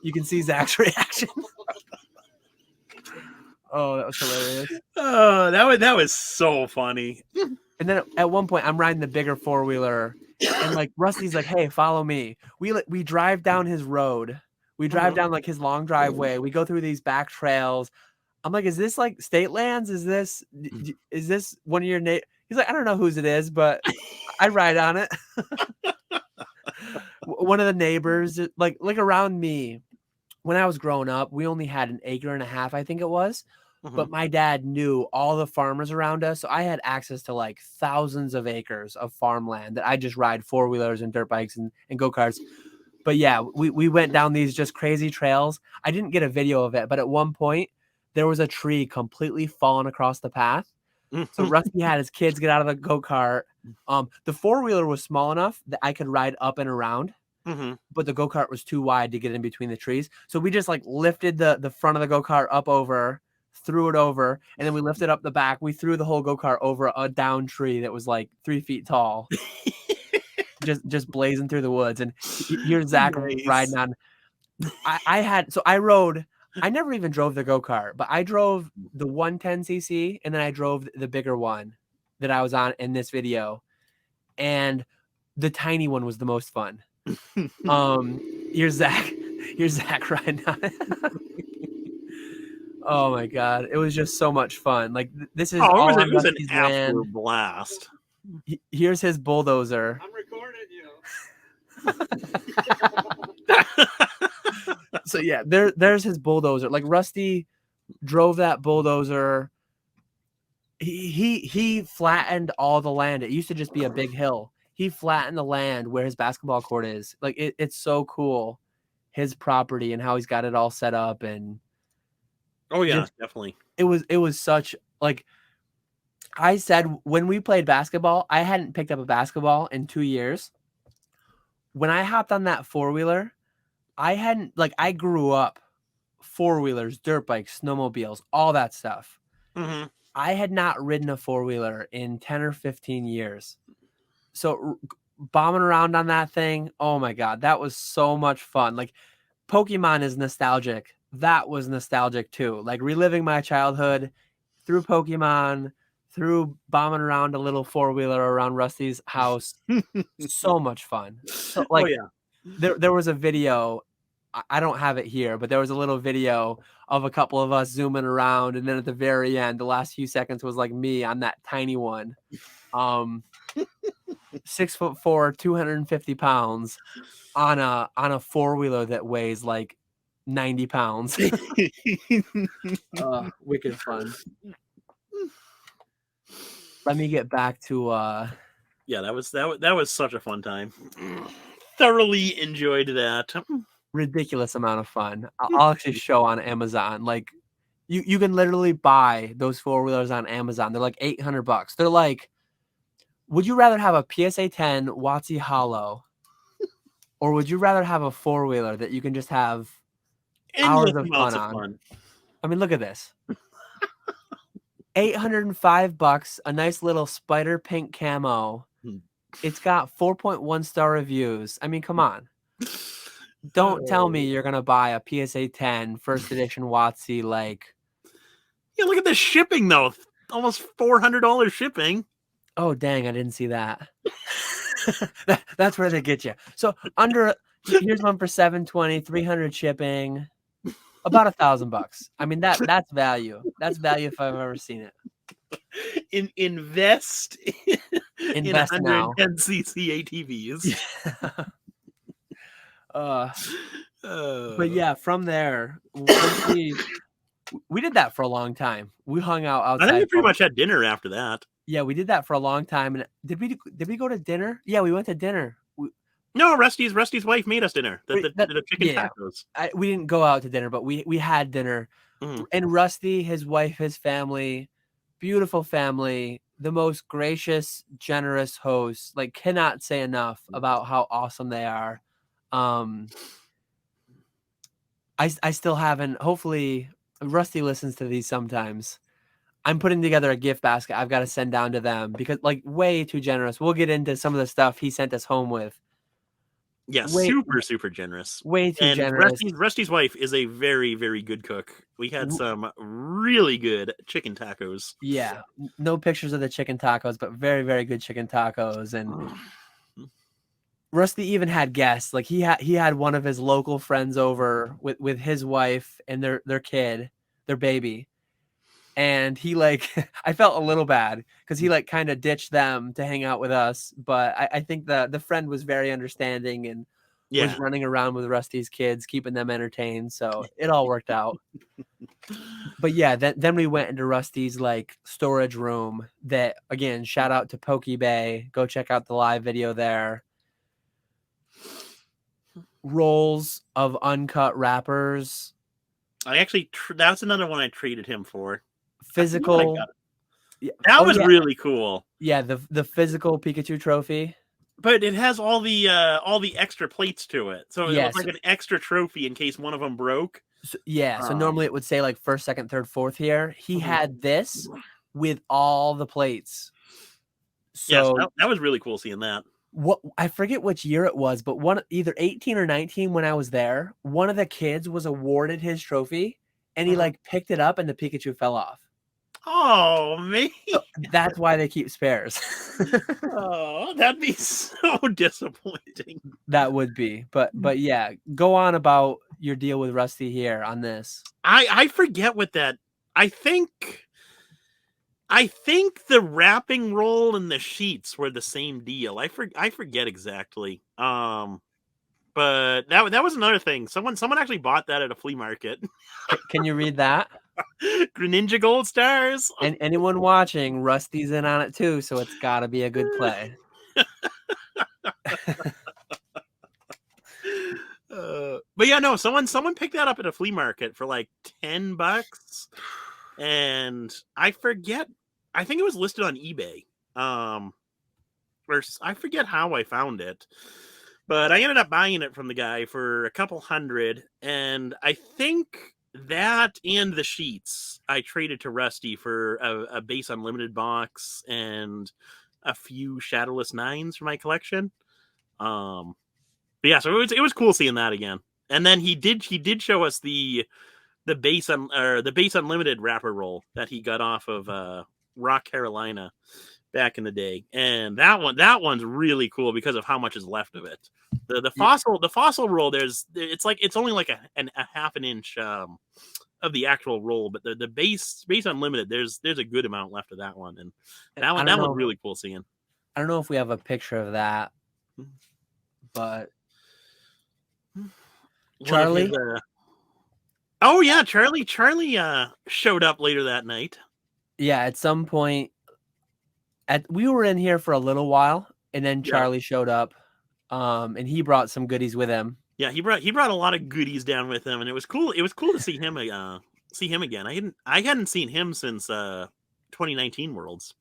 You can see Zach's reaction. Oh, that was hilarious. Oh, that was so funny. And then at one point, I'm riding the bigger four-wheeler, and like Rusty's like, "Hey, follow me." We drive down his road. We drive down like his long driveway. We go through these back trails. I'm like, "Is this like state lands? Is this one of your neighbors?" He's like, "I don't know whose it is, but I ride on it." One of the neighbors, like around me, when I was growing up, we only had 1.5 acres, I think it was. But my dad knew all the farmers around us, so I had access to like thousands of acres of farmland that I just ride four-wheelers and dirt bikes and go-karts. But yeah, we went down these just crazy trails. I didn't get a video of it, but at one point there was a tree completely fallen across the path. So Rusty had his kids get out of the go-kart. The four-wheeler was small enough that I could ride up and around. But the go-kart was too wide to get in between the trees. So we just like lifted the front of the go-kart up over, threw it over, and then we lifted up the back. We threw the whole go-kart over a down tree that was like 3 feet tall. just blazing through the woods. And here's Zach riding on. I never even drove the go-kart, but I drove the 110cc, and then I drove the bigger one that I was on in this video. And the tiny one was the most fun. Here's Zach riding on it. Oh my god, it was just so much fun. Like this is it was an absolute blast. Here's his bulldozer. I'm recording you. So yeah, there's his bulldozer. Like Rusty drove that bulldozer. He flattened all the land. It used to just be a big hill. He flattened the land where his basketball court is. Like it's so cool, his property and how he's got it all set up. And Oh yeah, Just definitely. it was such like I said when we played basketball, I hadn't picked up a basketball in 2 years. When I hopped on that four-wheeler, I hadn't like I grew up four-wheelers, dirt bikes, snowmobiles, all that stuff. Mm-hmm. I had not ridden a four-wheeler in 10 or 15 years. So bombing around on that thing, oh my god, that was so much fun. Like Pokemon is nostalgic. That was nostalgic too. Like reliving my childhood through Pokemon, through bombing around a little four-wheeler around Rusty's house. So much fun. So Oh like yeah. there was a video, I don't have it here, but there was a little video of a couple of us zooming around, and then at the very end, the last few seconds was like me on that tiny one. 6'4", 250 pounds on a four-wheeler that weighs like 90 pounds. Wicked fun. Let me get back to Yeah, that was such a fun time. Thoroughly enjoyed that. ridiculous amount of fun. I'll actually show on Amazon. Like you can literally buy those four-wheelers on Amazon. They're like $800. They're like, would you rather have a PSA 10 WotC Hollow, or would you rather have a four-wheeler that you can just have hours Endless of fun amounts of on? fun. I mean, look at this. $805, a nice little spider pink camo. It's got 4.1 star reviews. I mean, come on. Don't tell me you're gonna buy a PSA 10 first edition WotC like. Yeah, look at the shipping though. Almost $400 shipping. Oh dang, I didn't see that. That's where they get you. So here's one for 720, 300 shipping, about $1,000. I mean that's value. That's value if I've ever seen it. Invest in Invest now. 110cc ATVs. But yeah, from there, once we did that for a long time. We hung out I outside. think we pretty much had dinner after that. Yeah, we did that for a long time. And did we go to dinner? Yeah, we went to dinner. No, Rusty's wife made us dinner. The chicken Yeah. tacos. We didn't go out to dinner, but we had dinner. And Rusty, his wife, his family, beautiful family, the most gracious, generous hosts. Like, cannot say enough about how awesome they are. I still haven't. Hopefully, Rusty listens to these sometimes. I'm putting together a gift basket I've got to send down to them because, like, way too generous. We'll get into some of the stuff he sent us home with. Yeah, Way, super generous. way too And generous. Rusty's wife is a very, very good cook. We had some really good chicken tacos. Yeah, no pictures of the chicken tacos, but very, very good chicken tacos. And Rusty even had guests. Like he had one of his local friends over with his wife and their kid, their baby. And he like I felt a little bad because he like kind of ditched them to hang out with us. But I think the friend was very understanding and was running around with Rusty's kids, keeping them entertained. So it all worked out. But yeah, then we went into Rusty's like storage room that, again, shout out to PokeBay. Go check out the live video there. Rolls of uncut wrappers. I actually, that's another one I traded him for. Physical. That was really cool. Yeah, the physical Pikachu trophy. But it has all the extra plates to it. So it was like an extra trophy in case one of them broke. So normally it would say like first, second, third, fourth here. He had this with all the plates. So yes, that was really cool seeing that. What I forget which year it was, but either 18 or 19 when I was there, one of the kids was awarded his trophy and he like picked it up and the Pikachu fell off. Oh man. So that's why they keep spares. Oh, that'd be so disappointing. That would be. But yeah, go on about your deal with Rusty here on this. I forget what that. I think the wrapping roll and the sheets were the same deal. I forget exactly. But that was another thing. Someone actually bought that at a flea market. Can you read that? Greninja Gold Stars. And anyone watching, Rusty's in on it too, so it's got to be a good play. But yeah, no, someone picked that up at a flea market for like $10, and I forget. I think it was listed on eBay. Where I forget how I found it, but I ended up buying it from the guy for a couple hundred, and I think that and the sheets I traded to Rusty for a base unlimited box and a few Shadowless Nines for my collection. But yeah, so it was cool seeing that again. And then he did show us the base the base unlimited wrapper roll that he got off of Rock Carolina back in the day, and that one's really cool because of how much is left of it. The fossil roll, it's only like a half an inch of the actual roll, but the base unlimited, there's a good amount left of that one, and that one's really cool seeing. I don't know if we have a picture of that, but Charlie. Oh yeah, Charlie showed up later that night. Yeah, at some point, we were in here for a little while, and then Charlie showed up, and he brought some goodies with him. Yeah, he brought a lot of goodies down with him, and it was cool. It was cool to see him again. I hadn't seen him since 2019 Worlds.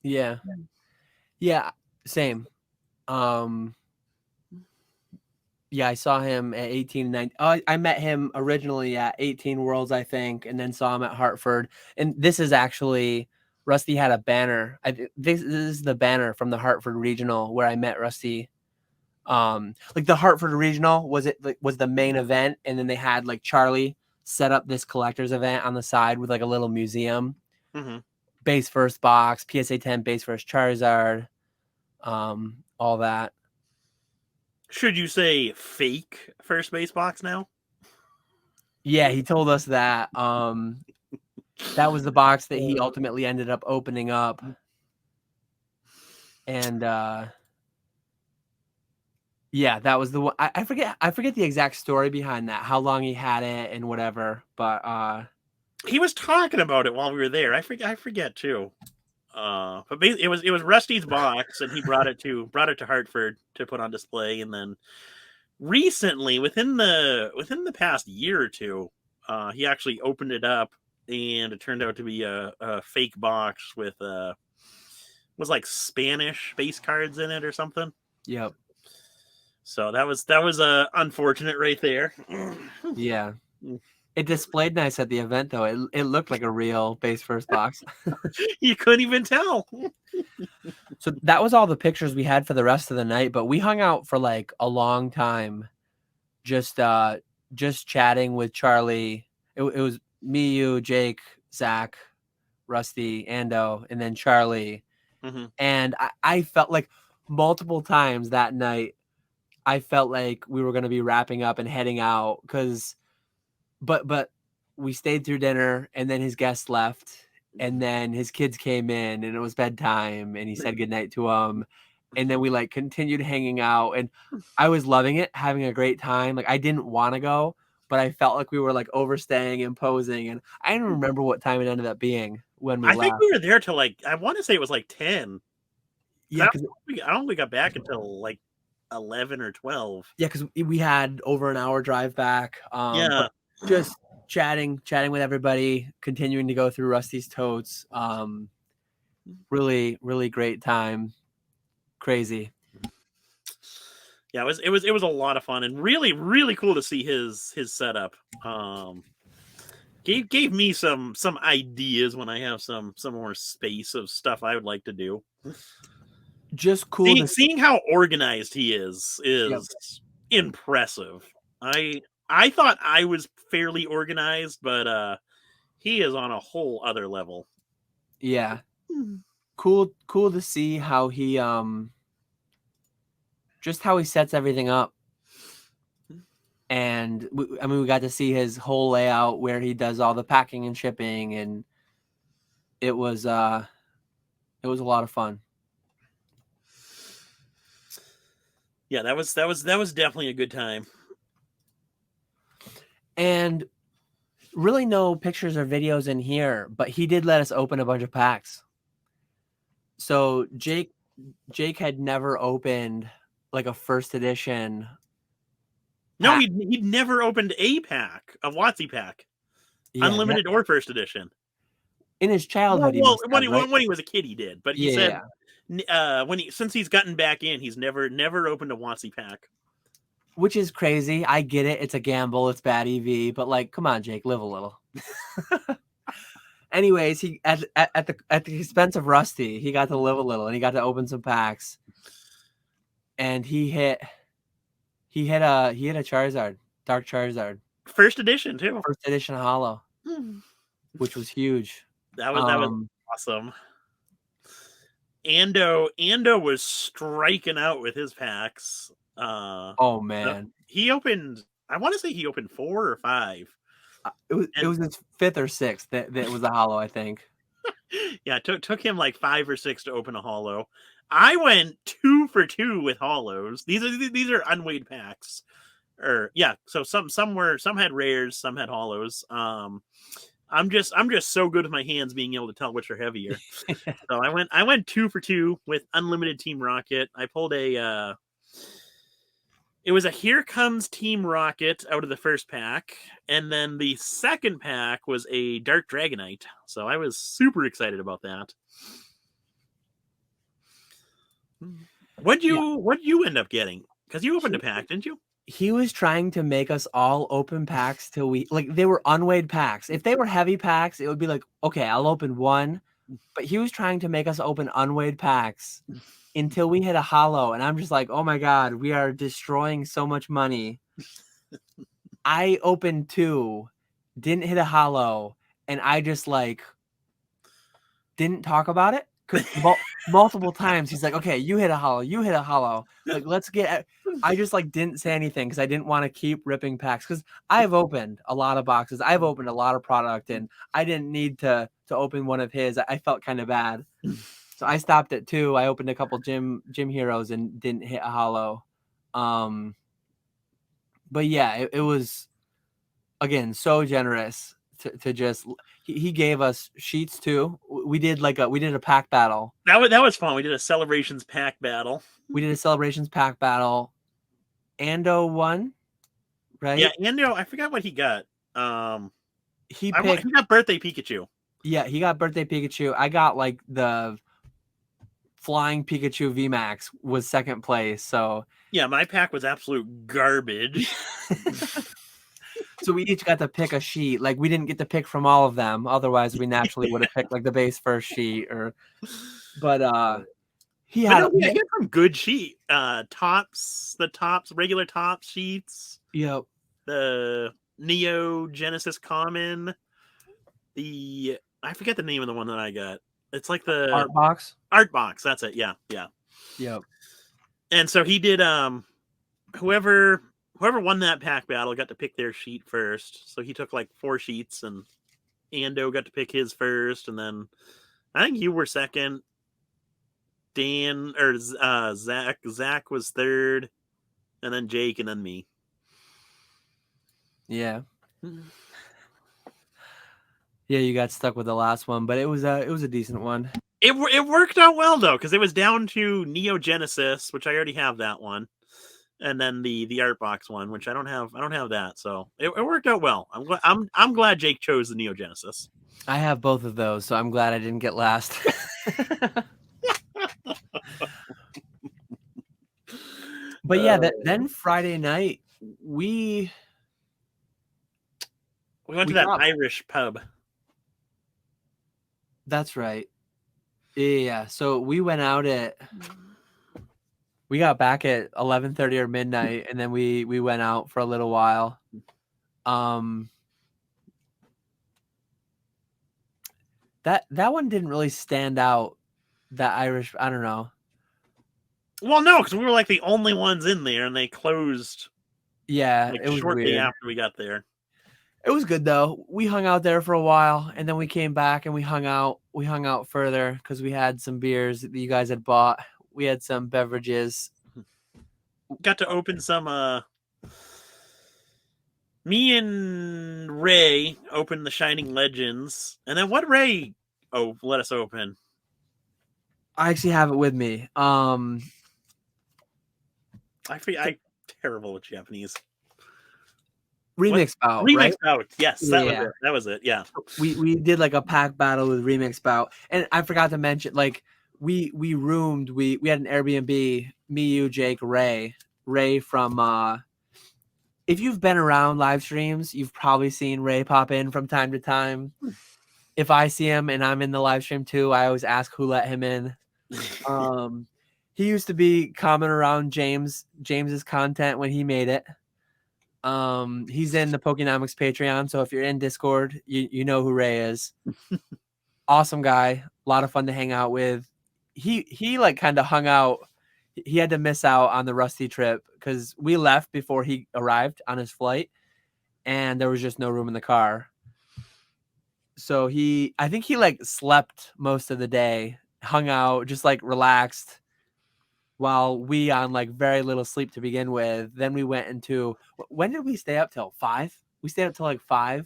Yeah, same. Yeah, I saw him at 18 and 19. I met him originally at 18 Worlds, I think, and then saw him at Hartford. And this is actually, Rusty had a banner. This is the banner from the Hartford Regional where I met Rusty. Like the Hartford Regional was the main event, and then they had like Charlie set up this collector's event on the side with like a little museum. Mm-hmm. Base first box, PSA 10 base first Charizard, all that. Should you say fake first base box now? Yeah, he told us that. That was the box that he ultimately ended up opening up. And yeah, that was the one. I forget the exact story behind that, how long he had it and whatever. But he was talking about it while we were there. I forget too. But it was Rusty's box, and he brought it to Hartford to put on display. And then recently, within the past year or two, he actually opened it up, and it turned out to be a fake box with was like Spanish base cards in it or something. Yep. So that was unfortunate right there. Yeah. It displayed nice at the event, though. It looked like a real base first box. You couldn't even tell. So that was all the pictures we had for the rest of the night, but we hung out for like a long time, just chatting with Charlie. It was me, you, Jake, Zach, Rusty, Ando, and then Charlie. Mm-hmm. And I felt like multiple times that night, I felt like we were going to be wrapping up and heading out but we stayed through dinner, and then his guests left, and then his kids came in, and it was bedtime, and he said goodnight to them. And then we like continued hanging out, and I was loving it, having a great time. Like I didn't want to go, but I felt like we were like overstaying and posing. And I don't remember what time it ended up being when we left. I think we were there till like, I want to say it was like 10. Yeah, I don't think we got back until like 11 or 12. Yeah, because we had over an hour drive back. Yeah. Just chatting with everybody, continuing to go through Rusty's totes. Really, really great time. Crazy. Yeah, it was a lot of fun, and really, really cool to see his setup. Gave me some ideas when I have some more space of stuff I would like to do. Just cool. Seeing how organized he is impressive. I thought I was fairly organized, but he is on a whole other level. Yeah. Cool to see how he just how he sets everything up. And we got to see his whole layout where he does all the packing and shipping, and it was a lot of fun. Yeah, that was definitely a good time. And really no pictures or videos in here, but he did let us open a bunch of packs. So Jake had never opened like a first edition No, he'd never opened a pack of WotC pack, unlimited or first edition. In his childhood, Well, right? when he was a kid, he did. But he said since he's gotten back in, he's never opened a WotC pack. Which is crazy. I get it. It's a gamble. It's bad EV. But like, come on, Jake, live a little. Anyways, he at the expense of Rusty, he got to live a little and he got to open some packs. And he hit a Charizard, Dark Charizard. First edition too. First edition holo. Which was huge. That was awesome. Ando was striking out with his packs. Oh man. He opened, I want to say he opened 4 or 5. It was his 5th or 6th that was a holo, I think. Yeah, it took him like 5 or 6 to open a holo. I went 2 for 2 with holos. These are unweighed packs. So some had rares, some had holos. I'm just so good with my hands being able to tell which are heavier. So I went 2 for 2 with unlimited Team Rocket. I pulled it was a Here Comes Team Rocket out of the first pack, and then the second pack was a Dark Dragonite. So I was super excited about that. What'd you end up getting? Because you opened a pack, didn't you? He was trying to make us all open packs till they were unweighed packs. If they were heavy packs, it would be like, okay, I'll open one. But he was trying to make us open unweighed packs until we hit a holo. And I'm just like, oh my God, we are destroying so much money. I opened 2, didn't hit a holo, and I just didn't talk about it. Because multiple times he's like, okay, you hit a holo. Like, let's get. I just didn't say anything because I didn't want to keep ripping packs. Because I've opened a lot of boxes, I've opened a lot of product, and I didn't need to open one of his. I felt kind of bad, so I stopped at 2. I opened a couple gym heroes and didn't hit a holo. But yeah, it was again so generous to just. He gave us sheets too. We did a pack battle. That was fun. We did a Celebrations pack battle. Ando won, right? Yeah, Ando. I forgot what he got. He got Birthday Pikachu. Yeah, he got Birthday Pikachu. I got the Flying Pikachu VMAX was second place. So yeah, my pack was absolute garbage. So we each got to pick a sheet. We didn't get to pick from all of them. Otherwise, we naturally would have picked the base first sheet. But he had some good sheet. Regular tops sheets. Yep. The Neo Genesis Common. I forget the name of the one that I got. It's like the Art Box. Art Box. That's it. Yeah. Yep. And so he did. Whoever won that pack battle got to pick their sheet first. So he took 4 sheets, and Ando got to pick his first, and then I think you were second. Dan or Zach was third, and then Jake, and then me. Yeah. Yeah, you got stuck with the last one, but it was a decent one. It worked out well though, because it was down to Neo Genesis, which I already have that one. And then the Art Box one, which I don't have that, so it worked out well. I'm glad Jake chose the Neo Genesis. I have both of those, so I'm glad I didn't get last. But yeah, then Friday night we went to that Irish pub. That's right. Yeah, so we went out we got back at 11:30 or midnight, and then we went out for a little while. That one didn't really stand out. That Irish, I don't know. Well, no, because we were the only ones in there, and they closed. Yeah, it was shortly weird. After we got there. It was good though. We hung out there for a while, and then we came back and we hung out. We hung out further because we had some beers that you guys had bought. We had some beverages. Got to open some. Me and Ray opened the Shining Legends, and then what Ray let us open? I actually have it with me. I'm terrible with Japanese. Remix bout, right? Remix bout. Yes, that was Yeah. it. That was it. Yeah. We did like a pack battle with Remix bout, and I forgot to mention, like we roomed, we had an Airbnb, me, you, Jake, Ray from if you've been around live streams, you've probably seen Ray pop in from time to time. If I see him and I'm in the live stream too, I always ask who let him in. He used to be common around James's content when he made it. He's in the Pokenomics Patreon, so if you're in Discord, you know who Ray is. Awesome guy, a lot of fun to hang out with. He like kind of hung out. He had to miss out on the Rusty trip because we left before he arrived on his flight, and there was just no room in the car. So I think he like slept most of the day, hung out, just like relaxed, while we on like very little sleep to begin with. Then we went into, when did we stay up till 5? We stayed up till like 5.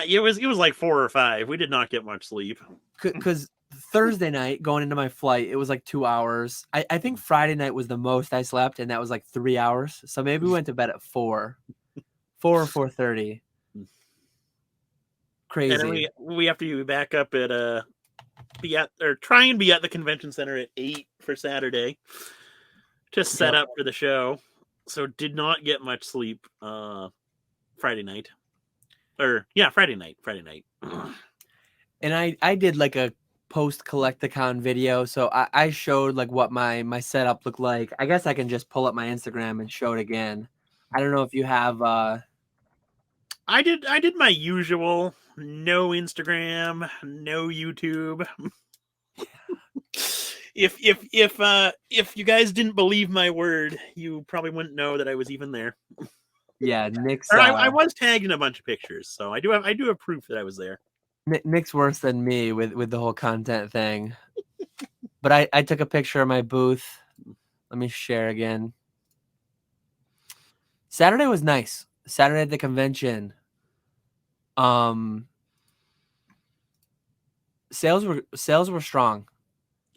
It was like 4 or 5. We did not get much sleep. Because Thursday night going into my flight, it was like 2 hours. I think Friday night was the most I slept, and that was like 3 hours. So maybe we went to bed at 4 or 4:30. Crazy. And then we have to be back up at try and be at the convention center at 8 for Saturday to set up for the show. So did not get much sleep Friday night. Friday night. And I did like a post Collecticon video, so I showed like what my setup looked like. I guess I can just pull up my Instagram and show it again. I don't know if you have I did my usual, no Instagram, no YouTube. If you guys didn't believe my word, you probably wouldn't know that I was even there. Yeah, Nick's I was tagged in a bunch of pictures, so I do have proof that I was there. Nick's worse than me with the whole content thing. But I took a picture of my booth. Let me share again. Saturday was nice. Saturday at the convention. Sales were strong.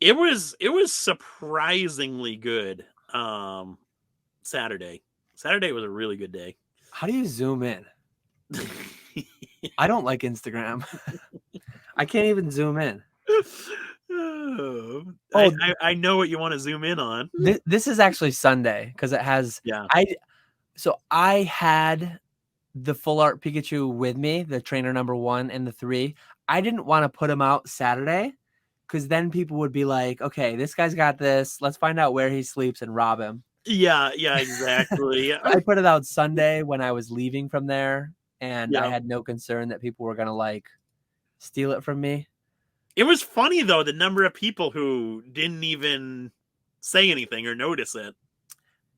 It was surprisingly good. Saturday was a really good day. How do you zoom in? I don't like Instagram. I can't even zoom in. I know what you want to zoom in on. This is actually Sunday because it has. Yeah. I had the full art Pikachu with me, the trainer number 1 and the 3. I didn't want to put him out Saturday because then people would be like, okay, this guy's got this. Let's find out where he sleeps and rob him. Yeah, exactly. I put it out Sunday when I was leaving from there, and I had no concern that people were going to like steal it from me. It was funny though, the number of people who didn't even say anything or notice it.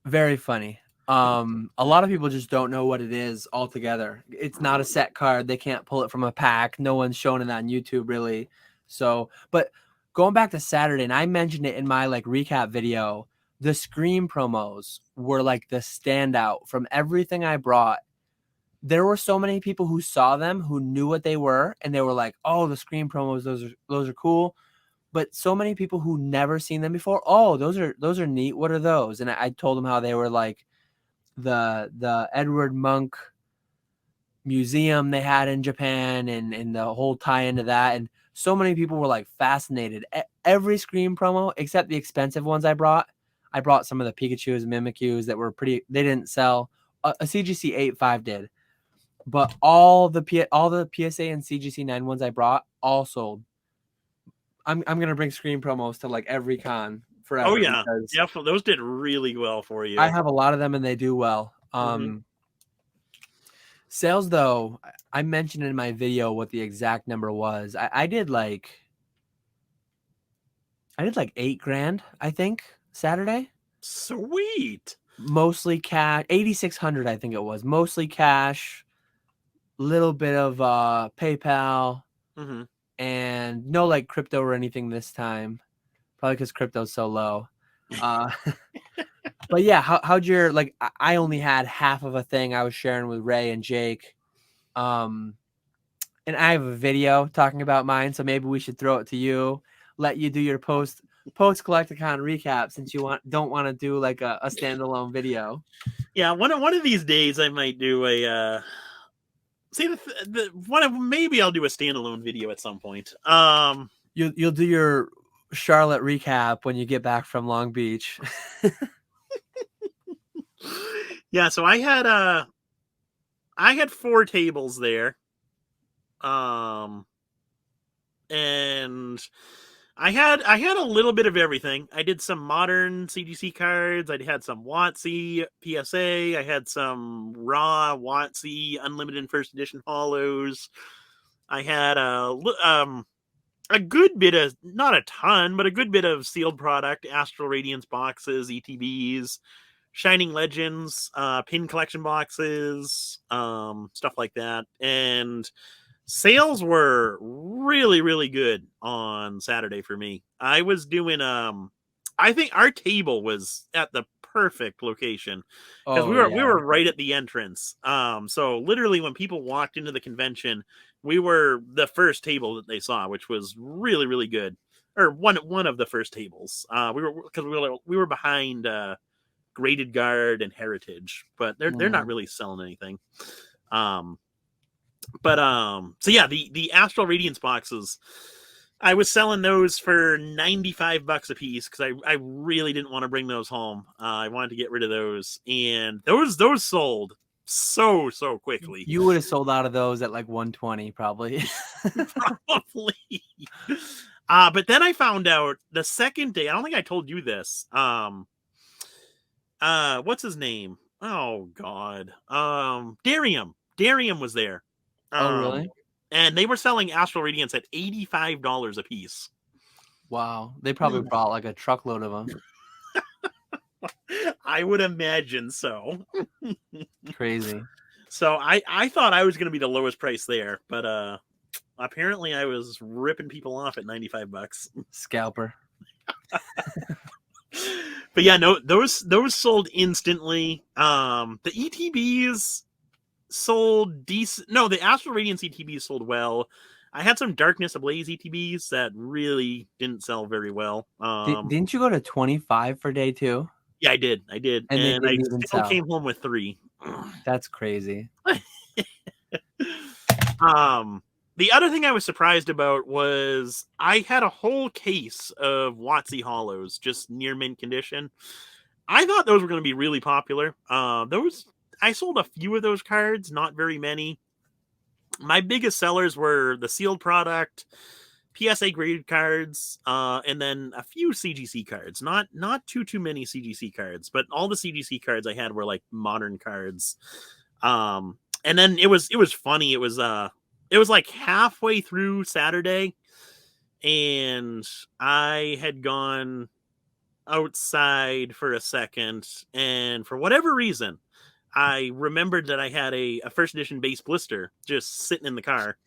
Very funny. A lot of people just don't know what it is altogether. It's not a set card. They can't pull it from a pack. No one's showing it on YouTube really. So, but going back to Saturday, and I mentioned it in my like recap video, the Scream promos were like the standout from everything I brought. There were so many people who saw them, who knew what they were, and they were like, "Oh, the Scream promos, those are cool." But so many people who never seen them before, "Oh, those are neat. What are those?" And I told them how they were like the Edward Munch museum they had in Japan, and the whole tie into that. And so many people were like fascinated. Every Scream promo except the expensive ones I brought some of the Pikachus and Mimikyus that were pretty. They didn't sell. A CGC 8.5 did, but all the PSA and CGC 9 ones I brought all sold. I'm gonna bring Scream promos to like every con forever. Oh yeah, definitely. Those did really well for you. I have a lot of them and they do well. Sales though, I mentioned in my video what the exact number was. I did like $8,000, I think, Saturday. Sweet. Mostly cash, 8,600, I think it was. Mostly cash, little bit of PayPal, and no like crypto or anything this time. Probably because crypto's so low. But yeah, how'd your like? I only had half of a thing I was sharing with Ray and Jake, and I have a video talking about mine. So maybe we should throw it to you. Let you do your post Collecticon recap since you don't want to do like a standalone video. Yeah, one of these days I might do a see maybe I'll do a standalone video at some point. You'll do your Charlotte recap when you get back from Long Beach. Yeah, so I had 4 tables there. And I had a little bit of everything. I did some modern CGC cards. I had some WotC PSA. I had some raw WotC unlimited first edition hollows. I had a good bit of, not a ton, but a good bit of sealed product, Astral Radiance boxes, ETBs, Shining Legends, pin collection boxes, stuff like that. And sales were really, really good on Saturday for me. I was doing I think our table was at the perfect location because we were right at the entrance. So literally when people walked into the convention, we were the first table that they saw, which was really, really good. Or one of the first tables. We were behind Graded Guard and Heritage, but they're not really selling anything. So yeah, the Astral Radiance boxes, I was selling those for $95 a piece because I really didn't want to bring those home. I wanted to get rid of those, and those sold so quickly. You would have sold out of those at like 120 probably. Probably. But then I found out the second day, I don't think I told you this. What's his name? Oh God. Darium was there. Oh, really? And they were selling Astral Radiance at $85 a piece. Wow. They probably brought like a truckload of them. I would imagine so. Crazy. So I thought I was going to be the lowest price there, but apparently I was ripping people off at $95. Scalper. But yeah, no, those sold instantly. The ETBs sold decent. No, the Astral Radiance ETBs sold well. I had some Darkness Ablaze ETBs that really didn't sell very well. Didn't you go to 25 for day 2? Yeah, I did. And I still came home with 3. That's crazy. The other thing I was surprised about was I had a whole case of WotC hollows, just near mint condition. I thought those were going to be really popular. I sold a few of those cards, not very many. My biggest sellers were the sealed product, PSA graded cards, and then a few CGC cards. Not too many CGC cards, but all the CGC cards I had were like modern cards. And then it was funny. It was like halfway through Saturday, and I had gone outside for a second, and for whatever reason, I remembered that I had a first edition base blister just sitting in the car.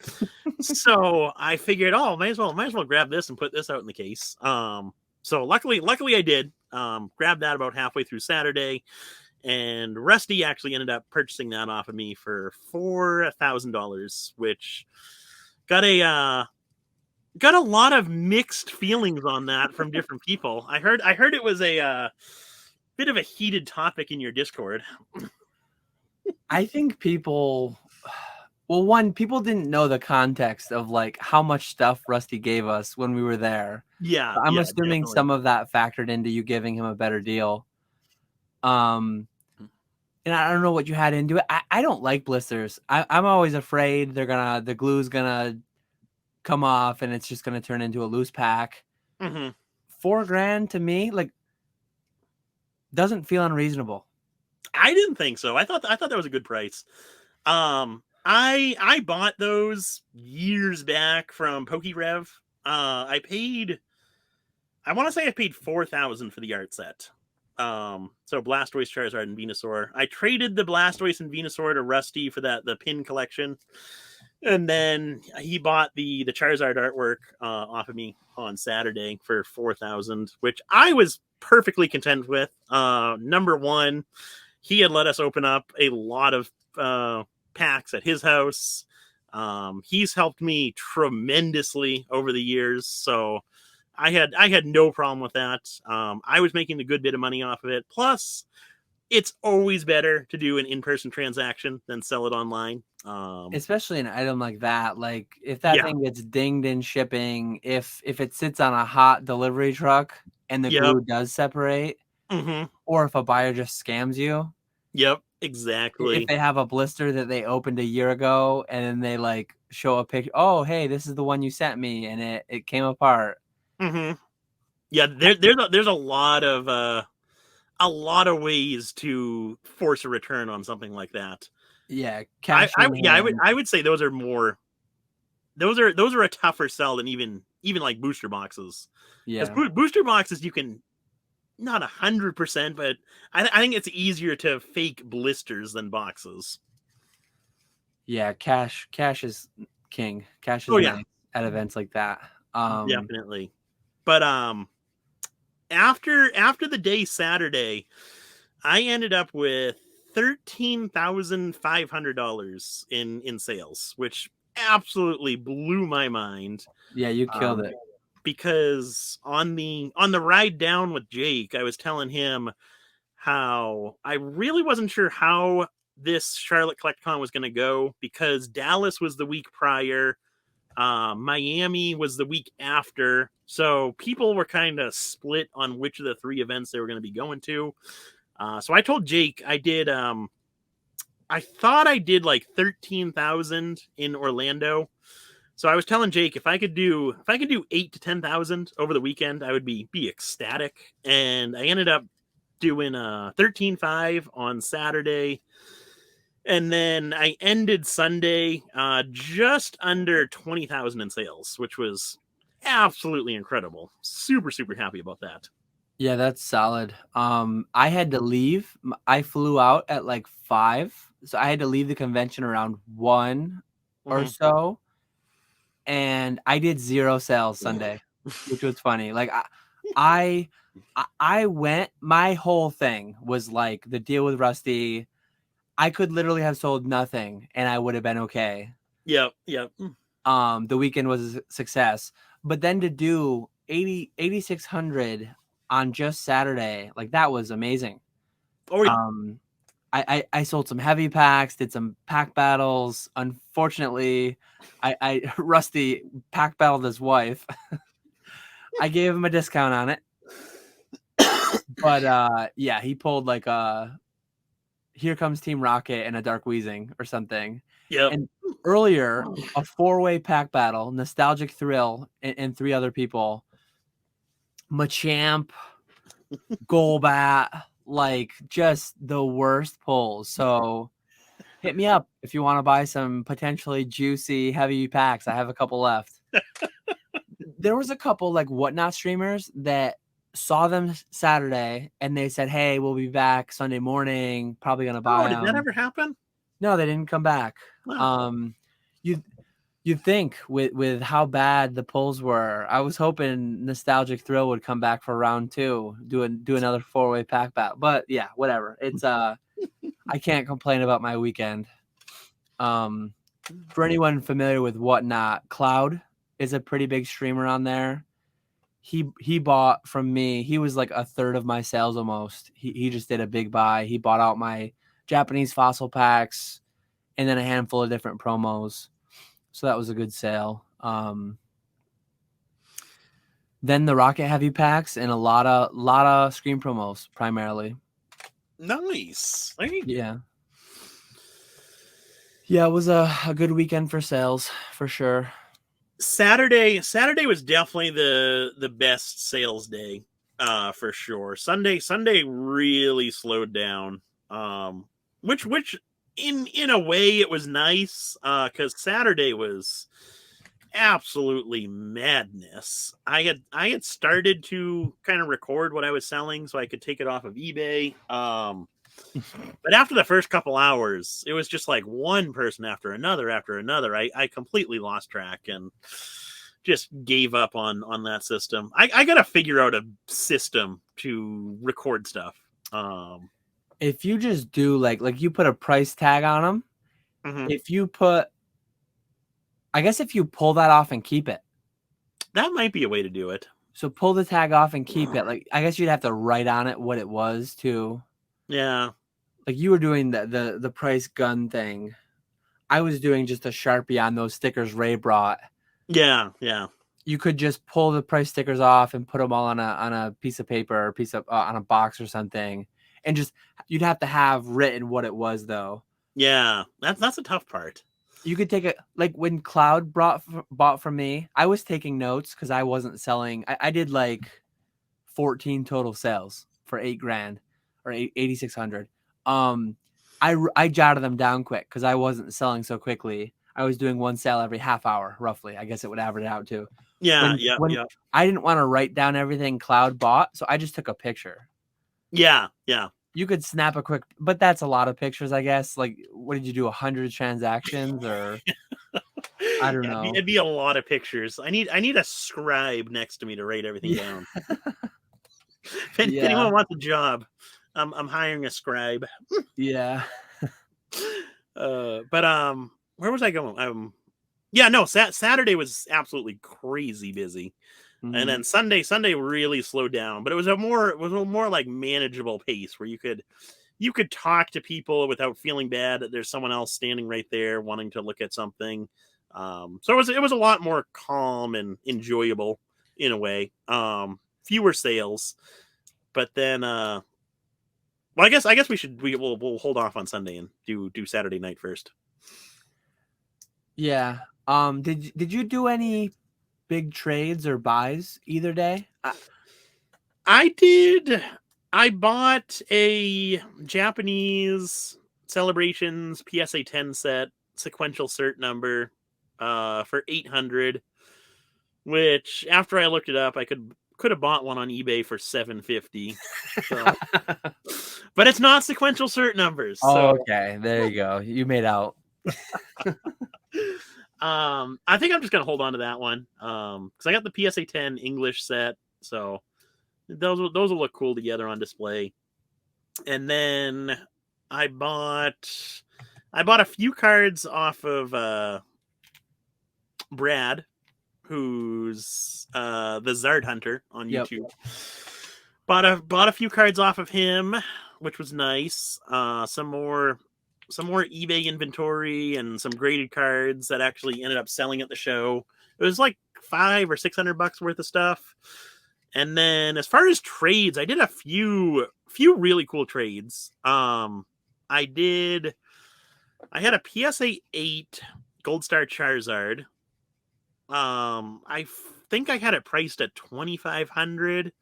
So I figured, might as well grab this and put this out in the case. So luckily I did. Grabbed that about halfway through Saturday, and Rusty actually ended up purchasing that off of me for $1,000, which got a lot of mixed feelings on that from different people. I heard it was a bit of a heated topic in your Discord. I think people didn't know the context of like how much stuff Rusty gave us when we were there. Yeah. So I'm assuming definitely some of that factored into you giving him a better deal. And I don't know what you had into it. I don't like blisters. I'm always afraid the glue's gonna come off and it's just gonna turn into a loose pack. Mm-hmm. $4,000 to me, like, doesn't feel unreasonable. I didn't think so. I thought that was a good price. I bought those years back from PokeRev. I want to say I paid $4,000 for the art set. So Blastoise, Charizard, and Venusaur. I traded the Blastoise and Venusaur to Rusty for the pin collection, and then he bought the Charizard artwork off of me on Saturday for $4,000, which I was perfectly content with. Number one, he had let us open up a lot of packs at his house. He's helped me tremendously over the years, so I had no problem with that. I was making a good bit of money off of it. Plus, it's always better to do an in-person transaction than sell it online. Especially an item like that. Like if that Yeah. thing gets dinged in shipping, if it sits on a hot delivery truck and the Yep. glue does separate, Mm-hmm. or if a buyer just scams you, Yep. if Exactly. they have a blister that they opened a year ago and then they like show a picture, oh hey, this is the one you sent me, and it came apart. Mm-hmm. Yeah. There's a lot of ways to force a return on something like that. Yeah, cash in hand. I would say those are more those are a tougher sell than even like booster boxes, because Yeah. booster boxes you can not 100%, but I think it's easier to fake blisters than boxes. Yeah, cash is king. Cash Oh is yeah, nice at events like that. Um definitely. But after the day Saturday, I ended up with $13,500 in sales, which absolutely blew my mind. yeah, you killed it. Because on the ride down with Jake, I was telling him how I really wasn't sure how this Charlotte CollectCon was going to go, because Dallas was the week prior, Miami was the week after, so people were kind of split on which of the three events they were going to be going to. So I told Jake I thought I did like 13,000 in Orlando. So I was telling Jake if I could do 8 to 10,000 over the weekend, I would be ecstatic. And I ended up doing 13.5 on Saturday, and then I ended Sunday just under 20,000 in sales, which was absolutely incredible. Super super happy about that. Yeah, that's solid. I had to leave. I flew out at like 5, so I had to leave the convention around 1 or Mm-hmm. so, and I did 0 sales Sunday, which was funny. Like I I went. My whole thing was like the deal with Rusty. I could literally have sold nothing, and I would have been okay. Yep, yep. The weekend was a success, but then to do 8,600 on just Saturday, like that was amazing. Oh yeah. Um, I sold some heavy packs, did some pack battles. Unfortunately, I Rusty pack battled his wife. I gave him a discount on it, but yeah, he pulled like a Here Comes Team Rocket and a Dark Wheezing or something. Yep. And earlier, a 4-way pack battle, Nostalgic Thrill, and 3 other people, Machamp, Golbat, like just the worst pulls. So hit me up if you want to buy some potentially juicy heavy packs. I have a couple left. There was a couple like Whatnot streamers that saw them Saturday and they said, "Hey, we'll be back Sunday morning. Probably gonna Oh, buy did that them." ever happen? No, they didn't come back. No. You you'd think with how bad the pulls were, I was hoping Nostalgic Thrill would come back for round 2, do another 4-way pack battle. But yeah, whatever. It's I can't complain about my weekend. For anyone familiar with Whatnot, Cloud is a pretty big streamer on there. He bought from me. He was like a third of my sales almost. He just did a big buy. He bought out my Japanese fossil packs and then a handful of different promos. So that was a good sale. Then the Rocket Heavy packs and a lot of screen promos primarily. Nice. There you go. Yeah. Yeah, it was a good weekend for sales for sure. Saturday was definitely the best sales day, for sure. Sunday really slowed down. Which in a way it was nice, because Saturday was absolutely madness. I had started to kind of record what I was selling so I could take it off of eBay. But after the first couple hours, it was just like one person after another after another. I completely lost track and just gave up on that system. I got to figure out a system to record stuff. If you just do like you put a price tag on them, Mhm. if you put, I guess if you pull that off and keep it. That might be a way to do it. So pull the tag off and keep it. Like I guess you'd have to write on it what it was too. Yeah. Like you were doing the price gun thing. I was doing just a Sharpie on those stickers Ray brought. Yeah. Yeah. You could just pull the price stickers off and put them all on a piece of paper or piece of on a box or something, and just you'd have to have written what it was though. Yeah. That's a tough part. You could take it like when Cloud bought from me. I was taking notes because I wasn't selling. I did like 14 total sales for $8,000 or 8,600. I jotted them down quick because I wasn't selling so quickly. I was doing one sale every half hour, roughly. I guess it would average out to. Yeah. When Yeah. when Yeah. I didn't want to write down everything Cloud bought, so I just took a picture. Yeah. Yeah. You could snap a quick, but that's a lot of pictures, I guess. Like, what did you do? 100 transactions, or I don't Yeah, know. it'd be a lot of pictures. I need a scribe next to me to write everything Yeah. down. If Yeah. anyone wants a job, I'm hiring a scribe. Yeah. But where was I going? Yeah, no, Saturday was absolutely crazy busy. And then Sunday really slowed down, but it was a more like manageable pace where you could talk to people without feeling bad that there's someone else standing right there wanting to look at something. So it was a lot more calm and enjoyable in a way. Fewer sales, but then well, I guess we'll hold off on Sunday and do Saturday night first. Yeah. Did you do any big trades or buys either day? I did. I bought a Japanese Celebrations PSA 10 set sequential cert number for 800, which after I looked it up, I could have bought one on eBay for 750. So, but it's not sequential cert numbers. So Okay, there you go. You made out. I think I'm just gonna hold on to that one. Because I got the PSA 10 English set, so those will look cool together on display. And then I bought a few cards off of Brad, who's the Zard Hunter on YouTube. Bought a few cards off of him, which was nice. Some more eBay inventory and some graded cards that actually ended up selling at the show. It was like $500 or $600 worth of stuff. And then as far as trades, I did a few really cool trades. I had a PSA 8 Gold Star Charizard. I think I had it priced at 2,500,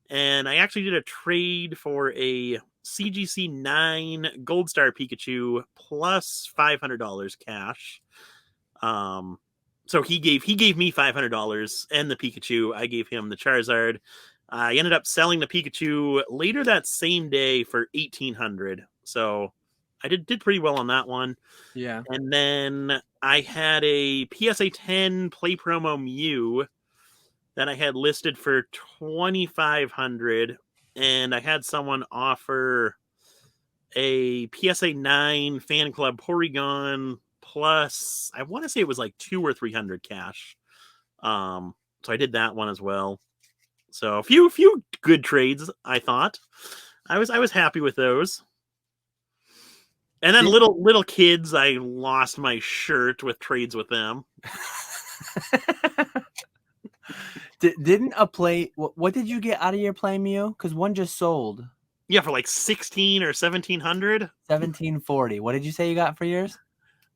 and I actually did a trade for a CGC 9 Gold Star Pikachu plus $500 cash. So he gave me $500 and the Pikachu. I gave him the Charizard. I ended up selling the Pikachu later that same day for 1,800. So I did pretty well on that one. Yeah. And then I had a PSA 10 Play Promo Mew that I had listed for 2,500, and I had someone offer a PSA 9 Fan Club Porygon plus, I want to say it was like 200 or 300 cash. So I did that one as well. So a few good trades, I thought. I was happy with those. And then little kids, I lost my shirt with trades with them. Didn't a play? What did you get out of your play, Mew? Because one just sold. Yeah, for like 1,600 or 1,700. 1,740. What did you say you got for yours?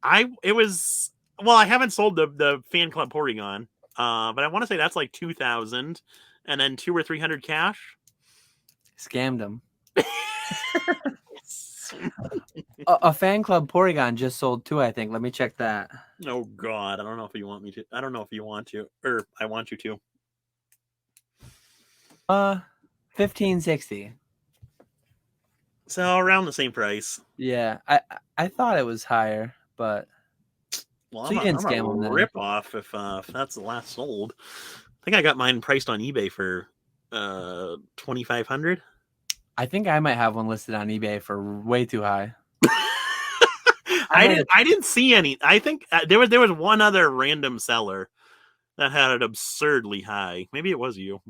I haven't sold the Fan Club Porygon, but I want to say that's like 2,000, and then 200 or 300 cash. Scammed them. A Fan Club Porygon just sold too, I think. Let me check that. Oh God, I don't know if you want me to. I don't know if you want to, or I want you to. 1,560. So around the same price. Yeah, I thought it was higher, but Well, so you didn't scam them then. Rip off if that's the last sold. I think I got mine priced on eBay for 2,500. I think I might have one listed on eBay for way too high. I didn't see any. I think there was one other random seller that had it absurdly high. Maybe it was you.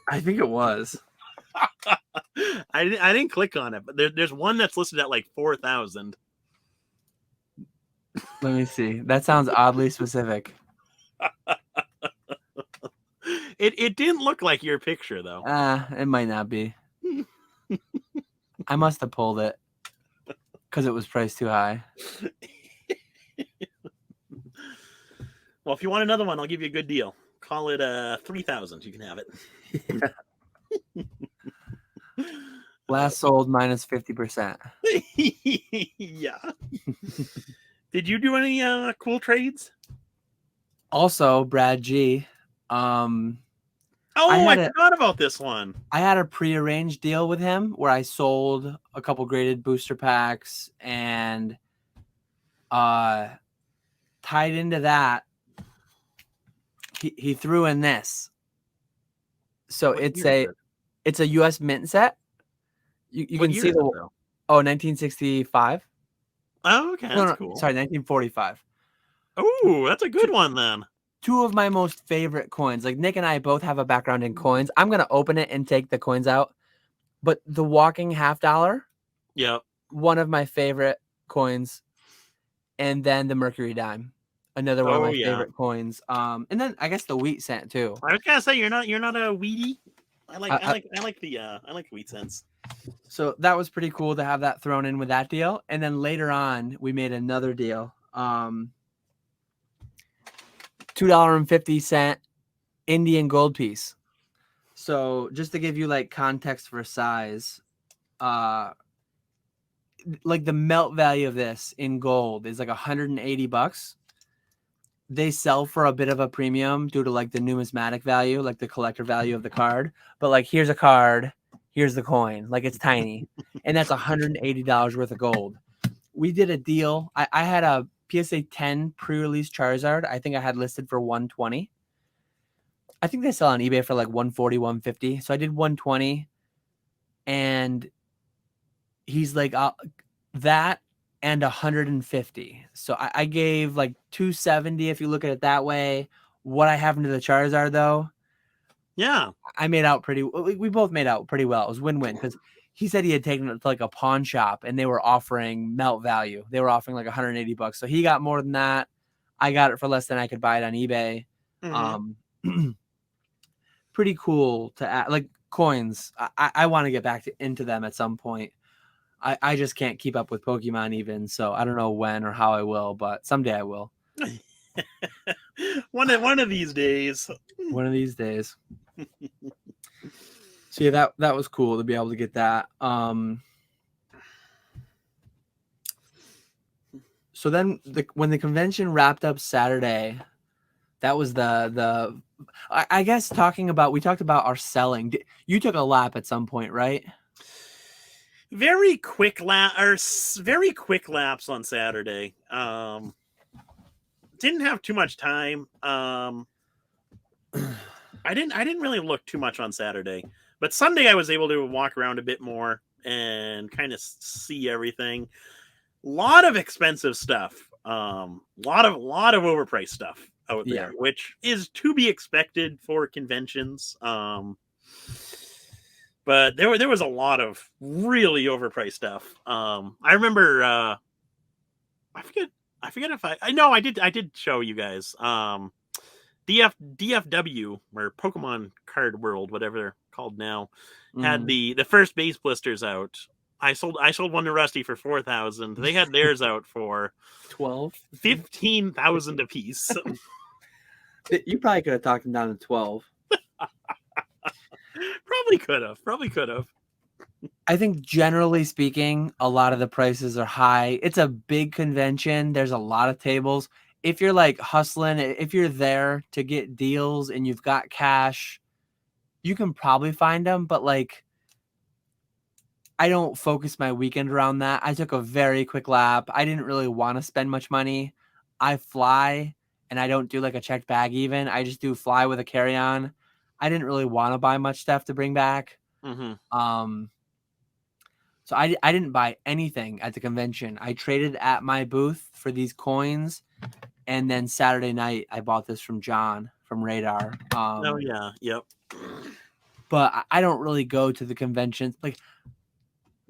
I think it was. I I didn't click on it, but there's one that's listed at like 4,000. Let me see. That sounds oddly specific. It didn't look like your picture though. It might not be. I must have pulled it because it was priced too high. Well, if you want another one, I'll give you a good deal. Call it 3,000. You can have it. Last sold minus 50%. Yeah. Did you do any cool trades? Also, Brad G. I forgot about this one. I had a prearranged deal with him where I sold a couple graded booster packs and tied into that. He threw in this. So it's a US mint set. You can see the 1965. Oh, okay. That's cool. Sorry, 1945. Oh, that's a good one then. Two of my most favorite coins. Like Nick and I both have a background in coins. I'm gonna open it and take the coins out. But the walking $50. Yep. One of my favorite coins. And then the Mercury dime. Another one of my favorite coins. And then I guess the wheat cent too. I was gonna say you're not a wheatie. I like the wheat cents. So that was pretty cool to have that thrown in with that deal. And then later on, we made another deal. $2.50 Indian gold piece. So just to give you like context for size, like the melt value of this in gold is like $180. They sell for a bit of a premium due to like the numismatic value, like the collector value of the card. But like, here's a card, here's the coin, like it's tiny, and that's $180 worth of gold. We did a deal. I had a PSA 10 pre-release Charizard. I think I had listed for 120. I think they sell on eBay for like 140, 150. So I did 120, and he's like that and 150. So I gave like 270 if you look at it that way. What I have into the Charizard though, yeah, I made out we both made out pretty well. It was win-win because he said he had taken it to like a pawn shop and they were offering melt value. They were offering like $180. So he got more than that. I got it for less than I could buy it on eBay. Mm-hmm. Pretty cool to add, like coins. I want to get back into them at some point. I just can't keep up with Pokemon even, so I don't know when or how I will, but someday I will. one of these days. One of these days. So yeah, that was cool to be able to get that. So then when the convention wrapped up Saturday, that was I guess we talked about our selling. You took a lap at some point, right? Very quick laps on Saturday. Didn't have too much time. I didn't really look too much on Saturday, but Sunday I was able to walk around a bit more and kind of see everything. A lot of expensive stuff. Lot of overpriced stuff out there, which is to be expected for conventions. But there was a lot of really overpriced stuff. I remember I forget if I did show you guys. DFW or Pokemon Card World, whatever they're called now, had the first base blisters out. I sold one to Rusty for 4,000. They had theirs out for 15,000 a piece. You probably could have talked them down to 12. Probably could have. I think generally speaking, a lot of the prices are high. It's a big convention. There's a lot of tables. If you're like hustling, if you're there to get deals and you've got cash, you can probably find them. But like, I don't focus my weekend around that. I took a very quick lap. I didn't really want to spend much money. I fly and I don't do like a checked bag even. I just do fly with a carry-on. I didn't really want to buy much stuff to bring back. Mm-hmm. So I didn't buy anything at the convention. I traded at my booth for these coins. And then Saturday night, I bought this from John from Radar. Oh, yeah. Yep. But I don't really go to the conventions. Like,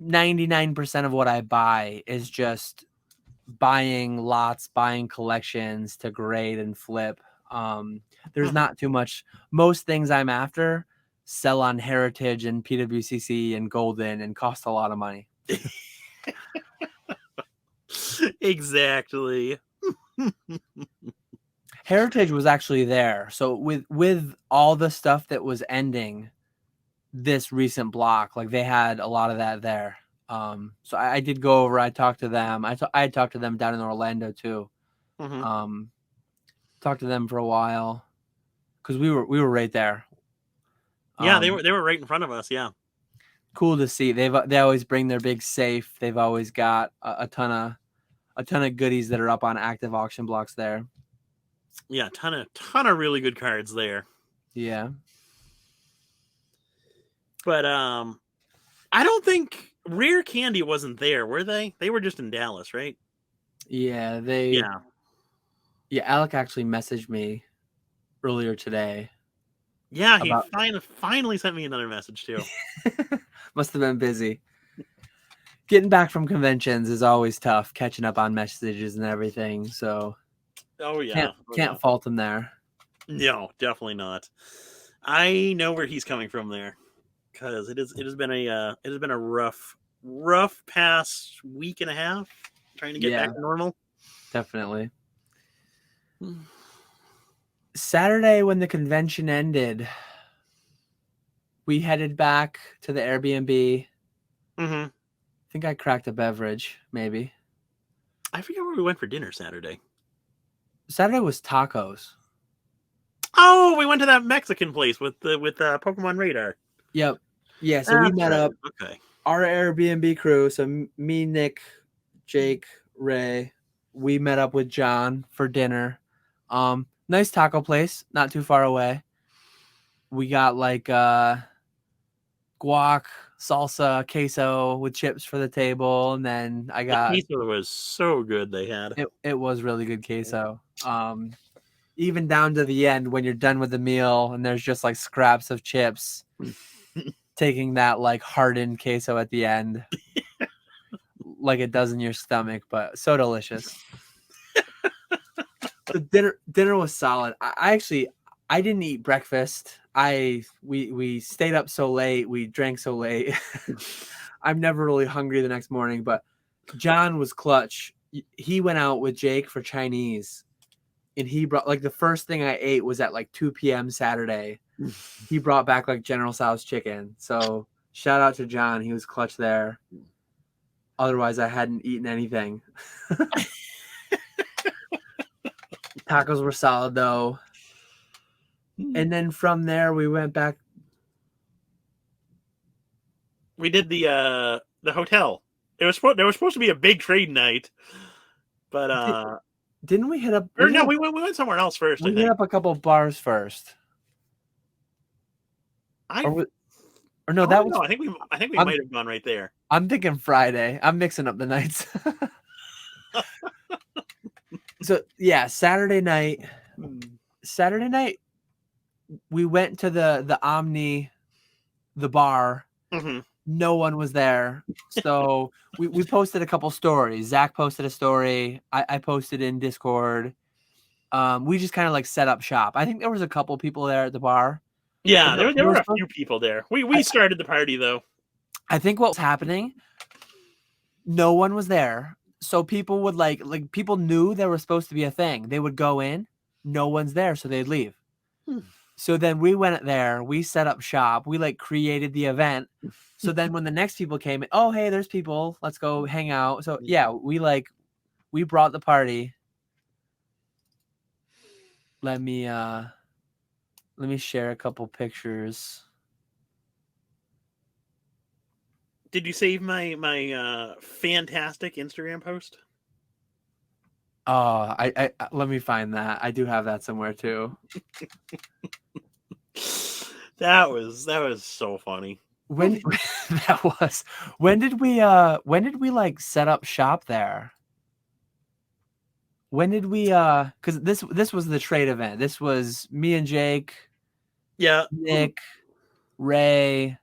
99% of what I buy is just buying lots, buying collections to grade and flip. There's not too much. Most things I'm after sell on Heritage and PWCC and Golden and cost a lot of money. Exactly. Heritage was actually there. So with all the stuff that was ending this recent block, like they had a lot of that there. So I did go over. I talked to them. I had talked to them down in Orlando too. Talked to them for a while because we were right there. Yeah, they were right in front of us. Yeah, cool to see. They always bring their big safe. They've always got a ton of goodies that are up on active auction blocks there. Yeah, ton of really good cards there. Yeah, but I don't think Rare Candy wasn't there, were they? They were just in Dallas, right? Yeah, Yeah, Alec actually messaged me earlier today. Yeah, he finally sent me another message too. Must have been busy. Getting back from conventions is always tough, catching up on messages and everything. So, can't fault him there. No, definitely not. I know where he's coming from there, because it has been a rough past week and a half trying to get back to normal. Definitely. Saturday when the convention ended, we headed back to the Airbnb. I think I cracked a beverage, maybe. I forget where we went for dinner Saturday. Saturday was tacos. Oh, we went to that Mexican place with Pokemon Radar. Yep. Yeah, so we met up. Okay. Our Airbnb crew, so me, Nick, Jake, Ray, we met up with John for dinner. Nice taco place, not too far away. We got like guac, salsa, queso with chips for the table, and then I got the queso was so good. They had it was really good queso. Even down to the end when you're done with the meal and there's just like scraps of chips, taking that like hardened queso at the end, like it does in your stomach, but so delicious. The dinner was solid. I didn't eat breakfast. We stayed up so late. We drank so late. I'm never really hungry the next morning, but John was clutch. He went out with Jake for Chinese, and he brought like the first thing I ate was at like 2 p.m. Saturday. He brought back like General Tso's chicken. So shout out to John. He was clutch there. Otherwise, I hadn't eaten anything. Tacos were solid though. And then from there we went back. We did the hotel. There was supposed to be a big trade night, but didn't we hit up? We went somewhere else first. We hit up a couple bars first. I think we might have gone right there. I'm thinking Friday. I'm mixing up the nights. So yeah, Saturday night, we went to the Omni, the bar. No one was there, so we posted a couple stories. Zach posted a story. I posted in Discord. We just kind of like set up shop. I think there was a couple people there at the bar. Yeah, there were a few people there. We started the party though. I think what was happening, no one was there. So people would like people knew there was supposed to be a thing. They would go in, no one's there, so they'd leave. So then we went there, we set up shop, we like created the event. So then when the next people came in, oh hey, there's people, let's go hang out. So yeah, we brought the party. Let me share a couple pictures. Did you save my fantastic Instagram post? Oh, I let me find that. I do have that somewhere too. That was so funny. When did we like set up shop there? When did we because this was the trade event. This was me and Jake, yeah, Nick, Ray,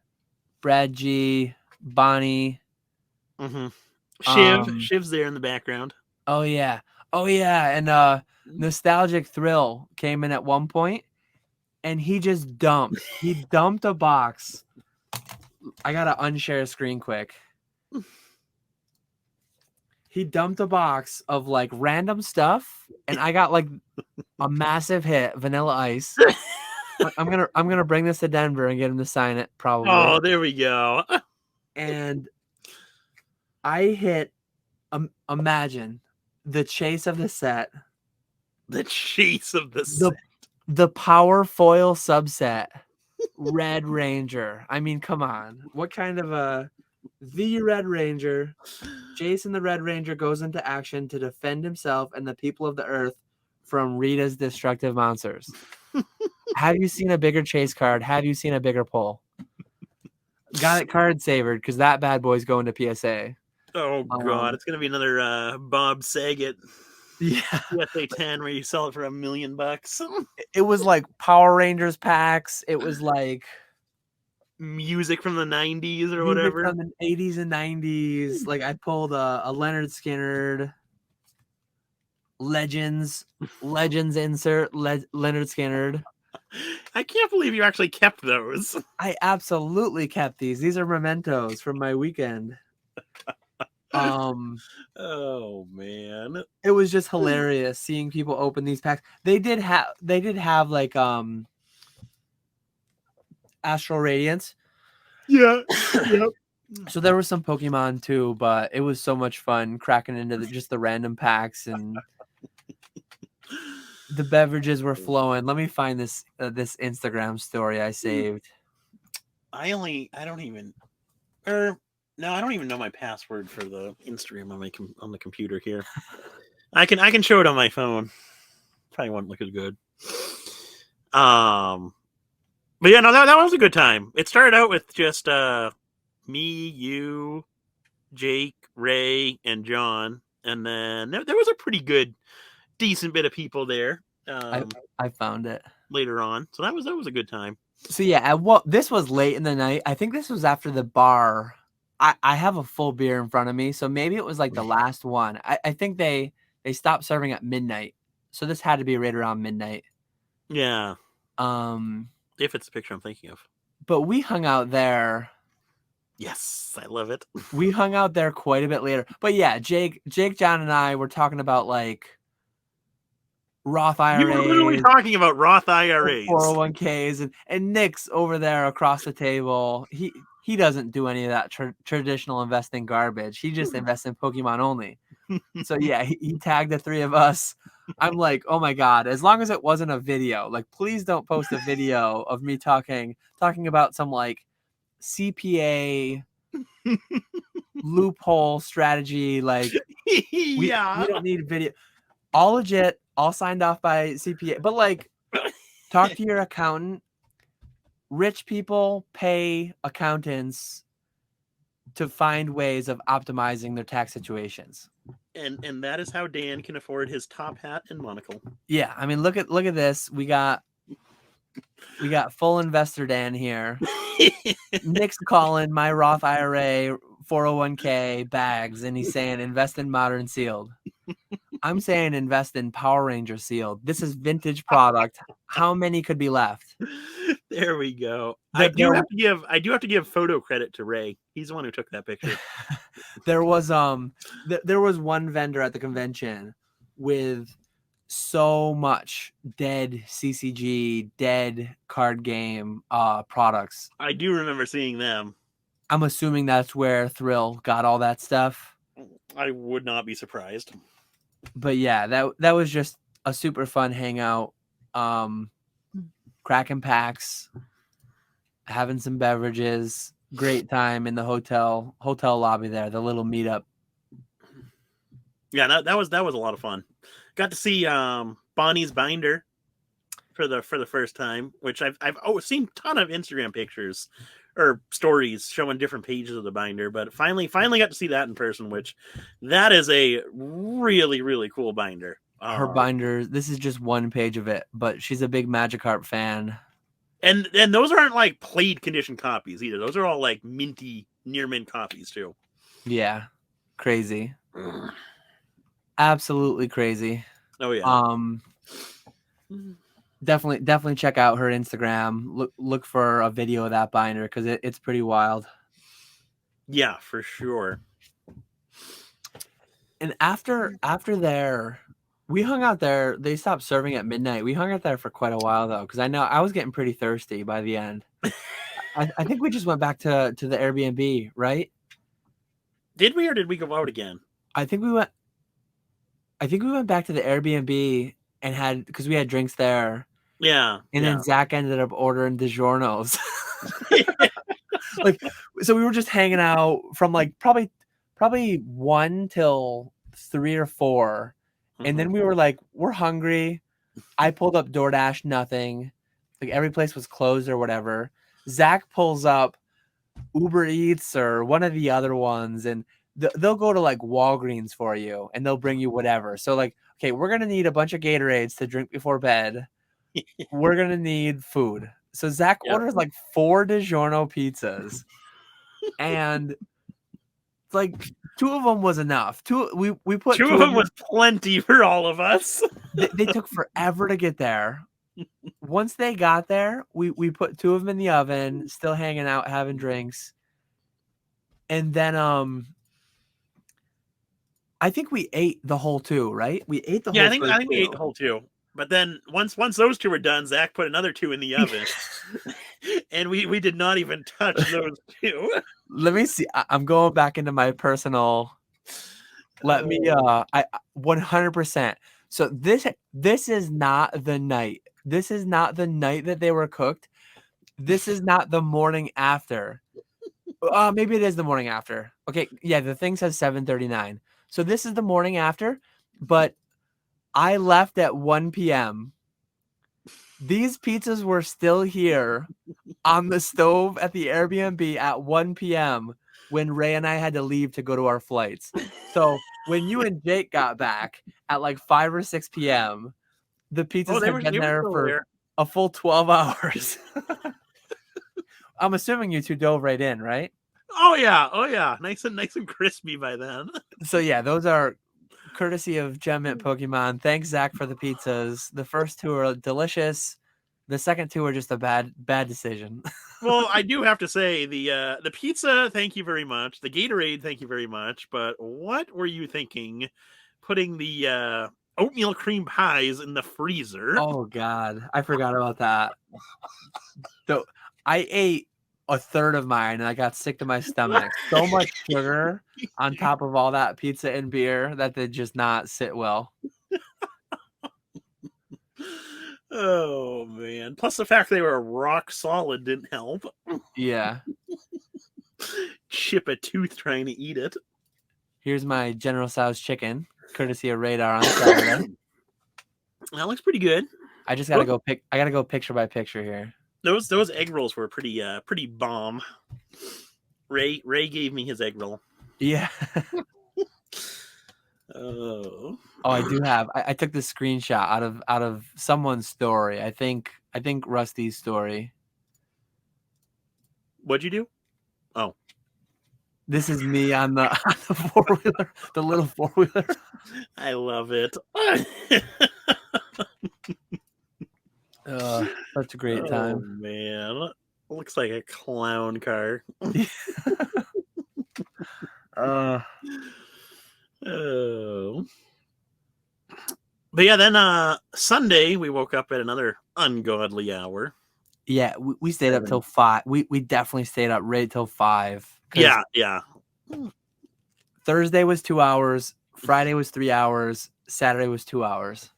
Brad G, Bonnie, Mm-hmm. Um, Shiv's there in the background. oh yeah, and Nostalgic Thrill came in at one point, and he just dumped. He dumped a box. I gotta unshare screen quick. He dumped a box of like random stuff, and I got like a massive hit, Vanilla Ice. I'm gonna bring this to Denver and get him to sign it probably. Oh, there we go. And I hit. Imagine the chase of the set, The chase of the set. the power foil subset, Red Ranger. I mean, come on, what kind of the Red Ranger? Jason the Red Ranger goes into action to defend himself and the people of the Earth from Rita's destructive monsters. Have you seen a bigger chase card? Have you seen a bigger pull? Got it card savored because that bad boy's going to PSA. Oh god, it's gonna be another Bob Saget Yeah, PSA 10 where you sell it for $1 million. it was like Power Rangers packs. It was like Music from the 90s or music whatever. from the 80s and 90s. Like I pulled a Leonard Skinner Legends insert Leonard Skinner. I can't believe you actually kept those. I absolutely kept these. These are mementos from my weekend. Oh man, it was just hilarious seeing people open these packs. They did have like Astral Radiance. Yeah. Yep. So there was some Pokemon too, but it was so much fun cracking into just the random packs, and the beverages were flowing. Let me find this Instagram story I saved. I don't even know my password for the Instagram on the computer here. I can show it on my phone. Probably won't look as good. But yeah, no, that was a good time. It started out with just me, you, Jake, Ray, and John, and then there was a pretty good, decent bit of people there. I found it later on, so that was a good time. So yeah, this was late in the night. I think this was after the bar. I have a full beer in front of me, so maybe it was like the last one. I think they stopped serving at midnight, so this had to be right around midnight. Yeah. If it's the picture I'm thinking of. But we hung out there. Yes, I love it. We hung out there quite a bit later. But yeah, Jake, John, and I were talking about like Roth IRAs. You were literally talking about Roth IRAs, 401ks, and Nick's over there across the table. He doesn't do any of that traditional investing garbage. He just invests in Pokemon only. So yeah, he tagged the three of us. I'm like, oh my god! As long as it wasn't a video, like please don't post a video of me talking about some like CPA loophole strategy. Like we don't need video. All legit, all signed off by CPA. But like, talk to your accountant. Rich people pay accountants to find ways of optimizing their tax situations. And that is how Dan can afford his top hat and monocle. Yeah, I mean, look at this. We got full investor Dan here. Nick's calling my Roth IRA 401k bags, and he's saying invest in Modern Sealed. I'm saying invest in Power Ranger Sealed. This is vintage product. How many could be left? There we go. I do have to give photo credit to Ray. He's the one who took that picture. There was one vendor at the convention with so much dead CCG, dead card game products. I do remember seeing them. I'm assuming that's where Thrill got all that stuff. I would not be surprised. But yeah, that was just a super fun hangout. Cracking packs, having some beverages, great time in the hotel lobby there, the little meetup. Yeah, that was a lot of fun. Got to see Bonnie's binder for the first time, which I've seen a ton of Instagram pictures or stories showing different pages of the binder, but finally got to see that in person, which that is a really, really cool binder. Her binder, this is just one page of it, but she's a big Magikarp fan. And those aren't like played condition copies either. Those are all like minty, near mint copies too. Yeah, crazy, absolutely crazy. Oh yeah. Definitely check out her Instagram. Look for a video of that binder because it's pretty wild. Yeah, for sure. And after there, we hung out there. They stopped serving at midnight. We hung out there for quite a while though, because I know I was getting pretty thirsty by the end. I think we just went back to the Airbnb, right? Did we, or did we go out again? I think we went back to the Airbnb and had, because we had drinks there. Yeah. And then Zach ended up ordering DiGiorno's. Like, so we were just hanging out from like probably 1 till 3 or 4. And then we were like, we're hungry. I pulled up DoorDash, nothing. Like every place was closed or whatever. Zach pulls up Uber Eats or one of the other ones, and they'll go to like Walgreens for you and they'll bring you whatever. So like, okay, we're going to need a bunch of Gatorades to drink before bed. We're going to need food. So Zach orders like 4 DiGiorno pizzas, and like 2 of them was enough. We put 2 of them was plenty for all of us. They took forever to get there. Once they got there, we put 2 of them in the oven, still hanging out, having drinks. And then I think we ate the whole 2, right? We ate the whole. Yeah, I think we ate the whole 2. But then once those 2 were done, Zach put another 2 in the oven. And we did not even touch those 2. Let me see. I'm going back into my personal. Let me I 100%. So this is not the night. This is not the night that they were cooked. This is not the morning after. Maybe it is the morning after. Okay, yeah, the thing says 7:39. So this is the morning after, but I left at 1 p.m. These pizzas were still here on the stove at the Airbnb at 1 p.m. when Ray and I had to leave to go to our flights. So when you and Jake got back at like 5 or 6 p.m., the pizzas had been there for a full 12 hours. I'm assuming you 2 dove right in, right? Oh yeah. Nice and crispy by then. So yeah, those are courtesy of Gem Mint Pokemon. Thanks, Zach, for the pizzas. The first 2 are delicious. The second 2 are just a bad decision. Well, I do have to say the pizza, thank you very much. The Gatorade, thank you very much. But what were you thinking, putting the oatmeal cream pies in the freezer? Oh God, I forgot about that. So I ate a third of mine and I got sick to my stomach. So much sugar on top of all that pizza and beer that did just not sit well. Oh man. Plus the fact they were rock solid didn't help. Yeah. Chip a tooth trying to eat it. Here's my General Tso's chicken, courtesy of Radar on Saturday. That looks pretty good. I just gotta go I gotta go picture by picture here. Those egg rolls were pretty bomb. Ray gave me his egg roll. Yeah. Oh, I do have. I took the screenshot out of someone's story. I think Rusty's story. What'd you do? Oh, this is me on the 4-wheeler, the little 4-wheeler. I love it. Such a great time. Oh man, looks like a clown car. Oh. But yeah, then Sunday we woke up at another ungodly hour. Yeah, we stayed up till 5. We definitely stayed up right till 5. Yeah. Thursday was 2 hours. Friday was 3 hours. Saturday was 2 hours.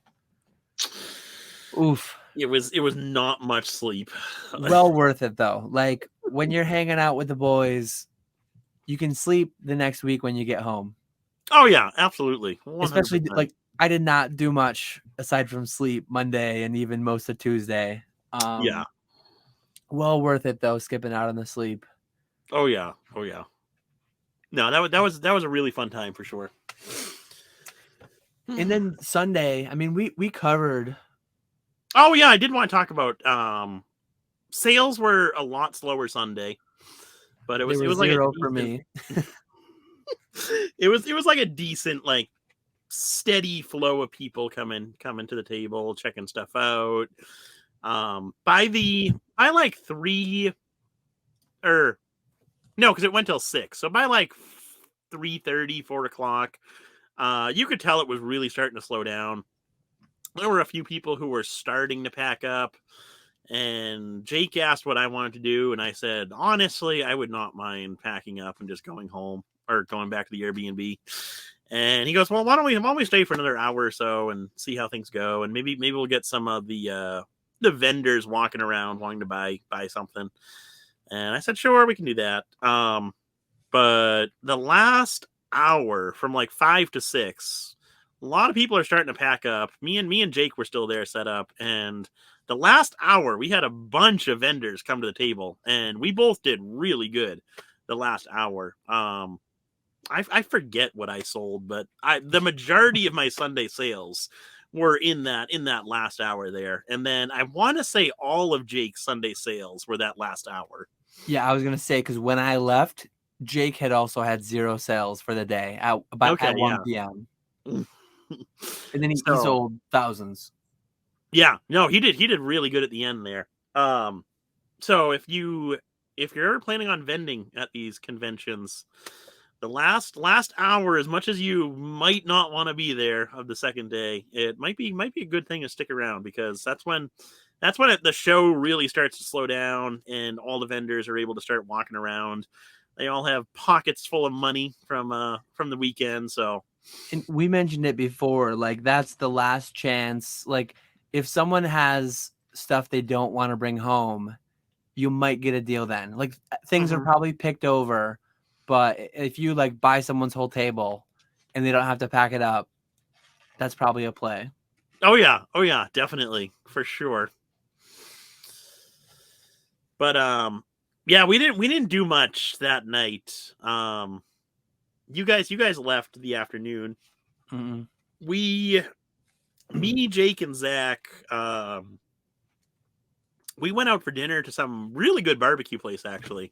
Oof. It was not much sleep. Well worth it though. Like when you're hanging out with the boys, you can sleep the next week when you get home. Oh yeah, absolutely. 100%. Especially like I did not do much aside from sleep Monday and even most of Tuesday. Yeah. Well worth it though, skipping out on the sleep. Oh yeah. No, that was a really fun time for sure. And then Sunday, I mean, we covered. Oh yeah, I did want to talk about sales were a lot slower Sunday, but it was like zero for me. It was like a decent, like steady flow of people coming to the table, checking stuff out. By like 3 or no, because it went till 6. So by like 3:30, 4 o'clock, you could tell it was really starting to slow down. There were a few people who were starting to pack up, and Jake asked what I wanted to do, and I said, honestly, I would not mind packing up and just going home or going back to the Airbnb. And he goes, well, why don't we stay for another hour or so and see how things go, and maybe we'll get some of the vendors walking around wanting to buy something. And I said, sure, we can do that. But the last hour from like 5 to 6, a lot of people are starting to pack up. Me and Jake were still there set up, and the last hour we had a bunch of vendors come to the table, and we both did really good the last hour. I forget what I sold, but the majority of my Sunday sales were in that last hour there. And then I want to say all of Jake's Sunday sales were that last hour. Yeah, I was gonna say, because when I left, Jake had also had 0 sales for the day at 1 p.m. And then he sold thousands. Yeah, no, he did really good at the end there. So if you're ever planning on vending at these conventions, the last hour, as much as you might not want to be there of the second day, it might be a good thing to stick around, because that's when the show really starts to slow down and all the vendors are able to start walking around. They all have pockets full of money from the weekend. So, and we mentioned it before, like that's the last chance. Like if someone has stuff they don't want to bring home, you might get a deal then. Like things are probably picked over, but if you like buy someone's whole table and they don't have to pack it up, that's probably a play. Oh yeah, definitely, for sure. But yeah, we didn't do much that night. You guys left the afternoon. Me, Jake, and Zach, we went out for dinner to some really good barbecue place, actually.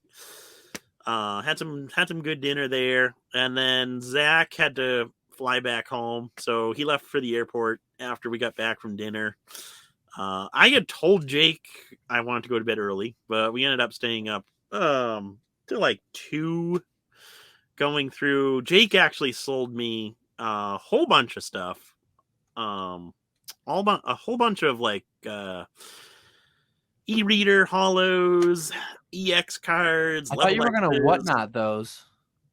Had some good dinner there, and then Zach had to fly back home, so he left for the airport after we got back from dinner. I had told Jake I wanted to go to bed early, but we ended up staying up till like 2, going through. Jake actually sold me a whole bunch of stuff, a whole bunch of like e-reader hollows, EX cards. I thought you were gonna whatnot those.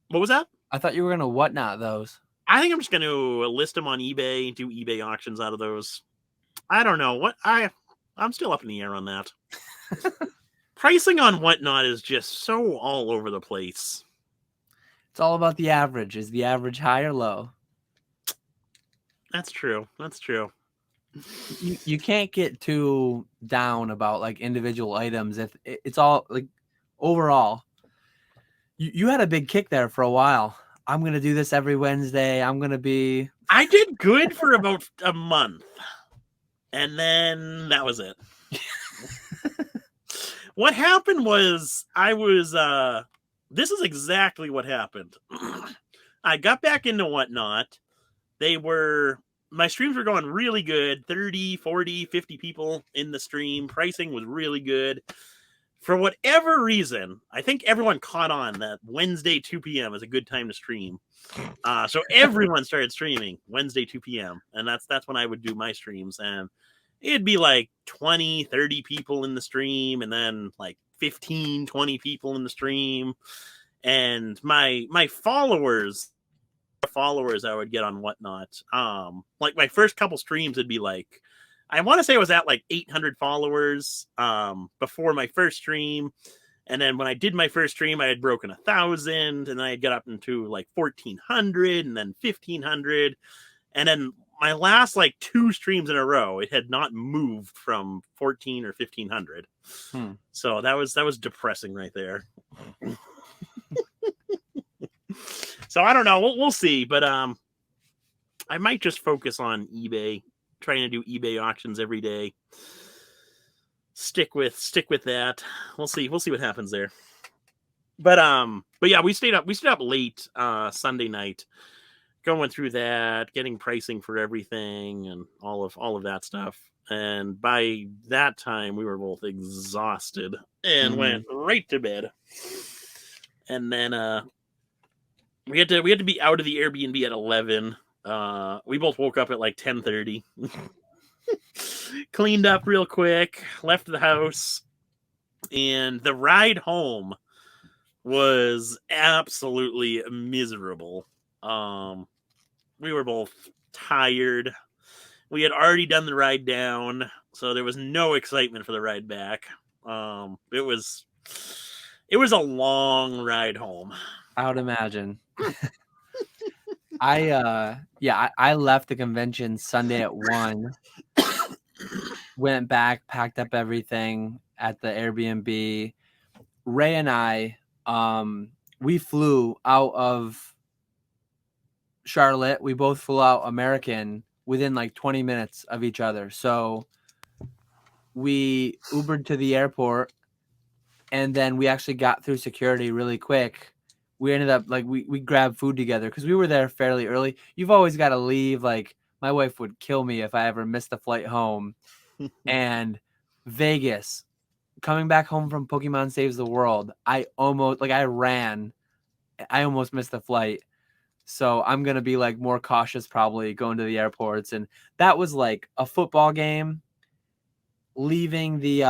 What was that? I thought you were gonna whatnot those. I think I'm just gonna list them on eBay, do eBay auctions out of those. I don't know what I'm still up in the air on that. Pricing on whatnot is just so all over the place. It's all about the average. Is the average high or low? That's true. You can't get too down about like individual items if it's all like overall. You had a big kick there for a while. I'm gonna do this every Wednesday. I did good for about a month, and then that was it. What happened was this is exactly what happened. I got back into whatnot. My streams were going really good. 30, 40, 50 people in the stream. Pricing was really good. For whatever reason, I think everyone caught on that Wednesday 2 p.m. is a good time to stream. So everyone started streaming Wednesday 2 p.m. And that's when I would do my streams. And it'd be like 20, 30 people in the stream, and then like 15, 20 people in the stream. And my followers I would get on whatnot. Like my first couple streams would be like, I want to say I was at like 800 followers before my first stream. And then when I did my first stream, I had broken 1,000, and then I got up into like 1,400 and then 1,500. And then my last like 2 streams in a row, it had not moved from 14 or 1,500. So that was depressing right there. So I don't know. We'll see, but I might just focus on eBay, trying to do eBay auctions every day. Stick with that. We'll see what happens there. But yeah, we stayed up late Sunday night, going through that, getting pricing for everything and all of that stuff. And by that time we were both exhausted and went right to bed. And then we had to be out of the Airbnb at 11. We both woke up at like 10:30. Cleaned up real quick, left the house, and the ride home was absolutely miserable. We were both tired. We had already done the ride down, so there was no excitement for the ride back. It was a long ride home. I would imagine. I left the convention Sunday at 1. Went back, packed up everything at the Airbnb. Ray and I, we flew out of Charlotte. We both flew out American within like 20 minutes of each other. So we Ubered to the airport, and then we actually got through security really quick. We ended up like we grabbed food together because we were there fairly early. You've always got to leave. Like my wife would kill me if I ever missed the flight home. And Vegas, coming back home from Pokemon Saves the World, I almost missed the flight. So I'm going to be like more cautious probably going to the airports. And that was like a football game. Leaving the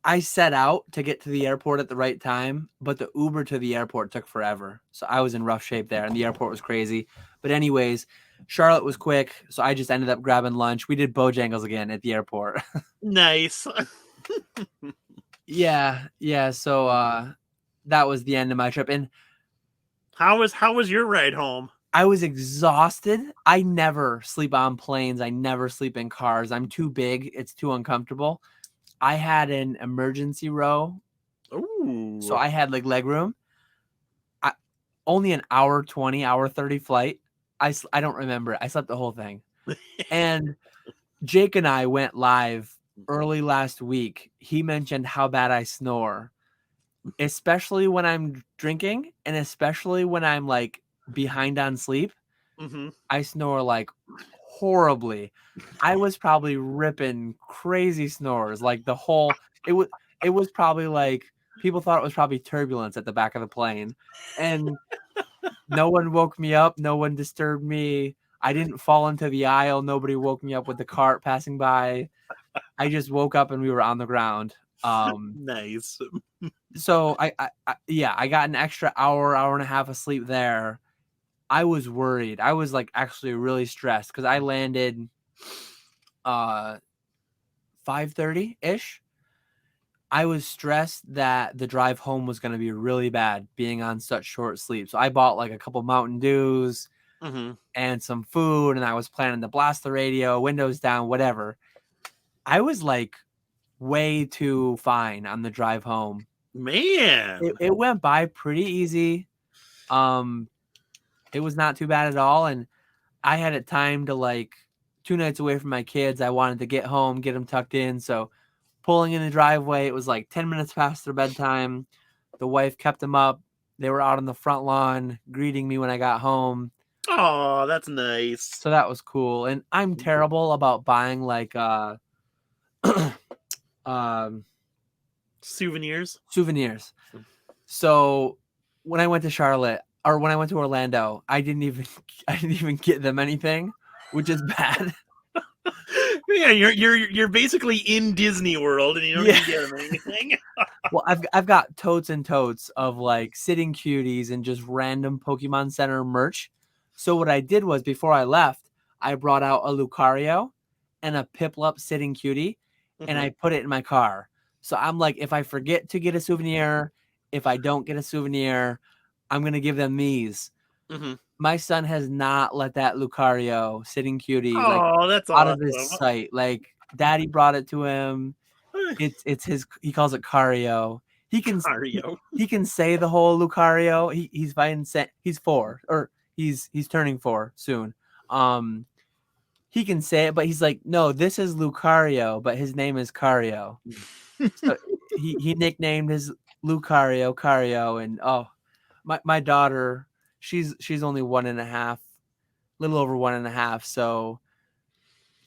I set out to get to the airport at the right time, but the Uber to the airport took forever. So I was in rough shape there, and the airport was crazy. But anyways, Charlotte was quick, so I just ended up grabbing lunch. We did Bojangles again at the airport. Nice. Yeah. So that was the end of my trip. And how was your ride home? I was exhausted. I never sleep on planes. I never sleep in cars. I'm too big. It's too uncomfortable. I had an emergency row. Ooh. So I had like leg room. Only an hour 20, hour 30 flight. I don't remember. I slept the whole thing. And Jake and I went live early last week. He mentioned how bad I snore, especially when I'm drinking and especially when I'm like behind on sleep. Mm-hmm. I snore like horribly. I was probably ripping crazy snores. Like it was probably like people thought it was probably turbulence at the back of the plane. And no one woke me up. No one disturbed me. I didn't fall into the aisle. Nobody woke me up with the cart passing by. I just woke up and we were on the ground. Nice. So I got an extra hour and a half of sleep there. I was worried. I was like actually really stressed because I landed 5:30-ish. I was stressed that the drive home was going to be really bad being on such short sleep. So I bought like a couple Mountain Dews and some food, and I was planning to blast the radio, windows down, whatever. I was like way too fine on the drive home. Man. It went by pretty easy. It was not too bad at all. And I had it timed to like 2 nights away from my kids. I wanted to get home, get them tucked in. So pulling in the driveway, it was like 10 minutes past their bedtime. The wife kept them up. They were out on the front lawn greeting me when I got home. Oh, that's nice. So that was cool. And I'm terrible about buying like souvenirs. So when I went to Charlotte or when I went to Orlando, I didn't even get them anything, which is bad. Yeah, you're basically in Disney World and you don't even get them anything. Well, I've got totes and totes of like sitting cuties and just random Pokemon Center merch. So what I did was before I left, I brought out a Lucario and a Piplup sitting cutie, and I put it in my car. So I'm like, if I forget to get a souvenir, if I don't get a souvenir, I'm gonna give them these. My son has not let that Lucario sitting cutie that's out of his sight. Like Daddy brought it to him. It's his. He calls it Cario. He can say the whole Lucario. He's fine. He's 4 or he's turning 4 soon. He can say it, but he's like, no, this is Lucario, but his name is Cario. So he nicknamed his Lucario Cario, and my daughter, she's only 1.5, little over 1.5, so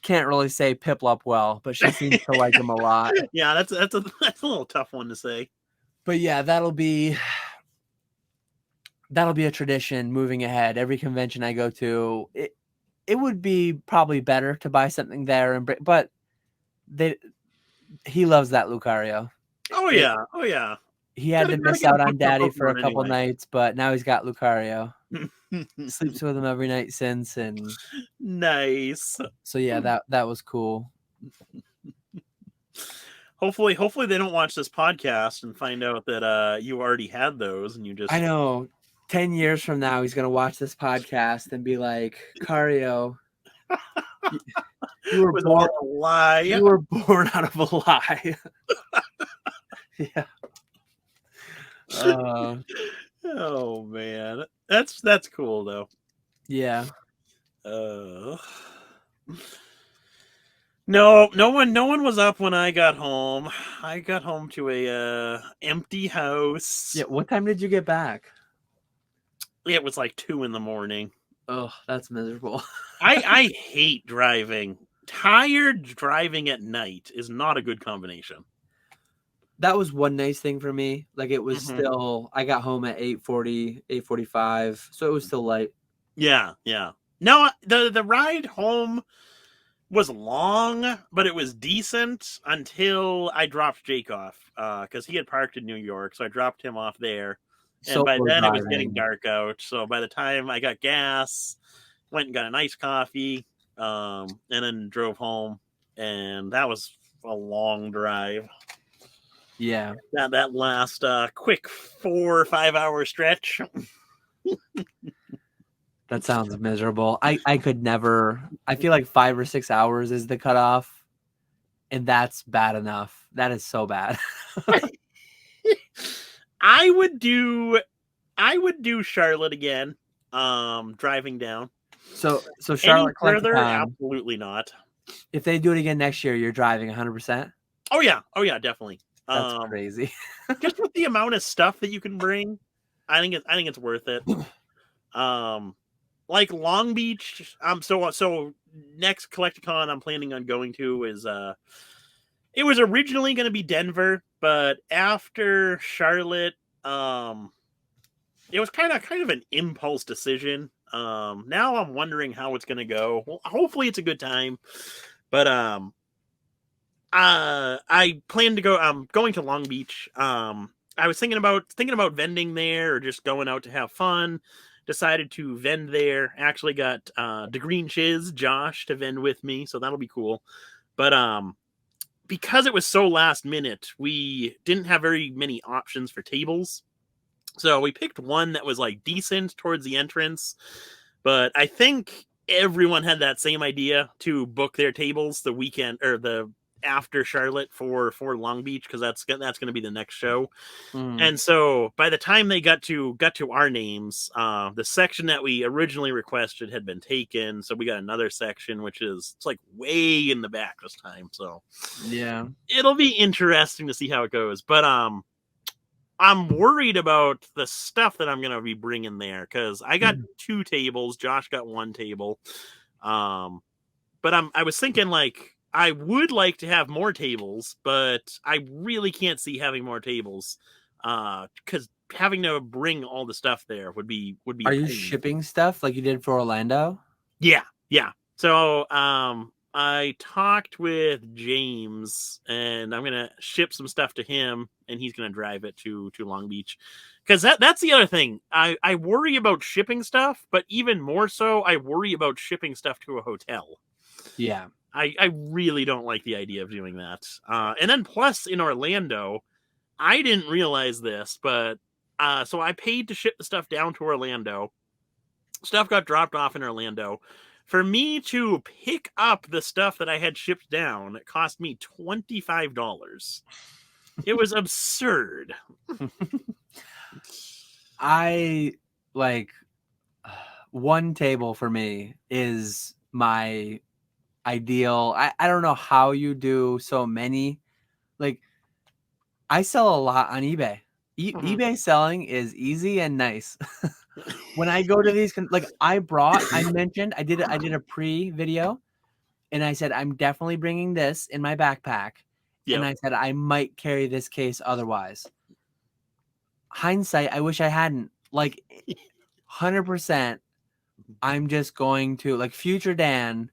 can't really say Piplup well, but she seems to like him a lot. Yeah, that's a little tough one to say. But yeah, that'll be a tradition moving ahead. Every convention I go to, it would be probably better to buy something there, but he loves that Lucario. Oh yeah. He had to Gotta miss get him out on hooked on Daddy for a Pokemon couple anyway. nights, but now he's got Lucario. Sleeps with him every night since, and Nice. so yeah, that was cool. Hopefully they don't watch this podcast and find out that you already had those and you just. I know. 10 years from now, he's gonna watch this podcast and be like, Cario, you were was born a lie. You were born out of a lie. Yeah. Oh man, that's cool though. Yeah. No one was up when I got home. I got home to a empty house. Yeah. What time did you get back? It was like 2 a.m. Oh, that's miserable. I hate driving. Tired driving at night is not a good combination. That was one nice thing for me. Like it was still, I got home at 8:40, 8:45, so it was still light. Yeah. No, the ride home was long, but it was decent until I dropped Jake off because he had parked in New York, so I dropped him off there. And by then it was getting dark out. So by the time I got gas, went and got a nice coffee, and then drove home, and that was a long drive. Yeah. That last quick 4 or 5 hour stretch. That sounds miserable. I could never. I feel like 5 or 6 hours is the cutoff, and that's bad enough. That is so bad. I would do Charlotte again. Driving down. So Charlotte further, absolutely not. If they do it again next year, you're driving 100%. Oh yeah, definitely. That's crazy. Just with the amount of stuff that you can bring, I think it's worth it. Like Long Beach. So next Collecticon I'm planning on going to is it was originally going to be Denver, but after Charlotte, it was kind of an impulse decision. Now I'm wondering how it's going to go. Well, hopefully it's a good time, but I plan to go. I'm going to Long Beach. I was thinking about vending there or just going out to have fun. Decided to vend there. Actually got the Green Chiz Josh to vend with me, so that'll be cool. But because it was so last minute, we didn't have very many options for tables. So we picked one that was like decent towards the entrance, but I think everyone had that same idea to book their tables the weekend or the after Charlotte for Long Beach because that's going to be the next show. And so by the time they got to our names, the section that we originally requested had been taken, so we got another section which is it's like way in the back this time. So yeah, it'll be interesting to see how it goes. But I'm worried about the stuff that I'm going to be bringing there because I got 2 tables. Josh got 1 table. But I was thinking like I would like to have more tables, but I really can't see having more tables because having to bring all the stuff there would be. Are you shipping stuff like you did for Orlando? Yeah. So I talked with James, and I'm gonna ship some stuff to him, and he's gonna drive it to Long Beach. Because that's the other thing. I worry about shipping stuff, but even more so, I worry about shipping stuff to a hotel. Yeah. I really don't like the idea of doing that. And then plus in Orlando, I didn't realize this, but so I paid to ship the stuff down to Orlando. Stuff got dropped off in Orlando. For me to pick up the stuff that I had shipped down, it cost me $25. It was absurd. I like 1 table for me is my ideal. I don't know how you do so many. Like I sell a lot on eBay. eBay selling is easy and nice. When I go to these, like I mentioned, I did a pre-video, and I said I'm definitely bringing this in my backpack, and I said I might carry this case otherwise. Hindsight, I wish I hadn't. Like 100%. I'm just going to, like, future Dan,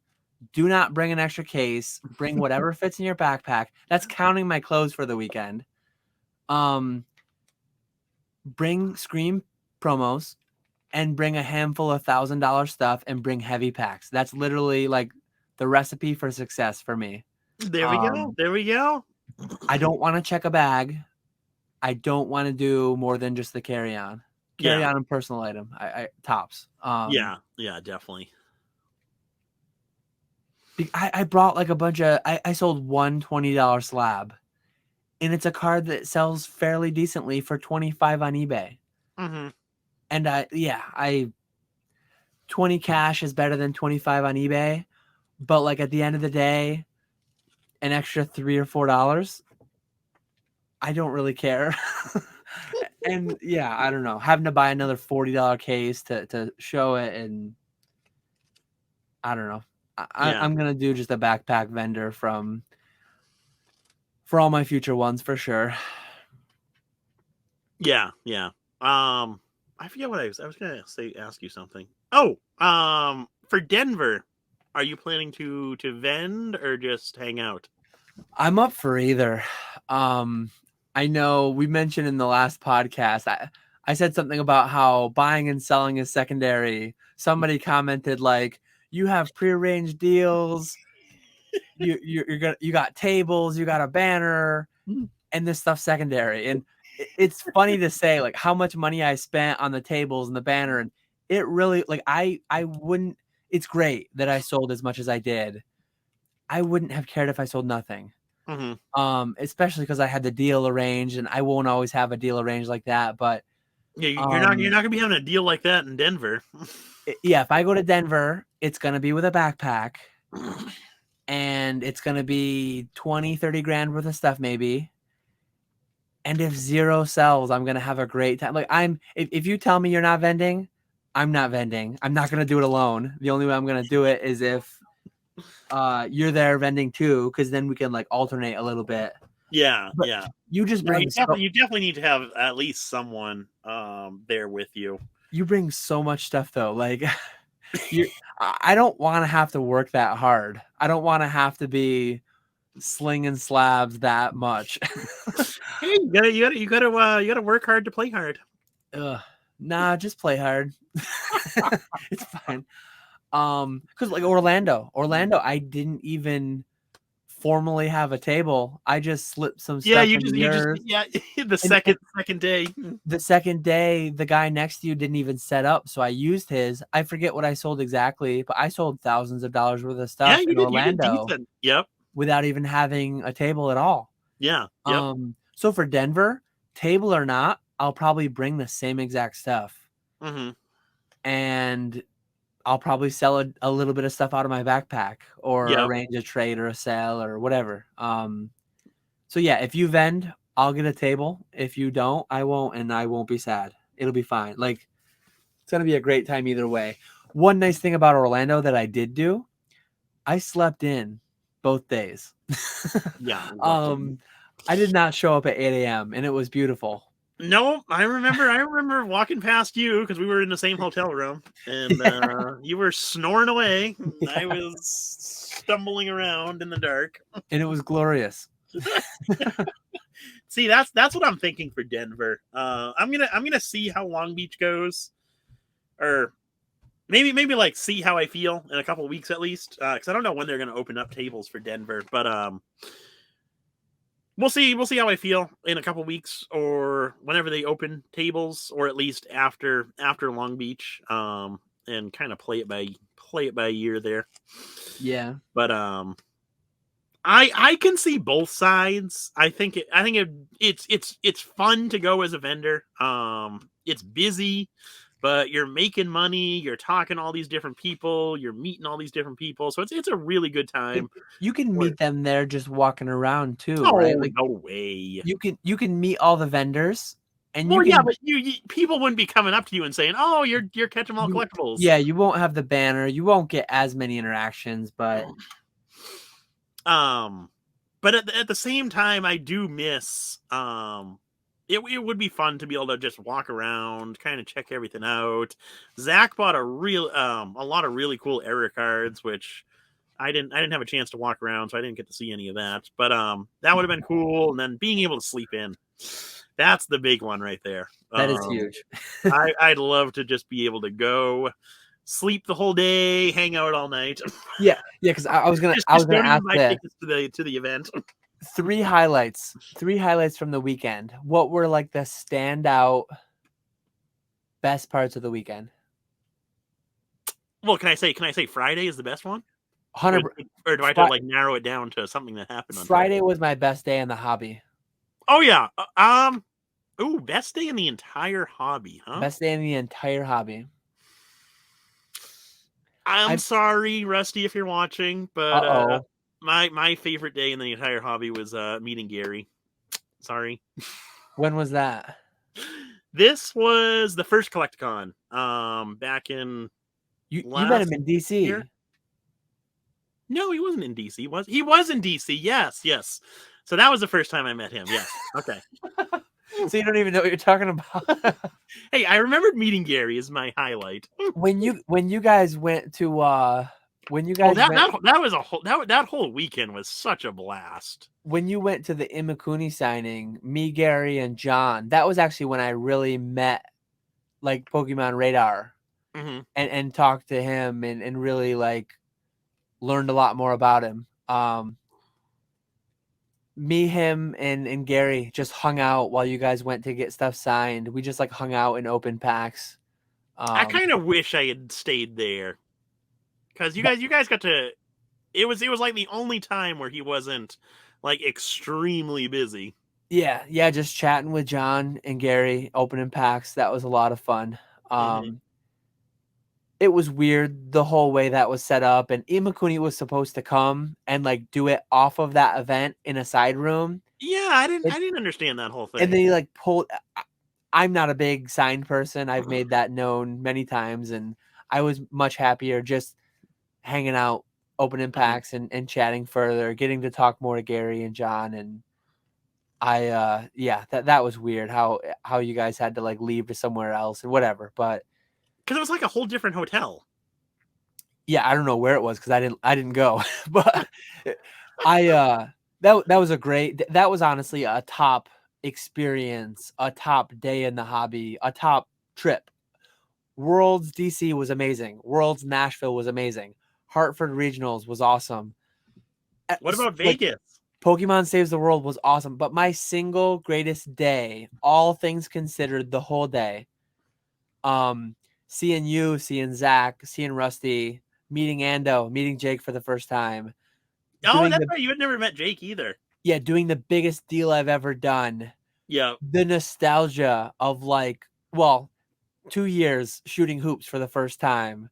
do not bring an extra case. Bring whatever fits in your backpack. That's counting my clothes for the weekend. Bring Scream promos and bring a handful of $1,000 stuff and bring heavy packs. That's literally like the recipe for success for me. There we go. There we go. I don't want to check a bag. I don't want to do more than just the carry-on. Carry-on and personal item. I tops. Yeah, definitely. I brought like a bunch of, I sold one $20 slab, and it's a card that sells fairly decently for $25 on eBay. And 20 cash is better than 25 on eBay, but like at the end of the day, an extra $3 or $4, I don't really care. And yeah, I don't know, having to buy another $40 case to show it, and I don't know. I'm gonna do just a backpack vendor for all my future ones for sure. Yeah. I forget what I was gonna ask you something. Oh, for Denver, are you planning to vend or just hang out? I'm up for either. I know we mentioned in the last podcast, I said something about how buying and selling is secondary. Somebody commented like, you have prearranged deals, you got tables, you got a banner, and this stuff's secondary. And it's funny to say like how much money I spent on the tables and the banner, and it really, like, I wouldn't. It's great that I sold as much as I did. I wouldn't have cared if I sold nothing. Especially because I had the deal arranged, and I won't always have a deal arranged like that. But yeah, you're not gonna be having a deal like that in Denver. Yeah, if I go to Denver, it's gonna be with a backpack, and it's gonna be 20-30 grand worth of stuff maybe. And if zero sells, I'm gonna have a great time. Like, if you tell me you're not vending, I'm not vending. I'm not gonna do it alone. The only way I'm gonna do it is if you're there vending too, because then we can like alternate a little bit. But you just bring you definitely need to have at least someone there with you. You bring so much stuff though. Like I don't want to have to work that hard. I don't want to have to be slinging slabs that much. Hey, you gotta work hard to play hard. Nah, just play hard. It's fine. Because like Orlando, I didn't even formally have a table. I just slipped some stuff. The second day. The second day, the guy next to you didn't even set up, so I used his. I forget what I sold exactly, but I sold thousands of dollars worth of stuff in Orlando. Without even having a table at all. So for Denver, table or not, I'll probably bring the same exact stuff. And I'll probably sell a little bit of stuff out of my backpack, or arrange a trade or a sale or whatever. So yeah, if you vend, I'll get a table. If you don't, I won't, and I won't be sad. It'll be fine. Like, it's gonna be a great time either way. One nice thing about Orlando that I did do, I slept in both days. I did not show up at 8 a.m. and it was beautiful. No, I remember walking past you because we were in the same hotel room, and you were snoring away. I was stumbling around in the dark, and it was glorious. See, that's what I'm thinking for Denver. I'm gonna see how Long Beach goes, or maybe like see how I feel in a couple of weeks at least, because I don't know when they're gonna open up tables for Denver, but we'll see how I feel in a couple of weeks, or whenever they open tables, or at least after Long Beach, and kind of play it by ear there. Yeah, but I can see both sides. I think it's fun to go as a vendor. It's busy. but you're making money, you're talking to all these different people, you're meeting all these different people. So it's a really good time. You can meet them there just walking around too, right? Oh, Like no way. you can meet all the vendors, and you Well, yeah, can but people wouldn't be coming up to you and saying, "Oh, you're catching all collectibles." yeah, you won't have the banner, you won't get as many interactions, but But at the same time, I do miss it would be fun to be able to just walk around, kind of check everything out. Zach bought a lot of really cool error cards, which I didn't have a chance to walk around, so I didn't get to see any of that. But that would have been cool. And then being able to sleep in, that's the big one right there. that is huge. I'd love to just be able to go sleep the whole day, hang out all night. Yeah, because I was gonna Just don't even ask buy that. tickets to the event. Three highlights from the weekend. What were like the standout best parts of the weekend? Well, can I say Friday is the best one? 100. Or do I have to like narrow it down to something that happened on Friday was my best day in the hobby. Oh yeah. Ooh, best day in the entire hobby, huh? Best day in the entire hobby. I'm sorry, Rusty, if you're watching, but Uh-oh. my favorite day in the entire hobby was meeting Gary. Sorry. When was that? This was the first Collecticon. Back in You met him in DC. year? No, he wasn't in DC. He was in DC? Yes. So that was the first time I met him. Yes. Okay. So you don't even know what you're talking about. Hey, I remembered meeting Gary is my highlight. when you guys went to that whole weekend was such a blast. When you went to the Imakuni signing, me, Gary, and John, that was actually when I really met like Pokemon Radar and talked to him and really like learned a lot more about him. Me, him, and Gary just hung out while you guys went to get stuff signed. We just like hung out in open packs. I kind of wish I had stayed there because you guys got to. It was like the only time where he wasn't like extremely busy. Yeah, just chatting with John and Gary, opening packs. That was a lot of fun. It was weird the whole way that was set up, and Imakuni was supposed to come and like do it off of that event in a side room. Yeah, I didn't understand that whole thing. And then he like pulled. I'm not a big signed person. I've made that known many times, and I was much happier just hanging out, opening packs, and chatting further, getting to talk more to Gary and John. And that was weird how you guys had to like leave to somewhere else and whatever, but because it was like a whole different hotel. Yeah, I don't know where it was because I didn't go, but that was a great. That was honestly a top experience, a top day in the hobby, a top trip. Worlds DC was amazing. Worlds Nashville was amazing. Hartford Regionals was awesome. What about Vegas? Pokemon Saves the World was awesome, but my single greatest day, all things considered, the whole day, seeing you, seeing Zach, seeing Rusty, meeting Ando, meeting Jake for the first time. Oh, that's right. You had never met Jake either. Yeah, doing the biggest deal I've ever done. Yeah. The nostalgia of 2 years shooting hoops for the first time.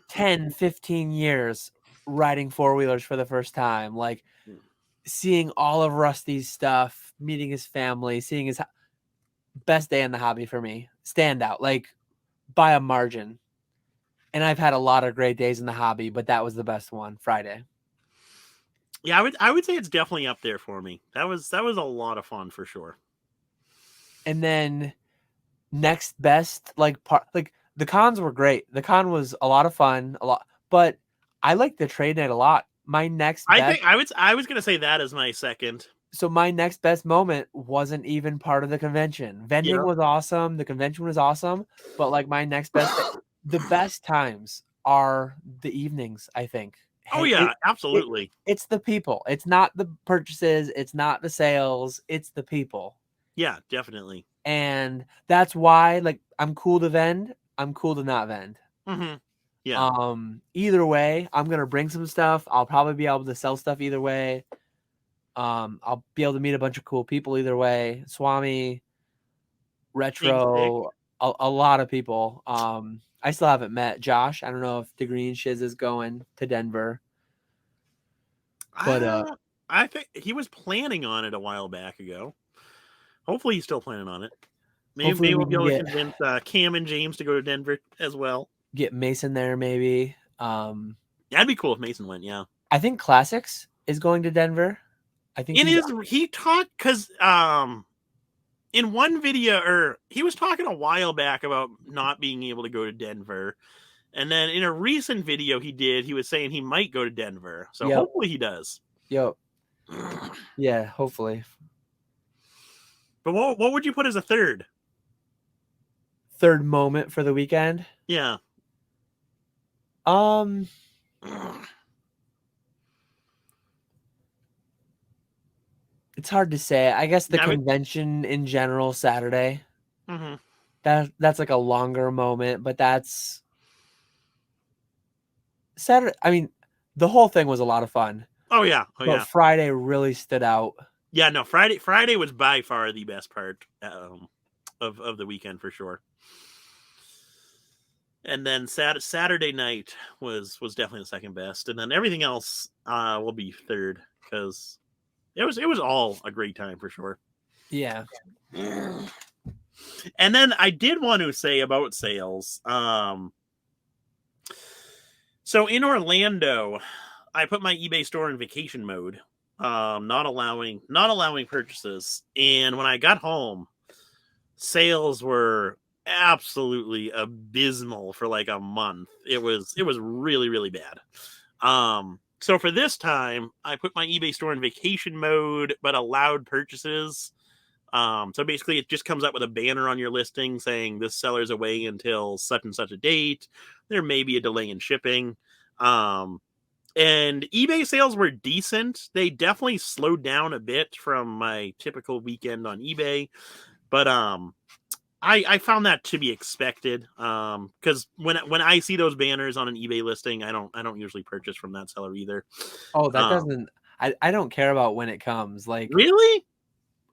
10, 15 years riding four-wheelers for the first time. Like seeing all of Rusty's stuff, meeting his family, seeing his best day in the hobby for me. Standout, like by a margin. And I've had a lot of great days in the hobby, but that was the best one, Friday. Yeah, I would say it's definitely up there for me. That was a lot of fun for sure. And then next best, the cons were great. The con was a lot of fun, but I like the trade night a lot. My next best, I was gonna say that as my second. So my next best moment wasn't even part of the convention. Vending was awesome. The convention was awesome, but like my next best, the best times are the evenings, I think. Oh yeah, absolutely. It's the people. It's not the purchases. It's not the sales. It's the people. Yeah, definitely. And that's why, like, I'm cool to vend. I'm cool to not vend. Yeah. Either way, I'm gonna bring some stuff. I'll probably be able to sell stuff either way. I'll be able to meet a bunch of cool people either way. Swami, Retro, a lot of people. I still haven't met Josh. I don't know if the Green Shiz is going to Denver, but I think he was planning on it a while back ago. Hopefully, he's still planning on it. hopefully Maybe we we'll be can able to convince Cam and James to go to Denver as well. get Mason there maybe. That'd be cool if Mason went. Yeah, I think Classics is going to Denver. I think he talked because in one video, or he was talking a while back about not being able to go to Denver. And then in a recent video he was saying he might go to Denver. So hopefully he does. Yep. Yeah, hopefully. But what would you put as a third moment for the weekend? Yeah. It's hard to say. I guess the convention in general Saturday. Mm-hmm. That's like a longer moment, but that's Saturday. I mean, the whole thing was a lot of fun. Oh yeah. But Friday really stood out. Yeah, no, Friday was by far the best part of the weekend for sure. And then Saturday night was definitely the second best, and then everything else will be third because it was all a great time for sure. Yeah. And then I did want to say about sales. So in Orlando, I put my eBay store in vacation mode, not allowing purchases. And when I got home, sales were absolutely abysmal for like a month. It was really, really bad. So for this time, I put my eBay store in vacation mode, but allowed purchases. So basically it just comes up with a banner on your listing saying this seller's away until such and such a date. There may be a delay in shipping. And eBay sales were decent. They definitely slowed down a bit from my typical weekend on eBay, but I found that to be expected. Because when I see those banners on an eBay listing, I don't usually purchase from that seller either. Oh, that doesn't. I don't care about when it comes. Like, really?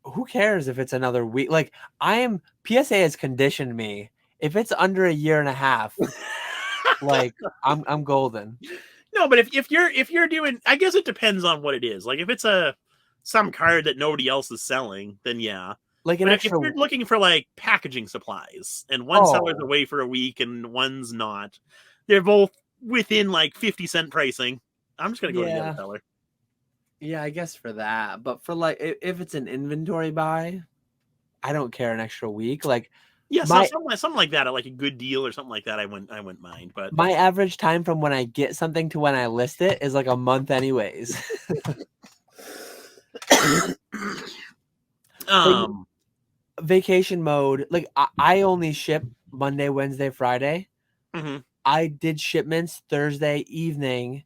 Who cares if it's another week? Like, PSA has conditioned me. If it's under a year and a half, like I'm golden. No, but if you're doing, I guess it depends on what it is. Like if it's some card that nobody else is selling, then yeah. Like if you're looking for like packaging supplies and one seller's away for a week and one's not, they're both within like 50-cent pricing. I'm just gonna go to the other seller. Yeah, I guess for that. But for like if it's an inventory buy, I don't care an extra week. Like something like that, like a good deal or something like that, I wouldn't mind. But my average time from when I get something to when I list it is like a month anyways. Vacation mode, like I only ship Monday, Wednesday, Friday. Mm-hmm. I did shipments Thursday evening,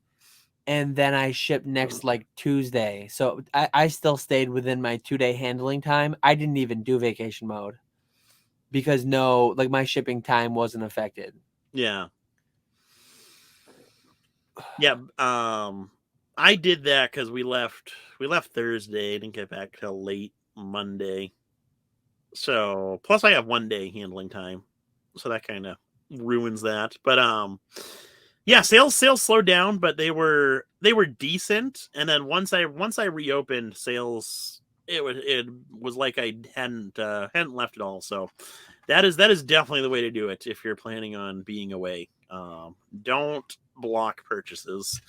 and then I shipped next like Tuesday. So I still stayed within my 2-day handling time. I didn't even do vacation mode because my shipping time wasn't affected. Yeah. Yeah. I did that because we left Thursday, didn't get back till late Monday. So plus I have 1 day handling time. So that kind of ruins that. But yeah, sales slowed down, but they were decent. And then once I reopened sales, it was like I hadn't left at all. So that is definitely the way to do it if you're planning on being away. Don't block purchases.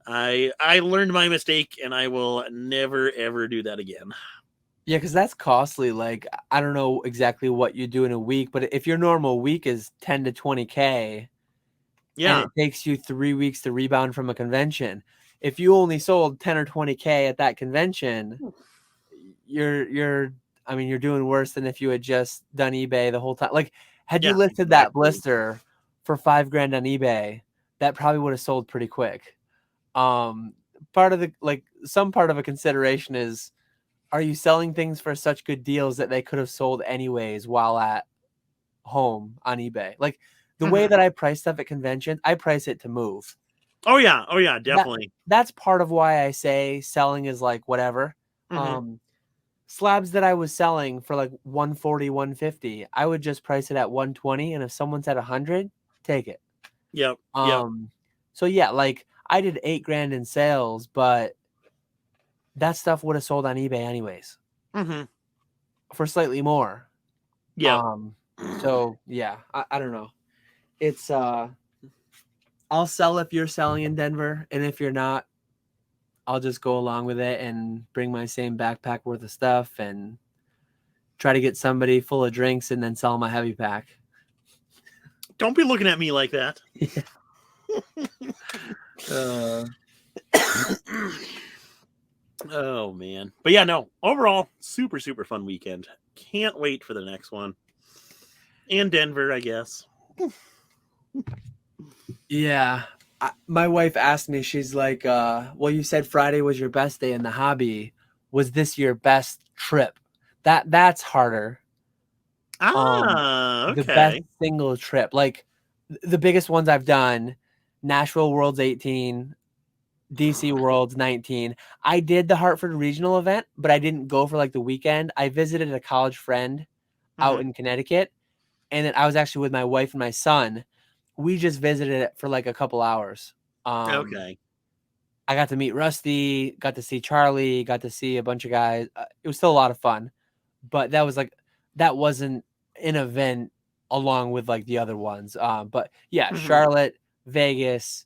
I learned my mistake and I will never ever do that again. Yeah, because that's costly. Like, I don't know exactly what you do in a week, but if your normal week is 10 to 20K, and it takes you 3 weeks to rebound from a convention, if you only sold 10 or 20K at that convention, you're doing worse than if you had just done eBay the whole time. Like, had you listed that blister for $5,000 on eBay, that probably would have sold pretty quick. Some part of a consideration is, are you selling things for such good deals that they could have sold anyways while at home on eBay? Like the way that I price stuff at conventions, I price it to move. Oh yeah, definitely. That's part of why I say selling is like whatever. slabs that I was selling for like 140, 150, I would just price it at 120, and if someone said 100, take it. Yep. So yeah, like I did 8 grand in sales, but that stuff would have sold on eBay anyways Mm-hmm. for slightly more. Yep. So yeah, I don't know. It's I'll sell if you're selling in Denver, and if you're not, I'll just go along with it and bring my same backpack worth of stuff and try to get somebody full of drinks and then sell them a heavy pack. Don't be looking at me like that. Yeah. Oh man. But yeah, no. Overall, super fun weekend. Can't wait for the next one. And Denver, I guess. Yeah. My wife asked me, she's like, well, you said Friday was your best day in the hobby. Was this your best trip? That's harder. The best Okay. single trip. Like the biggest ones I've done, Nashville Worlds 18, DC Worlds 19. I did the Hartford regional event, but I didn't go for like the weekend. I visited a college friend out in Connecticut, and then I was actually with my wife and my son. We just visited it for like a couple hours. Okay. I got to meet Rusty, got to see Charlie, got to see a bunch of guys. It was still a lot of fun, but that wasn't an event along with like the other ones. But yeah, Charlotte, Vegas,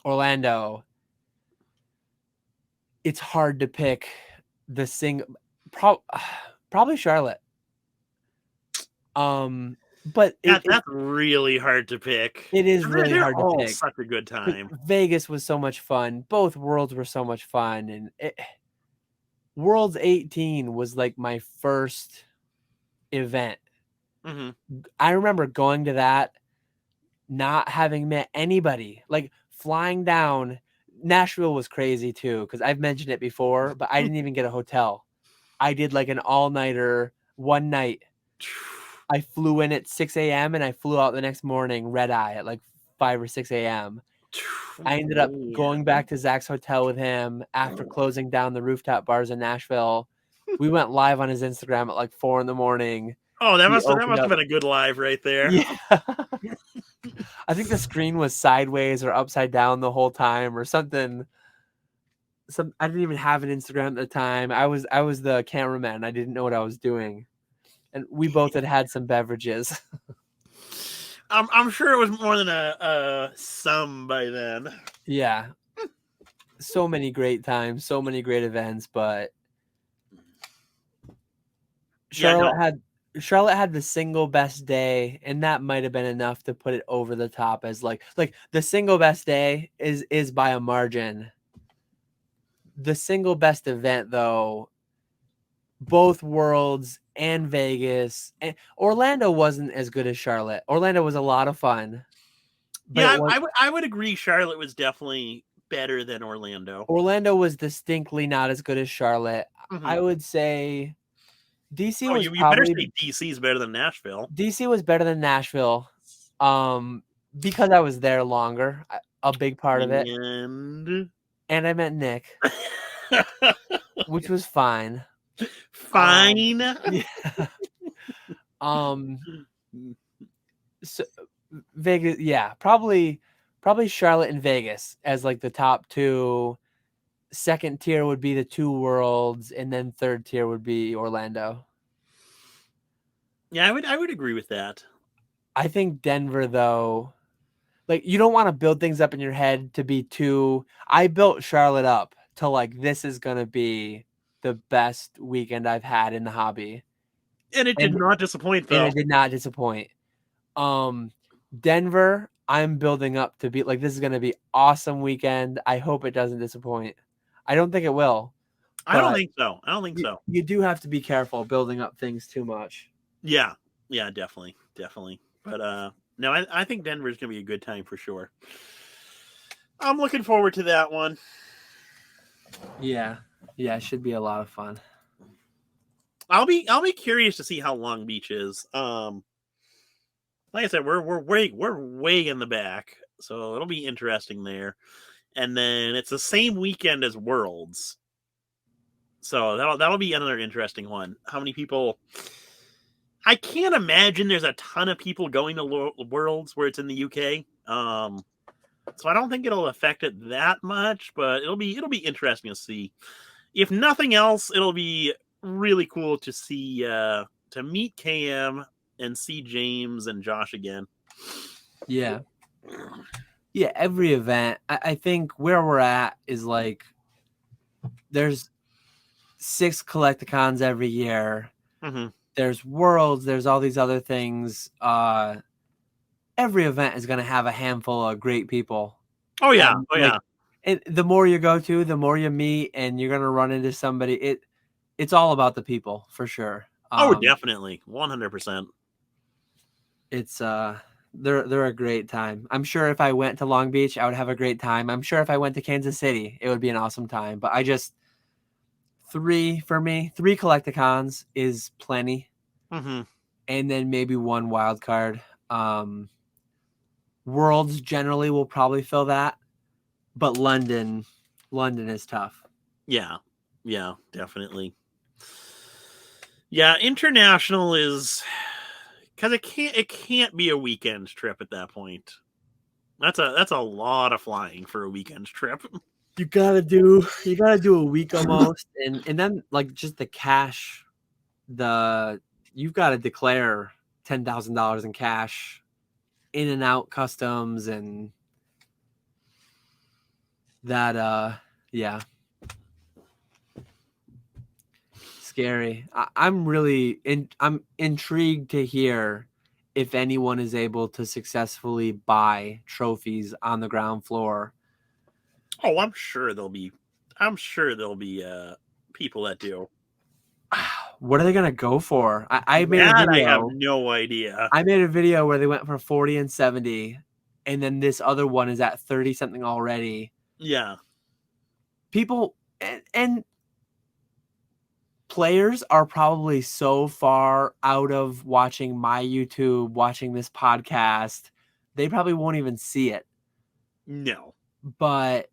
Orlando. It's hard to pick the probably Charlotte. But that's really hard to pick. It is really hard to pick. Such a good time. Vegas was so much fun. Both worlds were so much fun, and Worlds 18 was like my first event. I remember going to that, not having met anybody, like flying down. Nashville was crazy too, because I've mentioned it before, but I didn't even get a hotel. I did like an all-nighter one night. I flew in at 6 a.m. and I flew out the next morning red eye at like 5 or 6 a.m. I ended up going back to Zach's hotel with him after closing down the rooftop bars in Nashville. We went live on his Instagram at like 4 a.m. Oh, that must have been a good live right there. Yeah. I think the screen was sideways or upside down the whole time or something. I didn't even have an Instagram at the time. I was the cameraman. I didn't know what I was doing. And we both had some beverages. I'm sure it was more than a some by then. Yeah. So many great times, so many great events, but Charlotte had the single best day, and that might have been enough to put it over the top as like the single best day is by a margin. The single best event though, both worlds and Vegas and Orlando wasn't as good as Charlotte. Orlando was a lot of fun. Yeah, I would agree. Charlotte was definitely better than Orlando. Orlando was distinctly not as good as Charlotte. I would say DC was you better say DC's better than Nashville. DC was better than Nashville, because I was there longer. A big part of it, and I met Nick, which was fine. Fine. Yeah. So Vegas, yeah, probably Charlotte and Vegas as like the top two. Second tier would be the two worlds, and then third tier would be Orlando. Yeah, I would agree with that. I think Denver though, like you don't want to build things up in your head to be too. I built Charlotte up to like this is gonna be the best weekend I've had in the hobby. And it did not disappoint though. And it did not disappoint. Denver, I'm building up to be like this is gonna be awesome weekend. I hope it doesn't disappoint. I don't think it will. I don't think so. You do have to be careful building up things too much. Yeah, definitely. But no, I think Denver's gonna be a good time for sure. I'm looking forward to that one. Yeah, it should be a lot of fun. I'll be curious to see how Long Beach is. Like I said, we're way in the back, so it'll be interesting there. And then it's the same weekend as Worlds, So that'll be another interesting one. How many people? I can't imagine there's a ton of people going to Worlds where it's in the UK. So I don't think it'll affect it that much, but it'll be interesting to see. If nothing else, it'll be really cool to see to meet KM and see James and Josh again. Yeah. Yeah, every event. I think where we're at is like there's 6 collecticons every year. Mm-hmm. There's Worlds, there's all these other things. Every event is going to have a handful of great people. Oh yeah, And the more you go to, the more you meet, and you're going to run into somebody. It's all about the people for sure. Definitely, 100%. It's they're a great time. I'm sure if I went to Long Beach, I would have a great time. I'm sure if I went to Kansas City, it would be an awesome time. But I just 3 for me, 3 collecticons is plenty. Mm-hmm. And then maybe 1 wild card. Worlds generally will probably fill that, but London is tough. Yeah, definitely. Yeah, international is because it can't be a weekend trip at that point. That's a lot of flying for a weekend trip. You gotta do a week almost, and then like just the cash, you've got to declare $10,000 in cash, in and out customs, and that yeah, scary. I'm intrigued to hear if anyone is able to successfully buy trophies on the ground floor. Oh, I'm sure there'll be people that do. What are they gonna go for? I made That a video. I have no idea. I made a video where they went for 40 and 70, and then this other one is at 30 something already. Yeah. People and players are probably so far out of watching my YouTube, watching this podcast, they probably won't even see it. No. But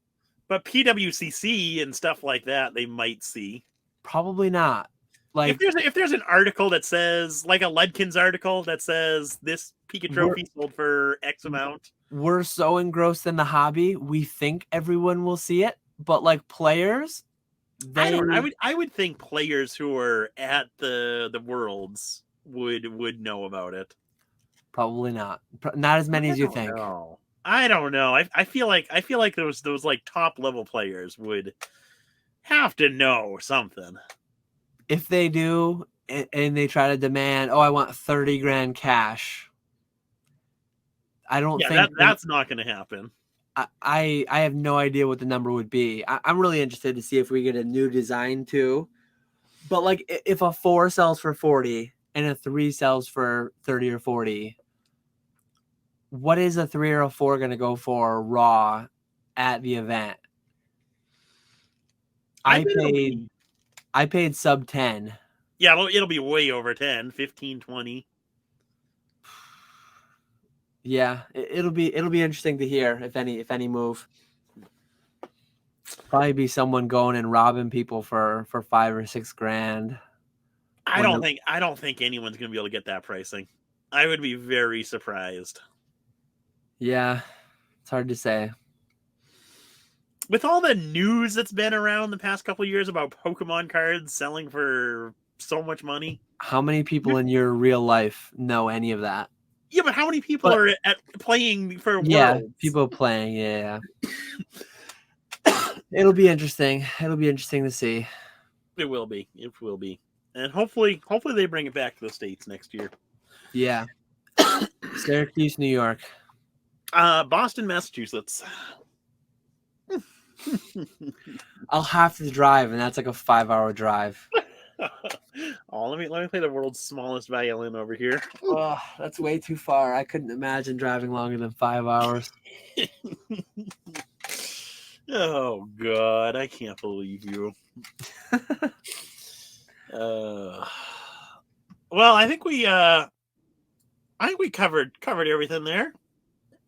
PWCC and stuff like that, they might see. Probably not. Like if there's an article that says, like a Ledkins article that says this Pika trophy sold for X amount. We're so engrossed in the hobby, we think everyone will see it, but like players, I would think players who are at the Worlds would know about it. Probably not. Not as many as you think. I don't know. I feel like those like top level players would have to know something. If they do, and they try to demand, I want 30 grand cash. I don't think that's not going to happen. I have no idea what the number would be. I'm really interested to see if we get a new design too. But like, if a 4 sells for 40 and a 3 sells for 30 or 40, what is a 3 or a 4 going to go for raw at the event? I paid sub 10. Yeah, it'll be way over 10, 15, 20. Yeah, it'll be interesting to hear if any move. Probably be someone going and robbing people for 5 or 6 grand. I don't think anyone's going to be able to get that pricing. I would be very surprised. Yeah, it's hard to say. With all the news that's been around the past couple of years about Pokemon cards selling for so much money. How many people in your real life know any of that? Yeah, but how many people are playing for Worlds? Yeah, people playing, yeah. It'll be interesting. It'll be interesting to see. It will be. It will be. And hopefully they bring it back to the States next year. Yeah. Syracuse, New York. Boston, Massachusetts. I'll have to drive, and that's like a 5-hour drive. Let me play the world's smallest violin over here. Oh, that's way too far. I couldn't imagine driving longer than 5 hours. Oh God, I can't believe you. Well, I think we covered everything there.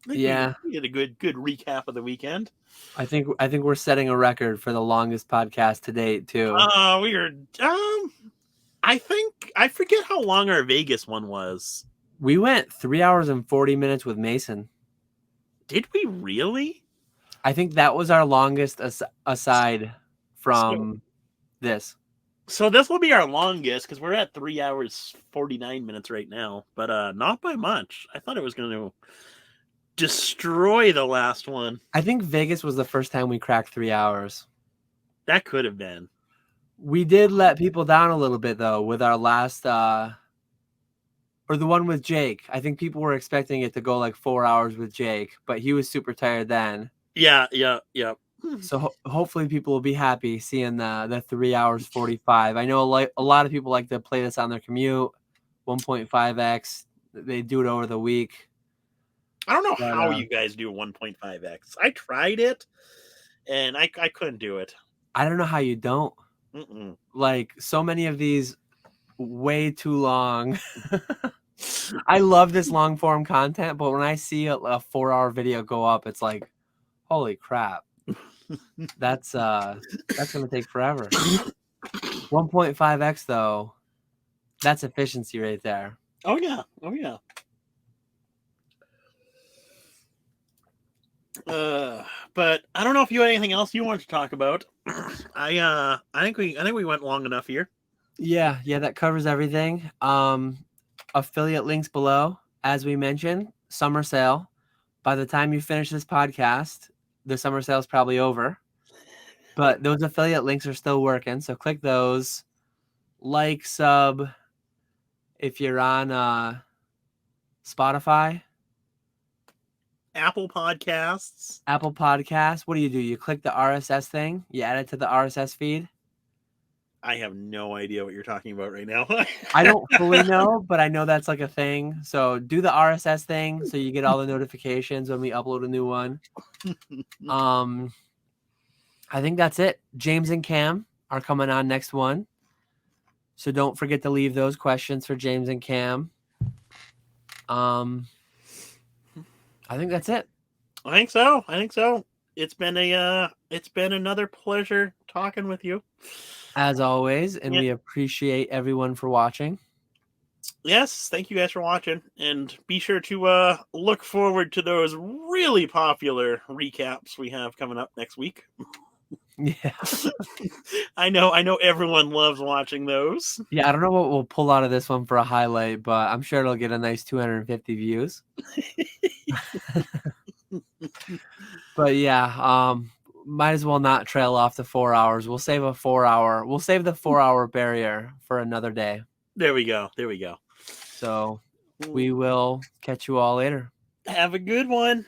I think Yeah. we had a good recap of the weekend. I think we're setting a record for the longest podcast to date too. We are I forget how long our Vegas one was. We went 3 hours and 40 minutes with Mason. Did we really? I think that was our longest aside from this. So this will be our longest because we're at 3 hours 49 minutes right now, but not by much. I thought it was going to destroy the last one. I think Vegas was the first time we cracked 3 hours. That could have been. We did let people down a little bit though with our last or the one with Jake. I think people were expecting it to go like 4 hours with Jake, but he was super tired then. Yeah. So hopefully people will be happy seeing the 3 hours 45. I know a lot of people like to play this on their commute. 1.5x. They do it over the week. I don't know how you guys do 1.5x. I tried it, and I couldn't do it. I don't know how you don't. Mm-mm. Like so many of these way too long. I love this long form content, but when I see a 4-hour video go up, it's like, holy crap. That's gonna take forever. 1.5x though, that's efficiency right there. Oh yeah. But I don't know if you had anything else you wanted to talk about. I think we went long enough here. Yeah, that covers everything. Affiliate links below, as we mentioned. Summer sale. By the time you finish this podcast, the summer sale is probably over. But those affiliate links are still working, so click those. Like, sub. If you're on Spotify, Apple Podcasts. What do? You click the RSS thing, you add it to the RSS feed. I have no idea what you're talking about right now. I don't fully know, but I know that's like a thing. So do the RSS thing so you get all the notifications when we upload a new one. I think that's it. James and Cam are coming on next one. So don't forget to leave those questions for James and Cam. I think that's it. I think so. It's been another pleasure talking with you. As always, and we appreciate everyone for watching. Yes, thank you guys for watching, and be sure to look forward to those really popular recaps we have coming up next week. Yeah. I know everyone loves watching those. Yeah, I don't know what we'll pull out of this one for a highlight, but I'm sure it'll get a nice 250 views. But yeah, might as well not trail off the 4 hours. We'll save the 4 hour barrier for another day. There we go. So we will catch you all later. Have a good one.